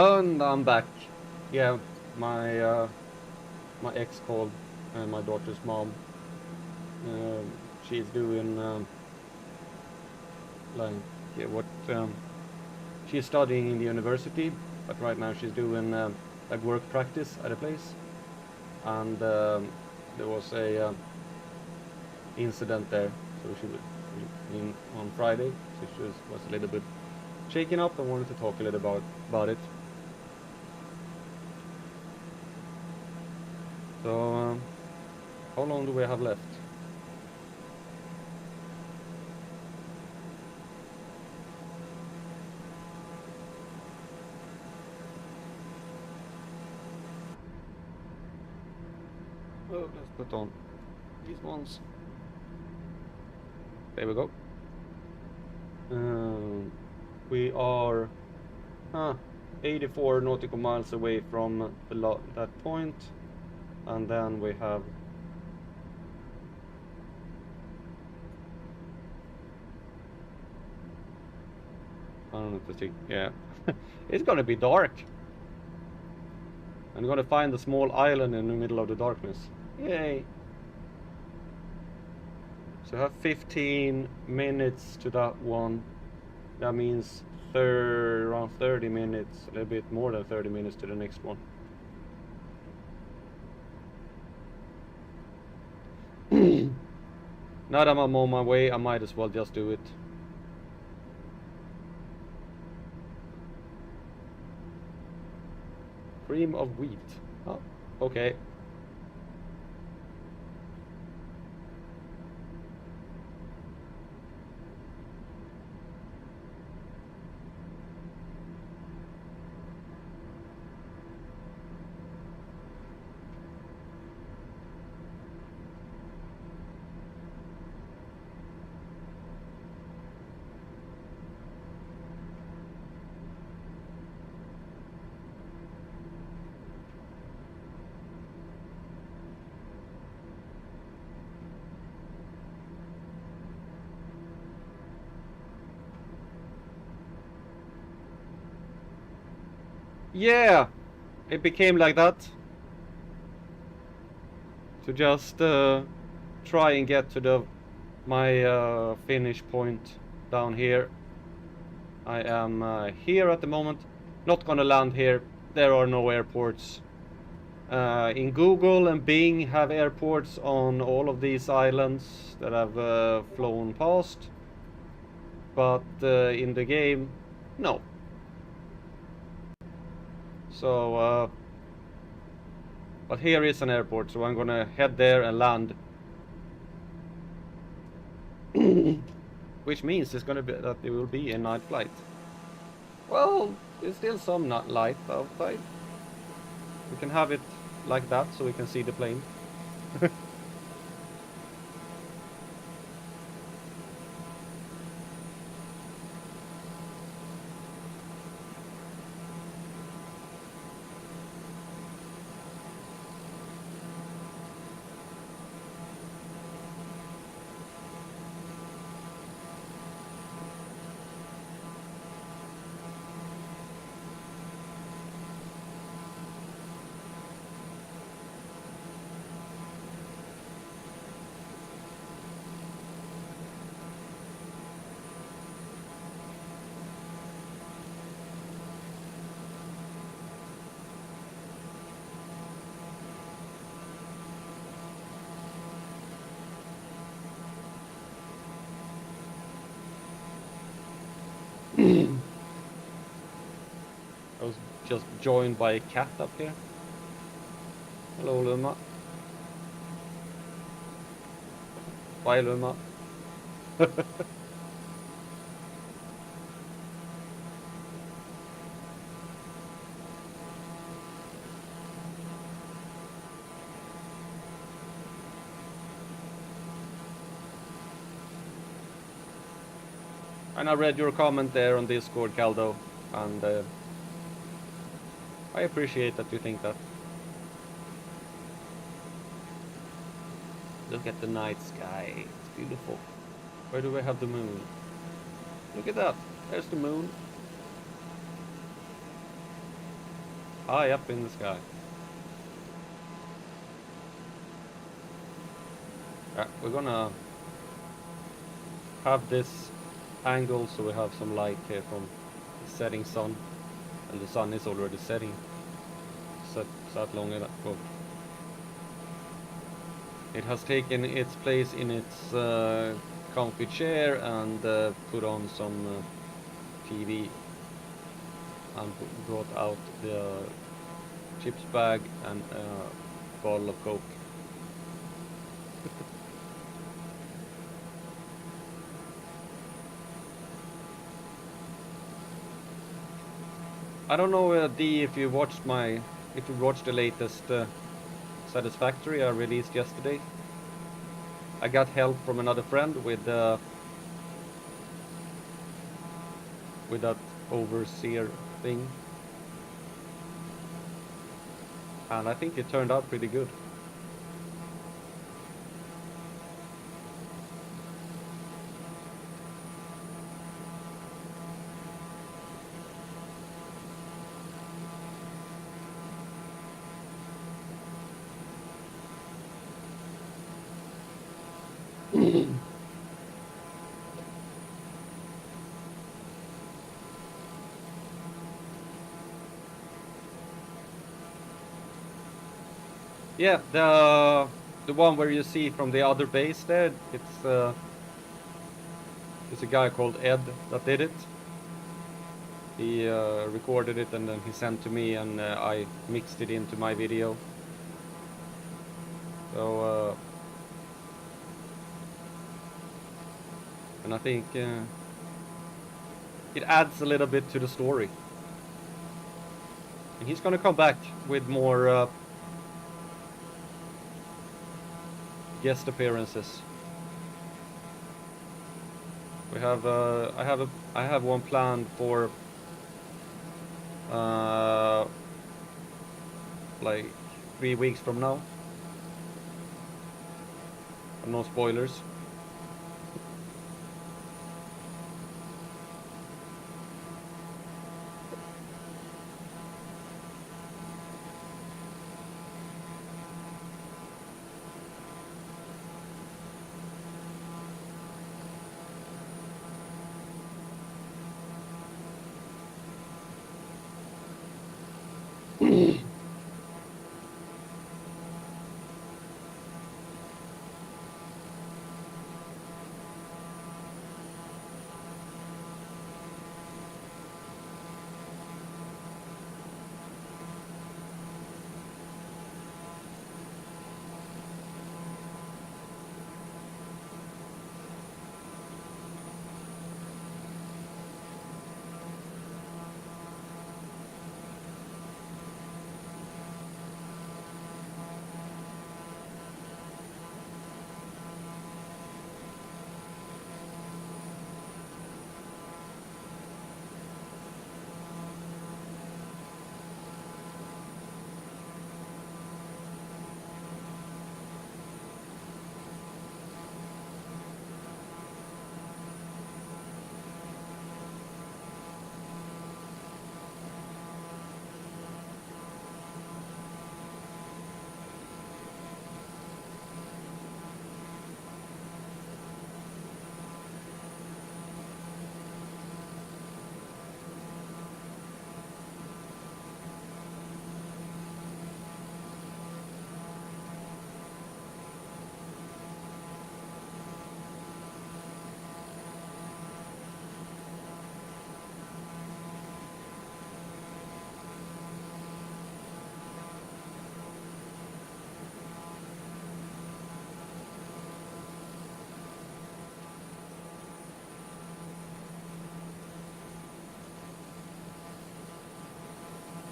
And I'm back. Yeah, my my ex called, my daughter's mom. She's doing like what she's studying in the university, but right now she's doing like work practice at a place, and there was a incident there, so she was in on Friday, so she was a little bit shaken up and wanted to talk a little about it. So how long do we have left? Oh, let's put on these ones. There we go. We are 84 nautical miles away from that point, and then we have I don't know if to see. Yeah, it's gonna be dark. I'm gonna find a small island in the middle of the darkness. Yay! So I have 15 minutes to that one. That means around 30 minutes, a little bit more than 30 minutes to the next one. Now that I'm on my way, I might as well just do it. Cream of wheat. Oh, okay. Yeah, it became like that. To just try and get to my finish point down here. I am here at the moment. Not gonna land here. There are no airports. In Google and Bing have airports on all of these islands that I've flown past. But in the game, no. So, but here is an airport, so I'm gonna head there and land. Which means it's gonna be that there will be a night flight. Well, there's still some light outside. We can have it like that so we can see the plane. I was just joined by a cat up here. Hello, Luma. Bye, Luma. And I read your comment there on Discord, Caldo, and I appreciate that you think that. Look at the night sky, it's beautiful. Where do we have the moon? Look at that, there's the moon. high up in the sky. We're gonna have this angle so we have some light here from the setting sun, and the sun is already setting. Sat long ago. It has taken its place in its comfy chair and put on some TV and brought out the chips bag and a bottle of Coke. I don't know, D, if you watched the latest Satisfactory I released yesterday. I got help from another friend with that overseer thing, and I think it turned out pretty good. Yeah, the one where you see from the other base there, it's a guy called Ed that did it. He recorded it and then he sent to me, and I mixed it into my video. So and I think it adds a little bit to the story. And he's gonna come back with more guest appearances. We have I have one planned for like 3 weeks from now. No spoilers.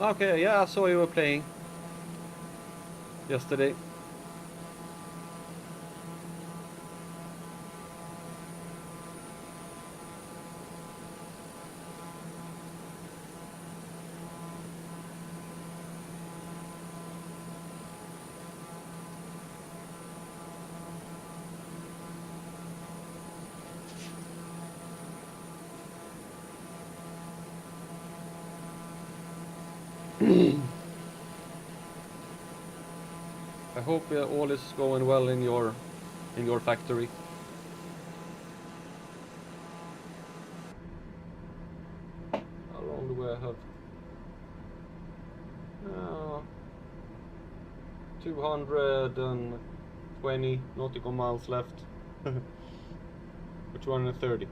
Okay, yeah, I saw you were playing yesterday. I hope all is going well in your factory. How long do I have? 220 nautical miles left. For 230.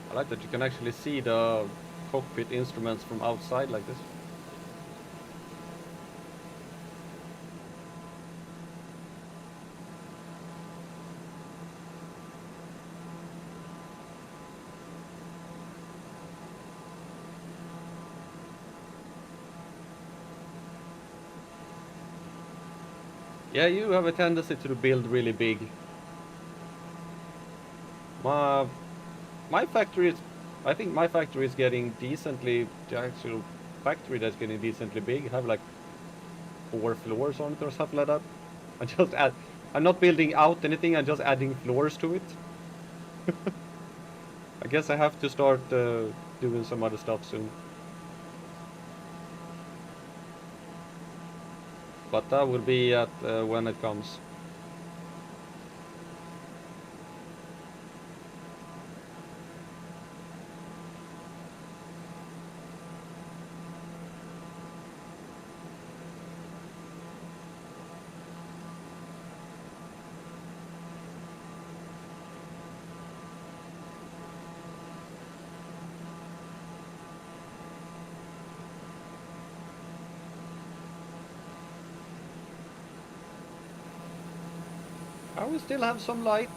I like that you can actually see the cockpit instruments from outside like this. Yeah, you have a tendency to build really big. My factory is, I think my factory is getting decently, the actual factory that's getting decently big. I have like 4 floors on it or something like that. I'm not building out anything, I'm just adding floors to it. I guess I have to start doing some other stuff soon. But that will be at when it comes. I will still have some light.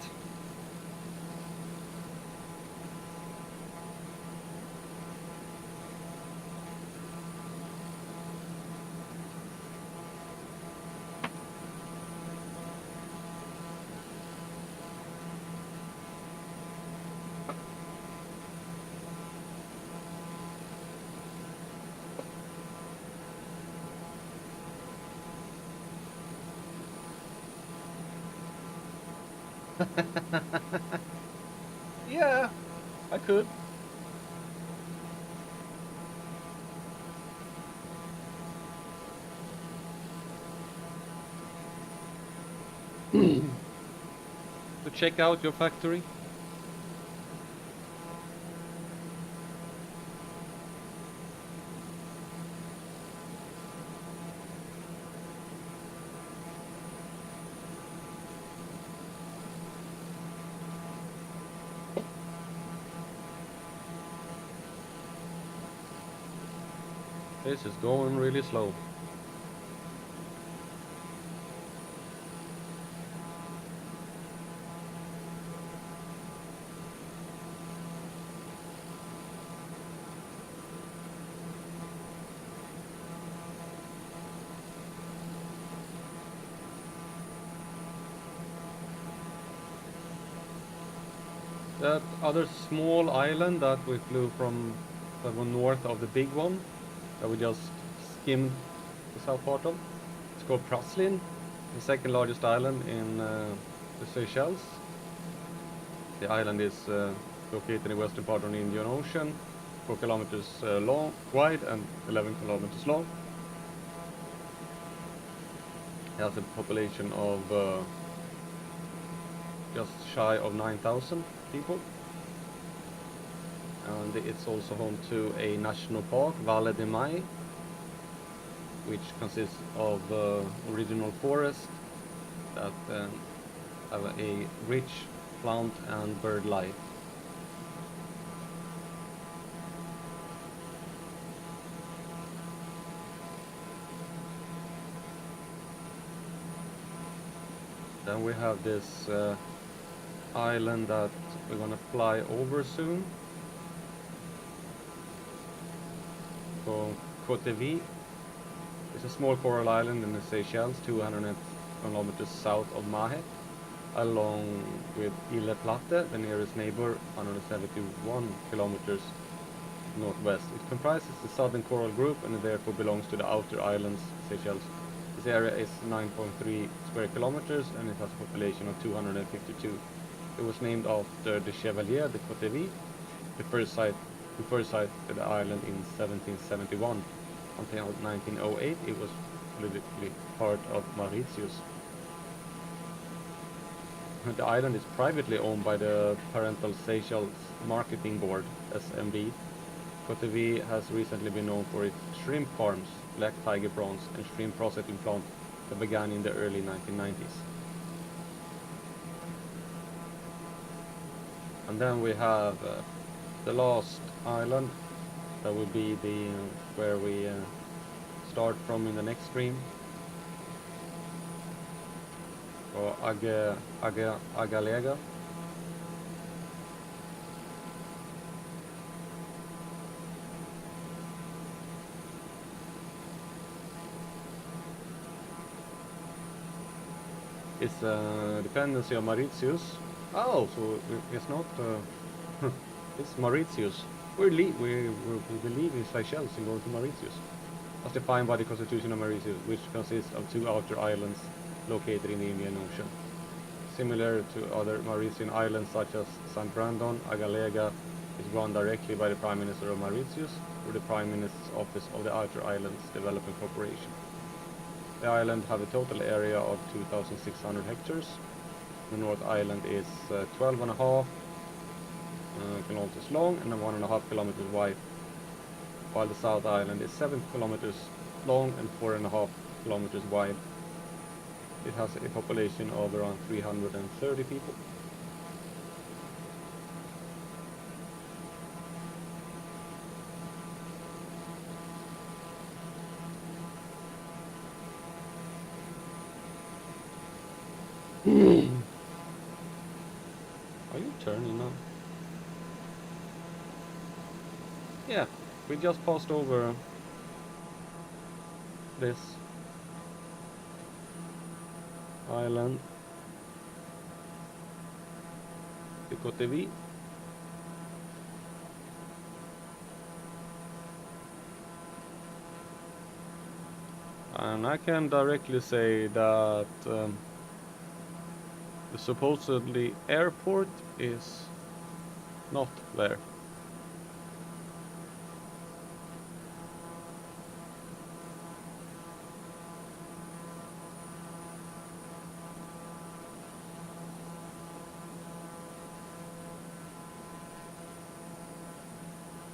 Yeah, I could. To check out your factory. This is going really slow. That other small island that we flew from, that was north of the big one, that we just skimmed the south part of. It's called Praslin, the second largest island in the Seychelles. The island is located in the western part of the Indian Ocean, 4 kilometers wide and 11 kilometers long. It has a population of just shy of 9,000 people. And it's also home to a national park, Valley de Mahé, which consists of original forest that have a rich plant and bird life. Then we have this island that we're gonna fly over soon, called Coetivy. It's a small coral island in the Seychelles, 200 kilometers south of Mahé, along with Ile Plate, the nearest neighbor, 171 kilometers northwest. It comprises the southern coral group and therefore belongs to the outer islands, Seychelles. This area is 9.3 square kilometers and it has a population of 252. It was named after the Chevalier de Coetivy, the first We first sighted the island in 1771. Until 1908 it was politically part of Mauritius. The island is privately owned by the parental Seychelles Marketing Board, SMB. Coetivy has recently been known for its shrimp farms, black tiger prawns, and shrimp processing plant that began in the early 1990s. And then we have the last island, that will be the where we start from in the next stream. Or Agalega. It's a dependency of Mauritius. Oh, so it's not. It's Mauritius. We're leaving Seychelles and going to Mauritius, as defined by the Constitution of Mauritius, which consists of 2 outer islands located in the Indian Ocean. Similar to other Mauritian islands such as St. Brandon, Agalega is run directly by the Prime Minister of Mauritius or the Prime Minister's Office of the Outer Islands Development Corporation. The island have a total area of 2,600 hectares. The North Island is 12.5 kilometers long and 1.5 kilometers wide, while the South Island is 7 kilometers long and 4.5 kilometers wide. It has a population of around 330 people. Are you turning now? Yeah, we just passed over this island, the Coetivy. And I can directly say that the supposedly airport is not there.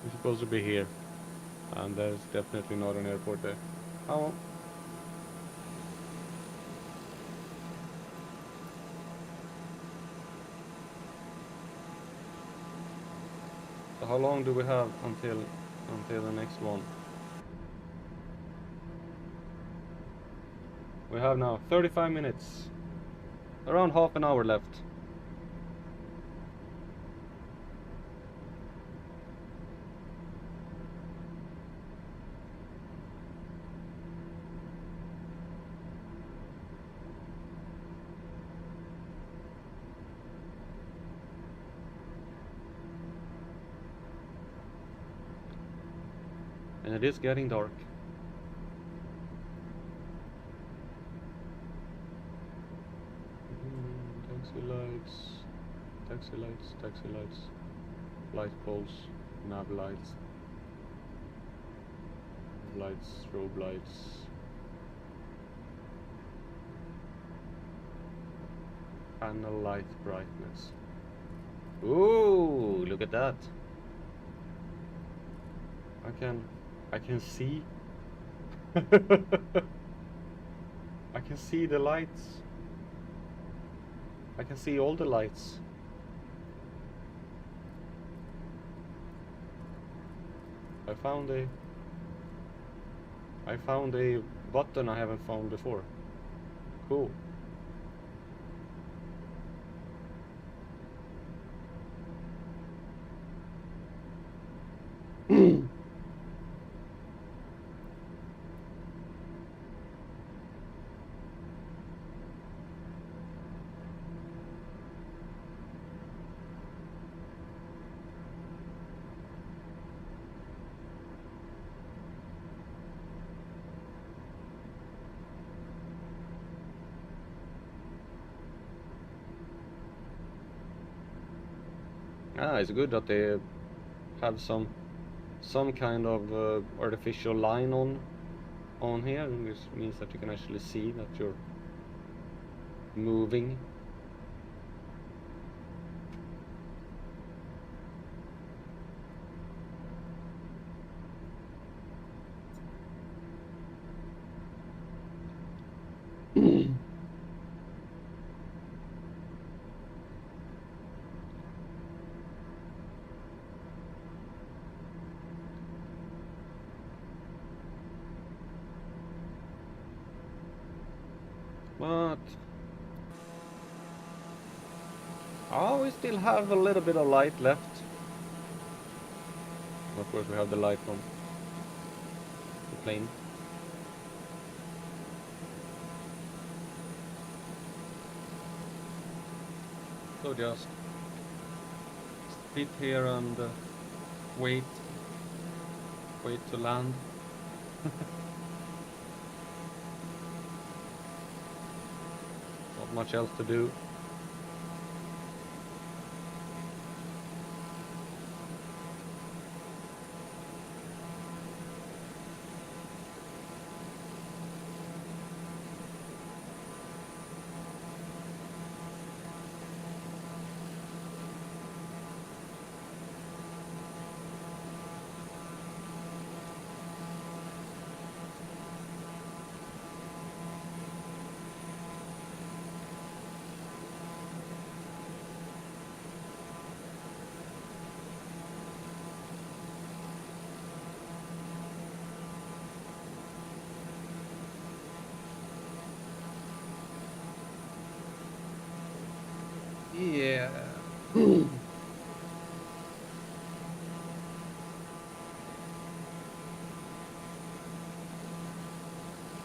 It's supposed to be here, and there's definitely not an airport there. Oh. So how long do we have until the next one? We have now 35 minutes, around half an hour left. And it is getting dark. Taxi lights, light poles, nav lights, strobe lights, panel light brightness. Ooh, look at that! I can see. I can see the lights. I can see all the lights. I found a button I haven't found before. Cool. Ah, it's good that they have some some kind of artificial line on here, which means that you can actually see that you're moving. But oh, we still have a little bit of light left. Of course, we have the light from the plane. So just sit here and wait to land. Not much else to do. Yeah.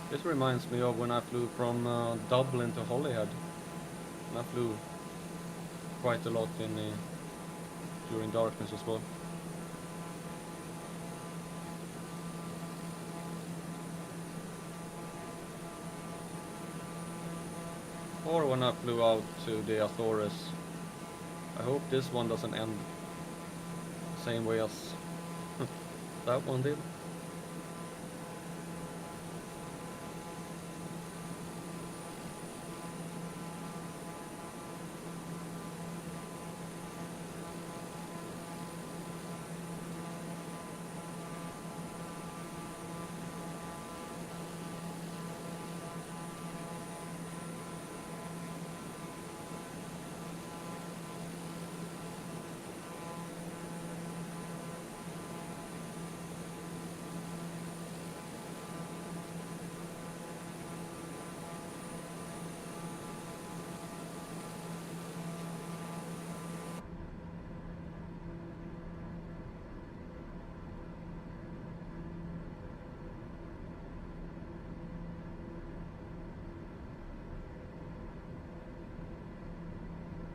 This reminds me of when I flew from Dublin to Holyhead. And I flew quite a lot during darkness as well. Or when I flew out to the Azores. I hope this one doesn't end the same way as that one did.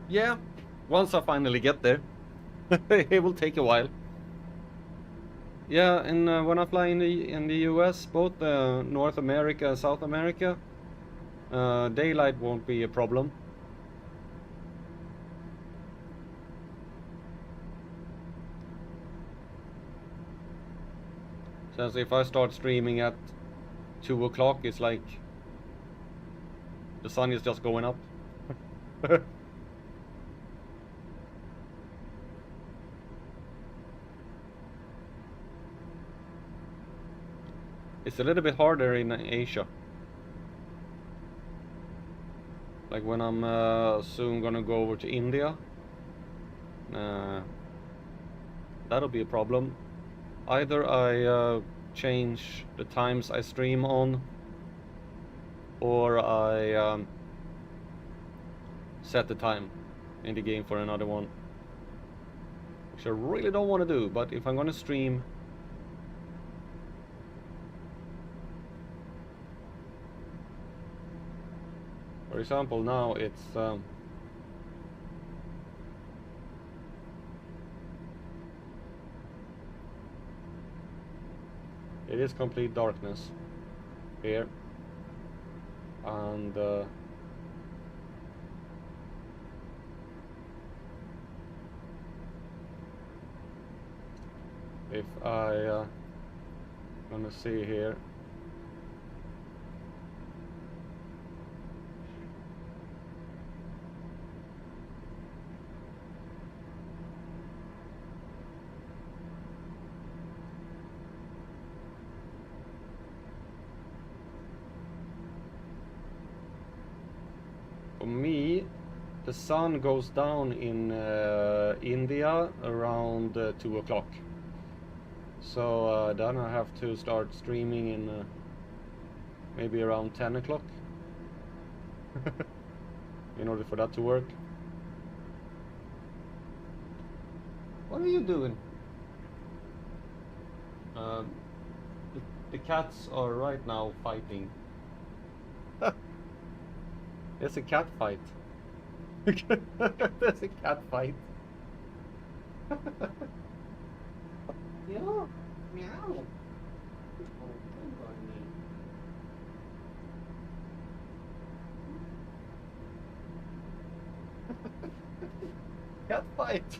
Yeah, once I finally get there. It will take a while. Yeah, and when I fly in the US, both North America and South America, daylight won't be a problem. Since if I start streaming at 2 o'clock, it's like the sun is just going up. It's a little bit harder in Asia. Like when I'm soon gonna go over to India. That'll be a problem. Either I change the times I stream on, or I set the time in the game for another one. Which I really don't want to do, but if I'm gonna stream for example, now it's it is complete darkness here, and if I gonna see here. For me, the sun goes down in India around 2 o'clock. So then I have to start streaming in maybe around 10 o'clock in order for that to work. What are you doing? The cats are right now fighting. There's a cat fight. There's a cat fight. Yeah, meow. Cat fight.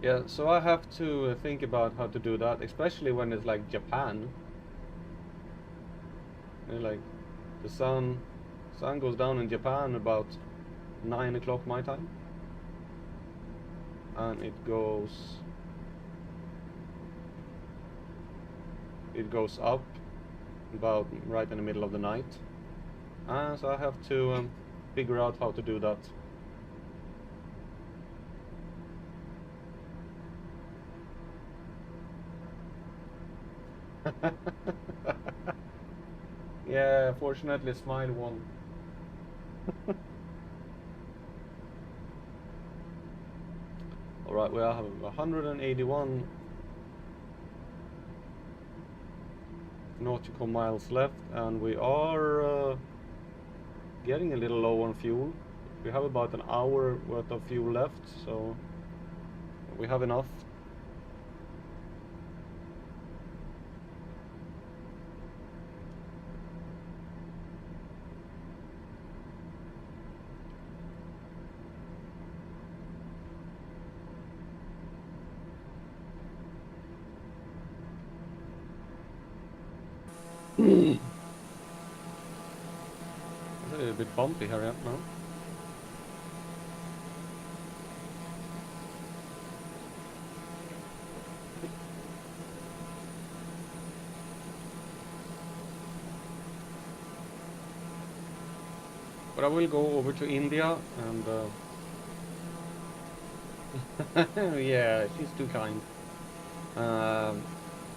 Yeah, so I have to think about how to do that, especially when it's like Japan. And like the sun goes down in Japan about 9 o'clock my time, and it goes up about right in the middle of the night. So I have to figure out how to do that. Yeah, fortunately Smile won. Alright, we have 181 nautical miles left, and we are getting a little low on fuel. We have about an hour worth of fuel left, so we have enough. It's a little bit bumpy here, yeah, no? But I will go over to India and yeah, she's too kind.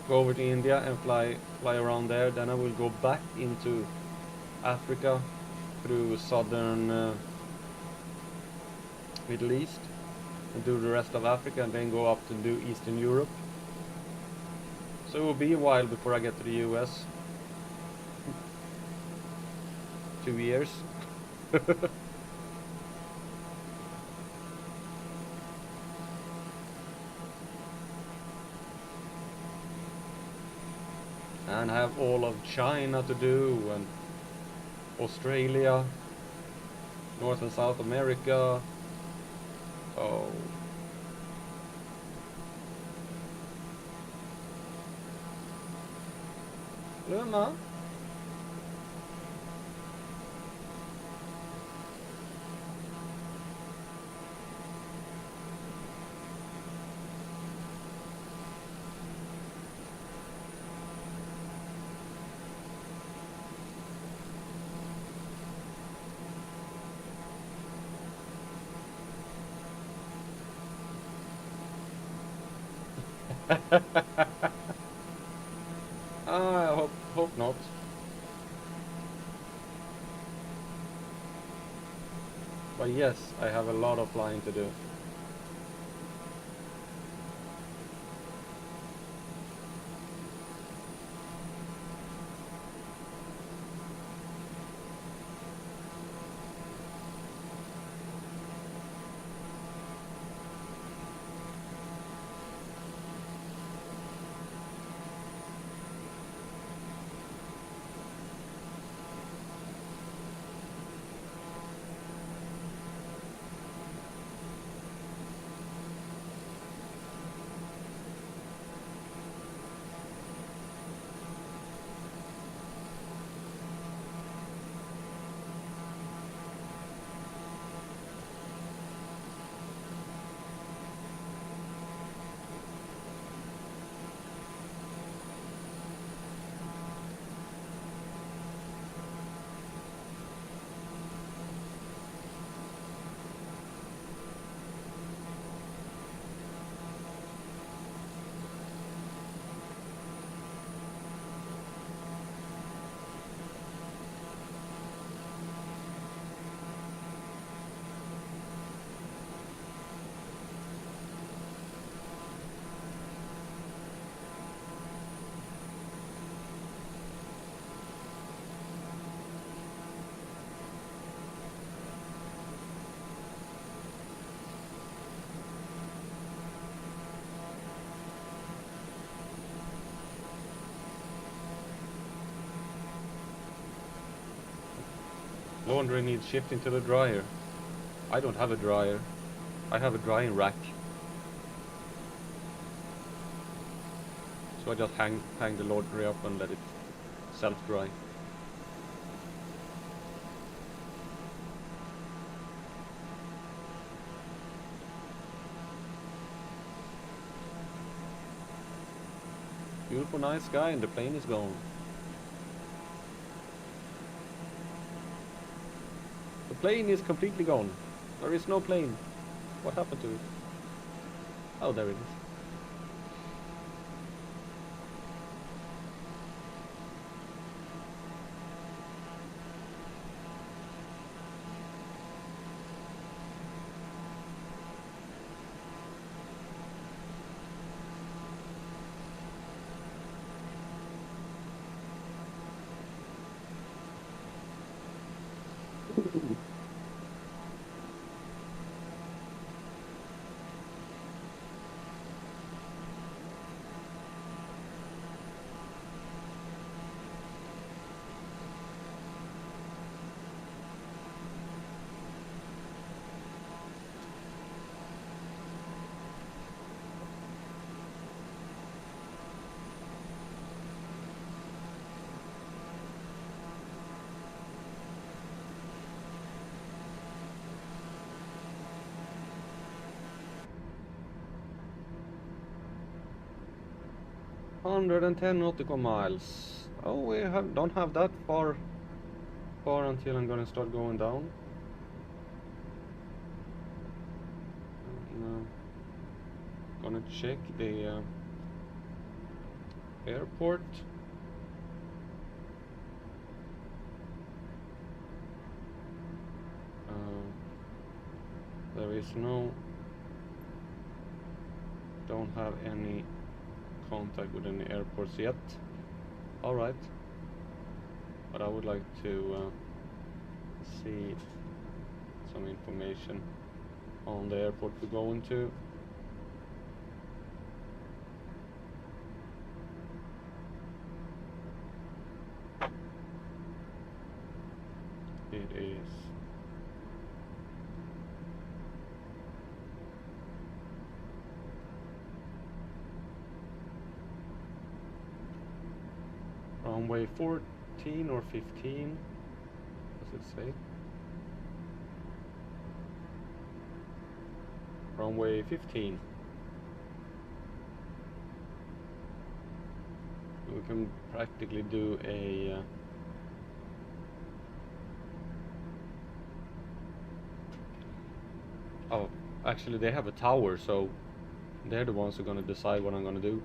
Go over to India and fly around there. Then I will go back into Africa through southern Middle East and do the rest of Africa, and then go up to do Eastern Europe. So it will be a while before I get to the US. 2 years. And I have all of China to do, and Australia, North and South America. Oh. Luna? I hope not. But yes, I have a lot of flying to do. laundry needs shifting to the dryer. I don't have a dryer. I have a drying rack. So I just hang the laundry up and let it self-dry. Beautiful night sky and the plane is gone. The plane is completely gone. There is no plane. What happened to it? Oh, there it is. "110 nautical miles. Oh, we don't have that far until I'm gonna start going down. Gonna check the airport. There is no. Don't have any contact with any airports yet. Alright. But I would like to see some information on the airport we're going to. It is runway 14 or 15, does it say? Runway 15. We can practically do a oh, actually they have a tower, so they're the ones who are gonna decide what I'm gonna do.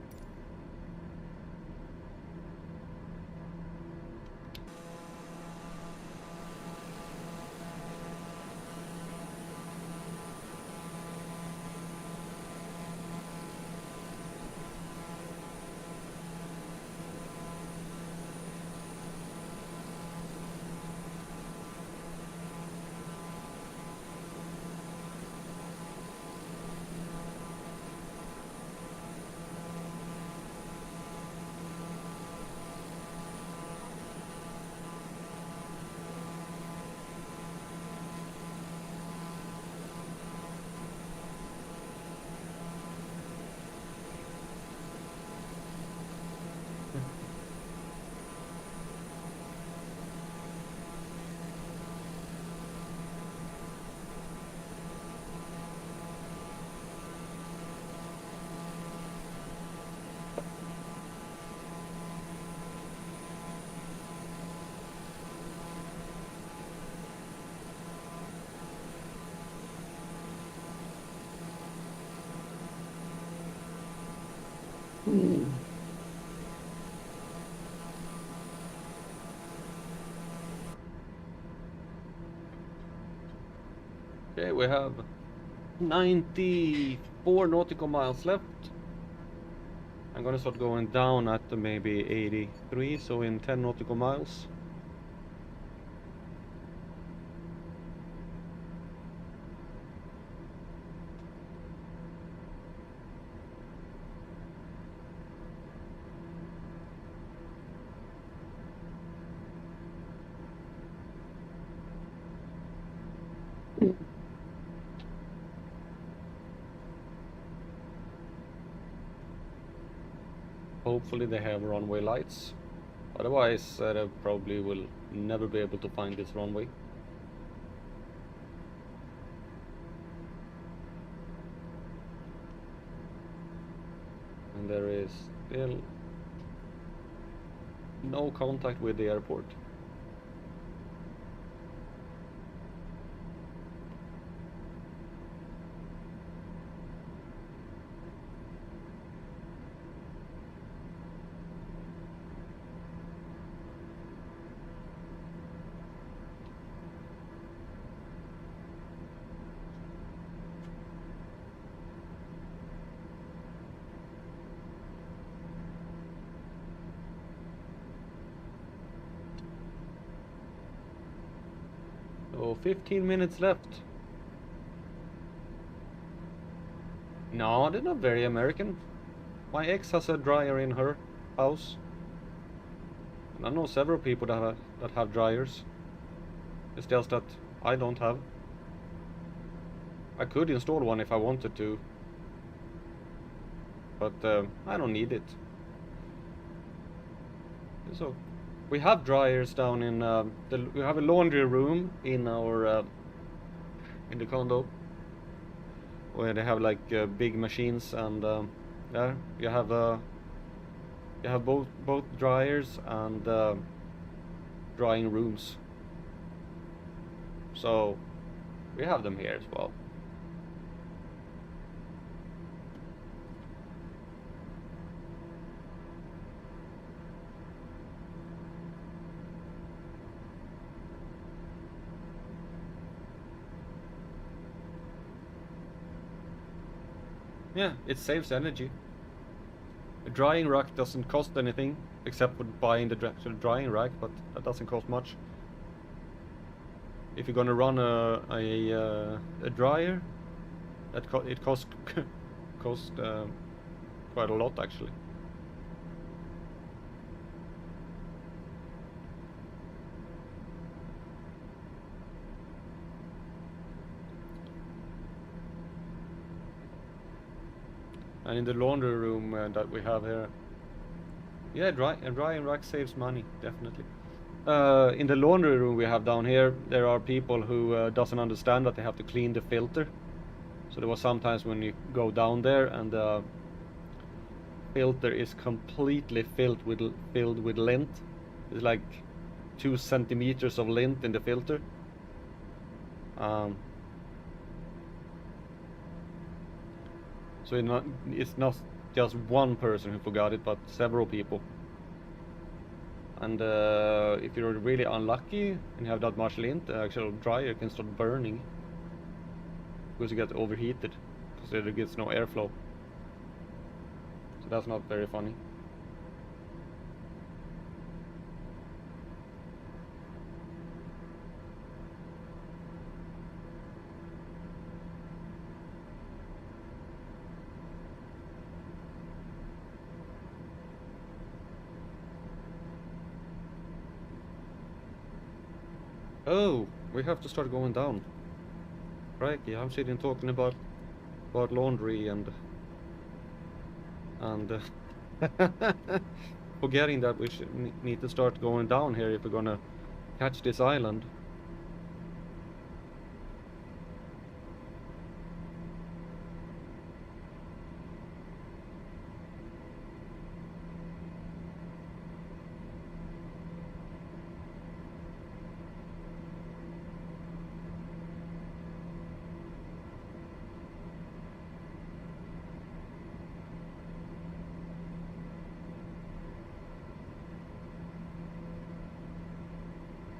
Okay, we have 94 nautical miles left. I'm gonna start going down at maybe 83, so in 10 nautical miles. Hopefully they have runway lights. Otherwise, they probably will never be able to find this runway. And there is still no contact with the airport. So 15 minutes left. No, they're not very American. My ex has a dryer in her house. And I know several people that have dryers. It's just that I don't have. I could install one if I wanted to. But I don't need it. So we have dryers down in we have a laundry room in our in the condo where they have like big machines, and there you have both dryers and drying rooms. So we have them here as well. Yeah, it saves energy. A drying rack doesn't cost anything except for buying the actual drying rack, but that doesn't cost much. If you're gonna run a dryer, it costs quite a lot actually. And in the laundry room that we have here, yeah, a drying rack saves money, definitely. In the laundry room we have down here, there are people who doesn't understand that they have to clean the filter. So there was sometimes when you go down there and the filter is completely filled with lint. It's like 2 centimeters of lint in the filter. So it's not just one person who forgot it, but several people. And if you're really unlucky and you have that much lint, the actual dryer can start burning because you get overheated because there gets no airflow. So that's not very funny. Oh, we have to start going down. Crikey, I'm sitting talking about laundry and forgetting that we need to start going down here if we're gonna catch this island.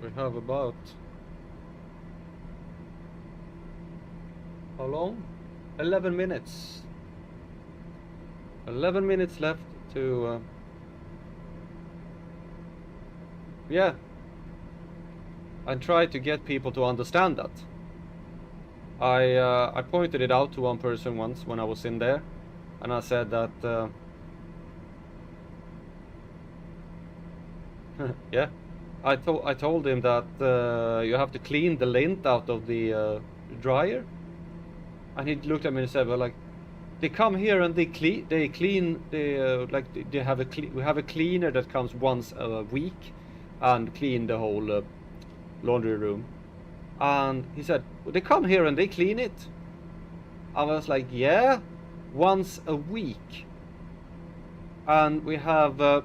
We have about, how long? 11 minutes. 11 minutes left to, yeah. I tried to get people to understand that. I pointed it out to one person once when I was in there, and I said that, yeah. I told him that you have to clean the lint out of the dryer, and he looked at me and said, "Well, like, They come here and they clean. We have a cleaner that comes once a week, and clean the whole laundry room. And he said, well, they come here and they clean it. I was like, yeah, once a week. And we have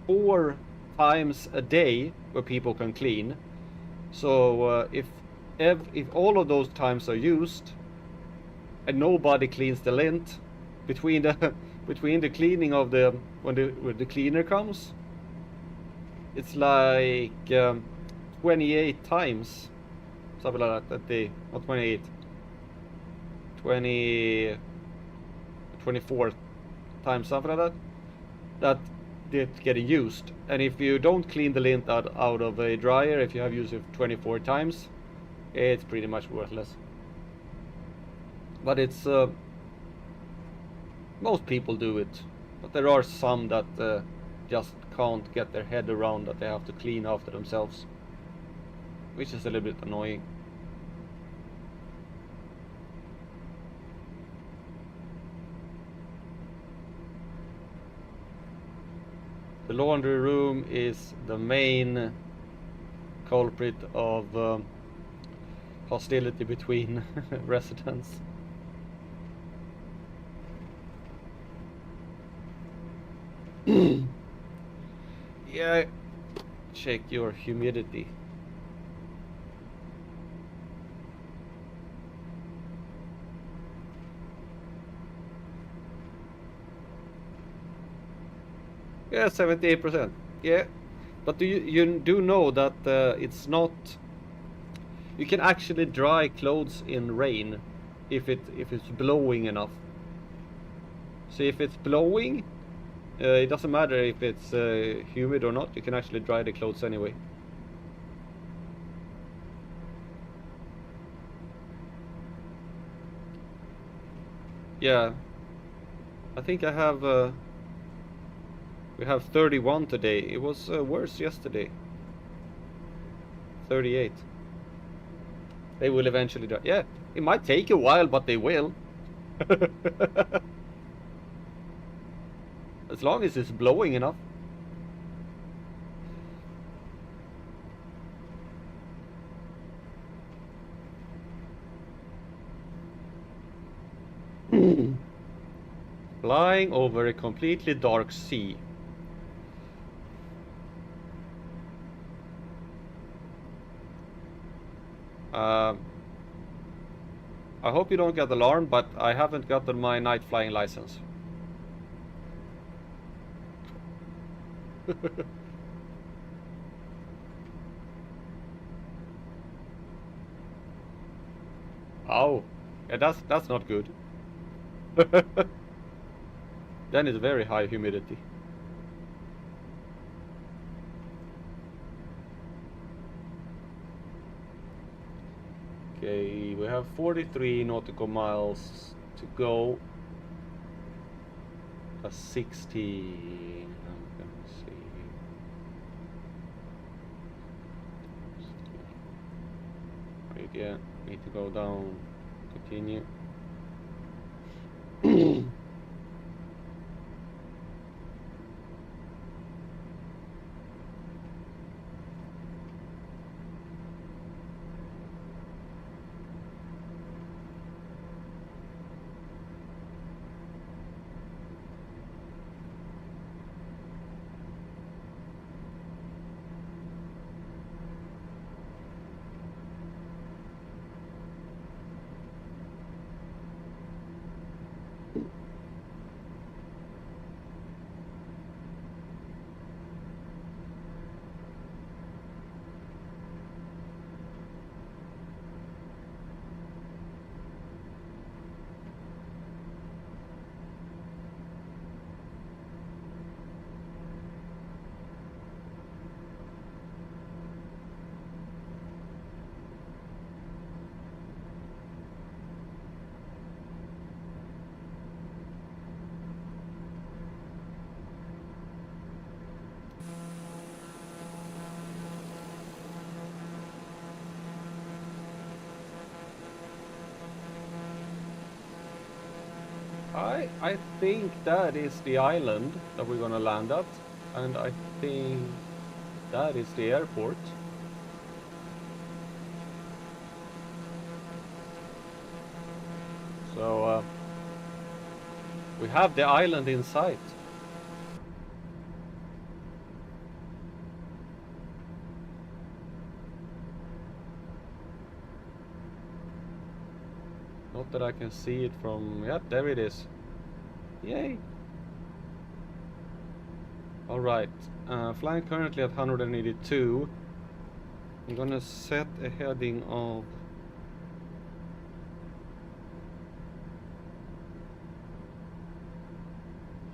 4 times a day where people can clean. So if all of those times are used, and nobody cleans the lint between the cleaning of when the cleaner comes, it's like 28 times, something like that not 28, 24 times, something like that it's getting used. And if you don't clean the lint out of a dryer, if you have used it 24 times, it's pretty much worthless. But it's most people do it, but there are some that just can't get their head around that they have to clean after themselves, which is a little bit annoying. The laundry room is the main culprit of hostility between residents. Yeah, check your humidity. Yeah, 78%. Yeah, but you do know that it's not. You can actually dry clothes in rain if it's blowing enough. So if it's blowing, it doesn't matter if it's humid or not. You can actually dry the clothes anyway. Yeah, I think I have. We have 31 today. It was worse yesterday. 38. They will eventually dry. Yeah, it might take a while, but they will. As long as it's blowing enough. Flying over a completely dark sea. I hope you don't get alarmed, but I haven't gotten my night flying license. Oh, yeah, that's not good. Then it's very high humidity. Okay, we have 43 nautical miles to go. A 60. Let me see. Yeah, need to go down. Continue. I think that is the island that we're gonna land at, and I think that is the airport. So we have the island in sight. Not that I can see it from... Yep, there it is. Yay! Alright, flying currently at 182. I'm gonna set a heading of...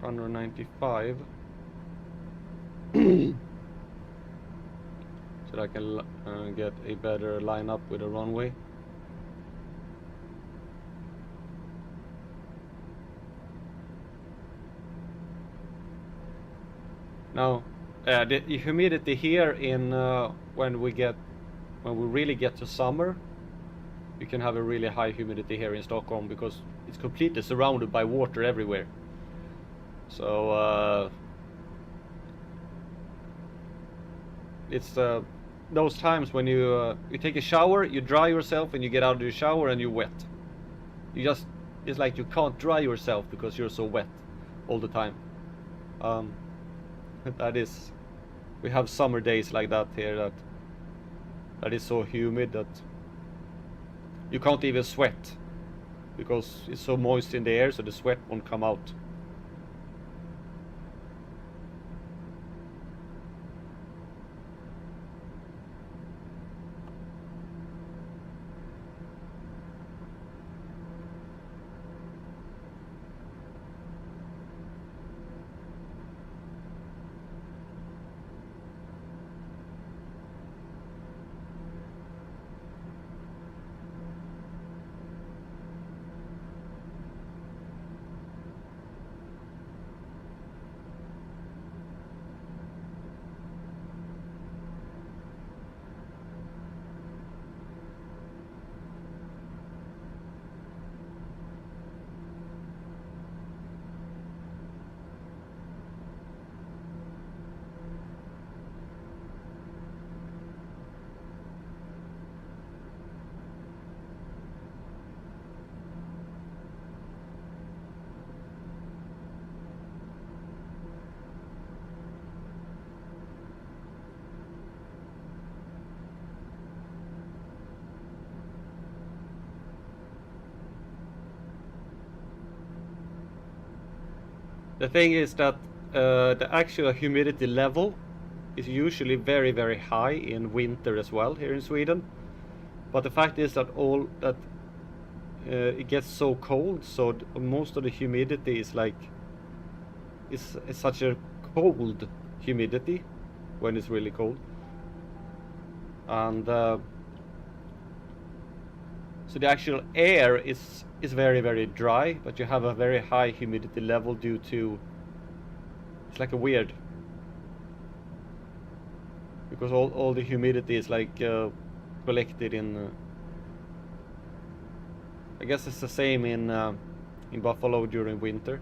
195. So that I can get a better line up with the runway. Now, the humidity here in when we really get to summer, you can have a really high humidity here in Stockholm because it's completely surrounded by water everywhere. So it's those times when you take a shower, you dry yourself, and you get out of the shower and you're wet. It's like you can't dry yourself because you're so wet all the time. That is, we have summer days like that here that is so humid that you can't even sweat because it's so moist in the air, so the sweat won't come out. The thing is that the actual humidity level is usually very, very high in winter as well here in Sweden. But the fact is that it gets so cold, so most of the humidity is like it's such a cold humidity when it's really cold, and so the actual air is very, very dry, but you have a very high humidity level due to, it's like a weird, because all the humidity is like collected in I guess it's the same in Buffalo during winter,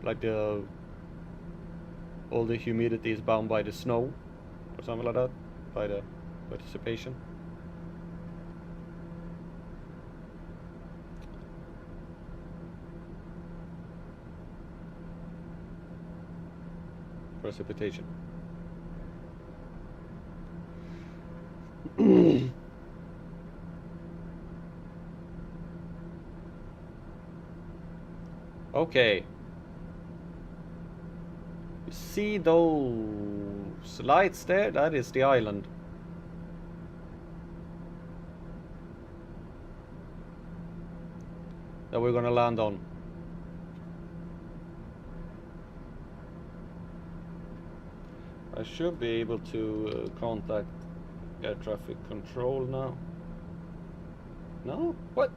like all the humidity is bound by the snow or something like that, by the precipitation. Precipitation. Okay. You see those lights there? That is the island. That we're gonna land on. I should be able to contact air traffic control now. No? What?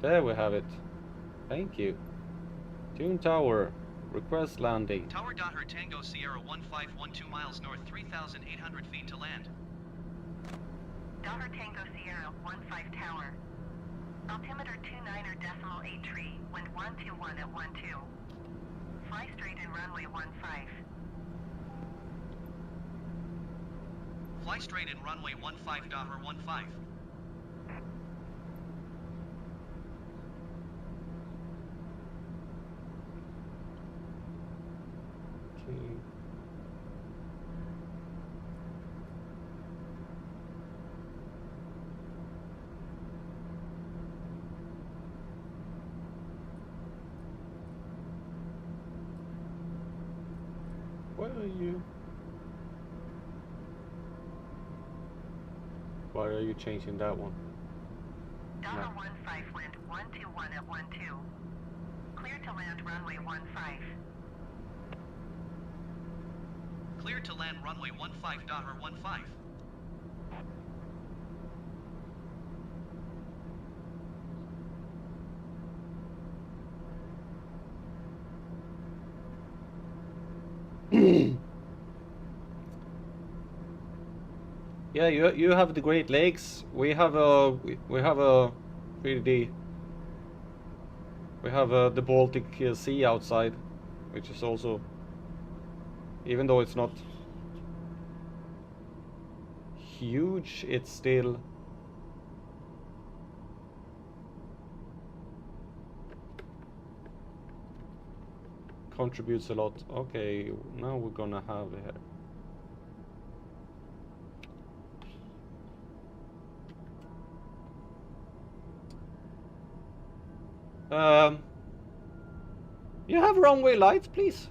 There we have it. Thank you. Tune Tower. Request landing. Tower Her Tango Sierra 1512 miles north, 3,800 feet to land. Daughter Tango Sierra 15 Tower. Altimeter 29.83, wind 121 at 12. Fly straight in runway 15. Fly straight in runway 15 Daughter 15. Okay. Where are you? Why are you changing that one? Daughter No. 15, wind 121 at 12. Clear to land runway 15. Clear to land runway 15 Daughter 15. Yeah, you have the Great Lakes. We have a pretty we have the Baltic Sea outside, which is also, even though it's not huge, it's still contributes a lot. Okay, now we're gonna have here. You have runway lights, please?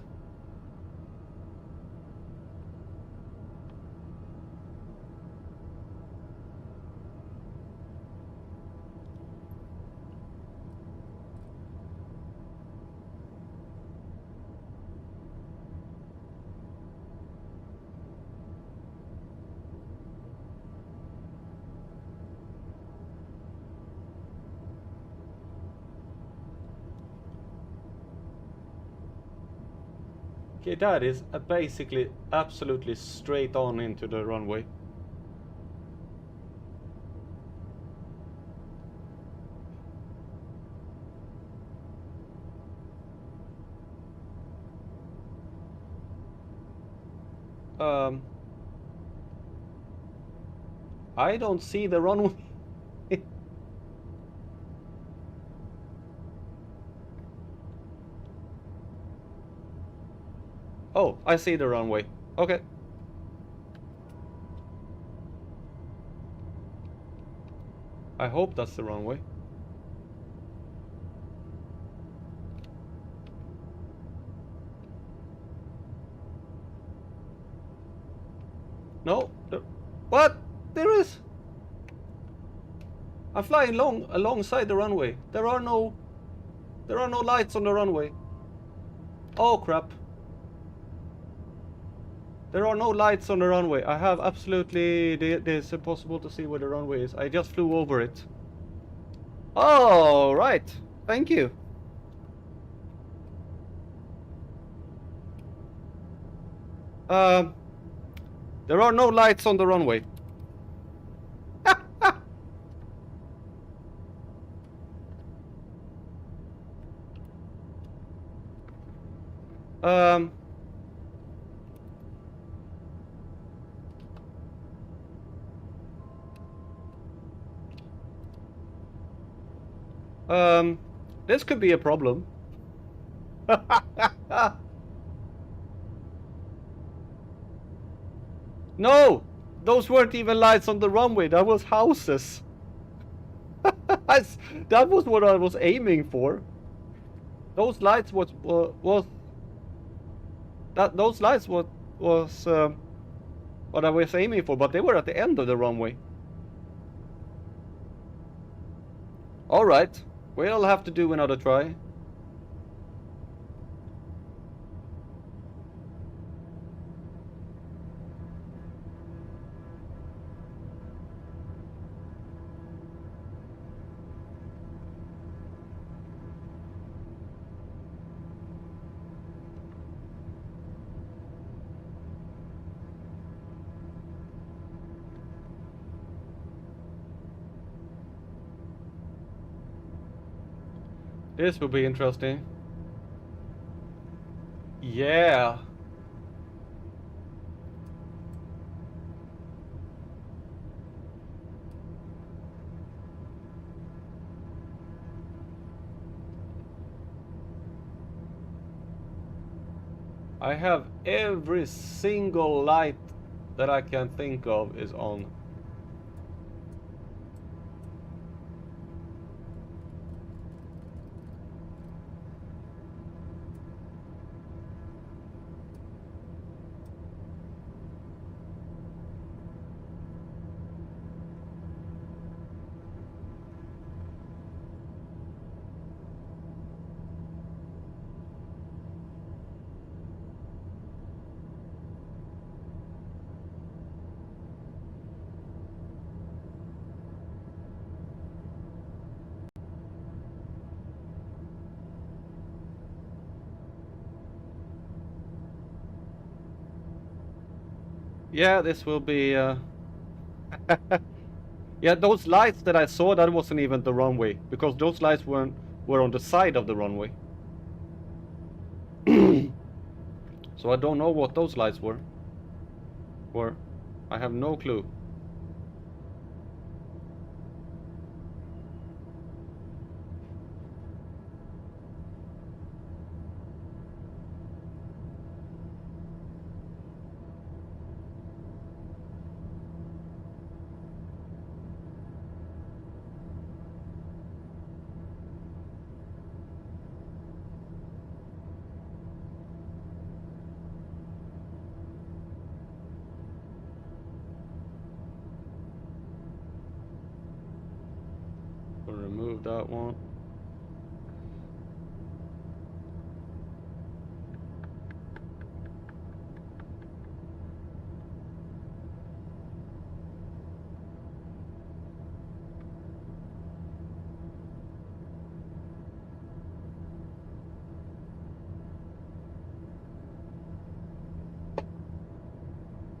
Okay, that is basically absolutely straight on into the runway. I don't see the runway. Oh, I see the runway. Okay. I hope that's the runway. No. What? There is. I'm flying alongside the runway. There are no lights on the runway. Oh crap. There are no lights on the runway. I have absolutely... It's impossible to see where the runway is. I just flew over it. Oh, right. Thank you. There are no lights on the runway. This could be a problem. No! Those weren't even lights on the runway, that was houses. That was what I was aiming for. Those lights those lights was what I was aiming for, but they were at the end of the runway. Alright, we'll have to do another try. This will be interesting. Yeah. I have every single light that I can think of is on. Yeah, this will be yeah, those lights that I saw, that wasn't even the runway, because those lights were on the side of the runway. So I don't know what those lights were. I have no clue. We'll remove that one.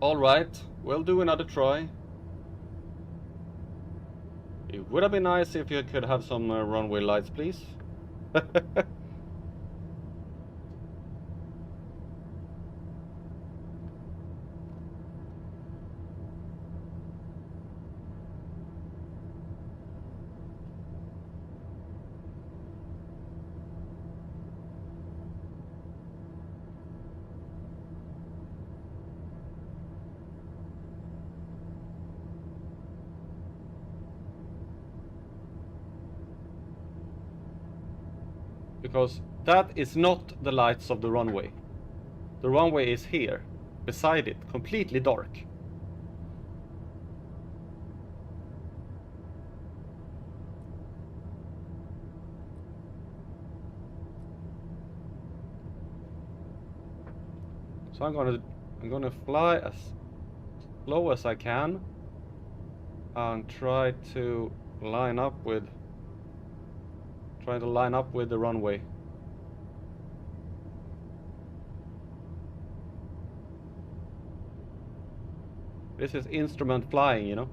Alright, we'll do another try. It would have been nice if you could have some runway lights, please. Because that is not the lights of the runway. The runway is here, beside it, completely dark. So I'm gonna fly as slow as I can and try to line up with the runway. This is instrument flying, you know?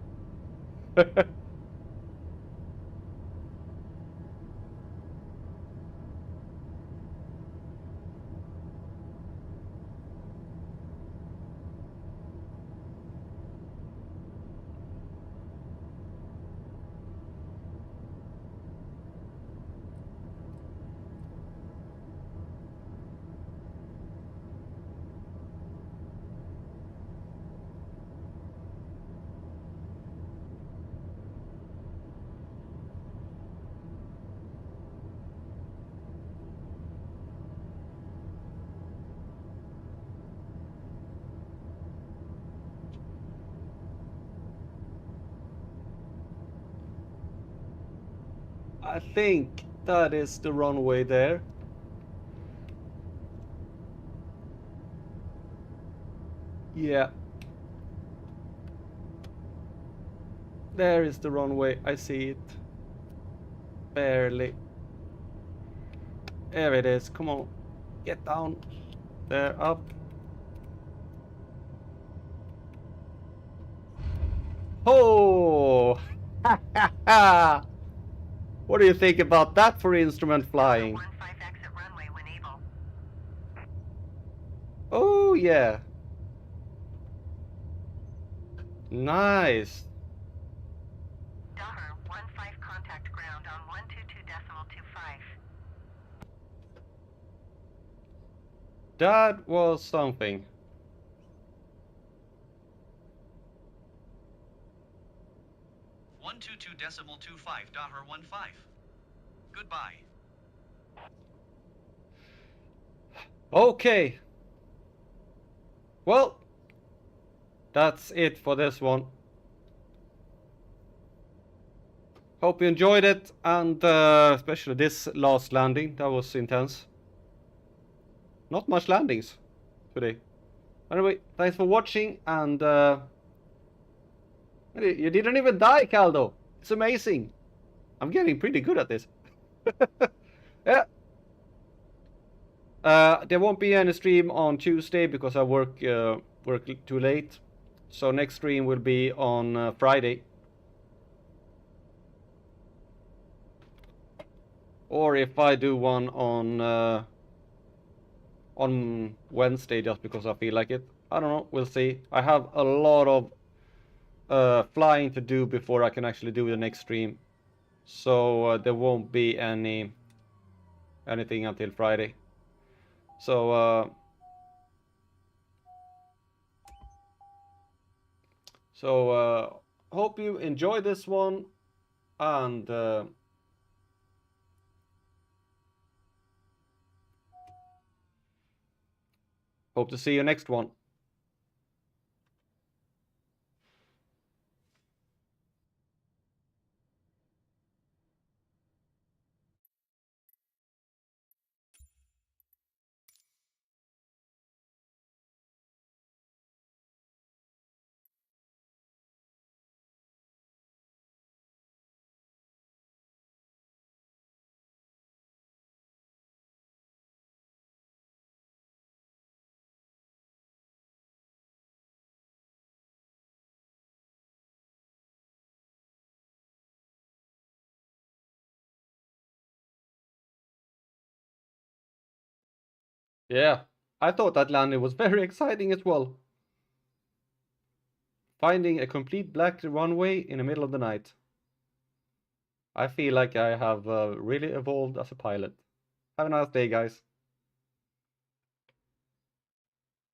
I think that is the runway there. Yeah. There is the runway. I see it. Barely. There it is. Come on. Get down. There, up. Oh! Ha ha ha! What do you think about that for instrument flying? 15 exit runway when able. Oh yeah. Nice. Daher 15 contact ground on 122.25. That was something. One two two decimal 25 Daher 15. Goodbye. Okay. Well, that's it for this one. Hope you enjoyed it, and especially this last landing. That was intense. Not much landings today. Anyway, thanks for watching, and you didn't even die, Caldo. It's amazing. I'm getting pretty good at this. Yeah. There won't be any stream on Tuesday because I work too late. So next stream will be on Friday. Or if I do one on Wednesday just because I feel like it. I don't know, we'll see. I have a lot of flying to do before I can actually do the next stream. So there won't be anything until Friday. So hope you enjoy this one, and hope to see you next one. Yeah, I thought that landing was very exciting as well. Finding a complete black runway in the middle of the night. I feel like I have really evolved as a pilot. Have a nice day, guys.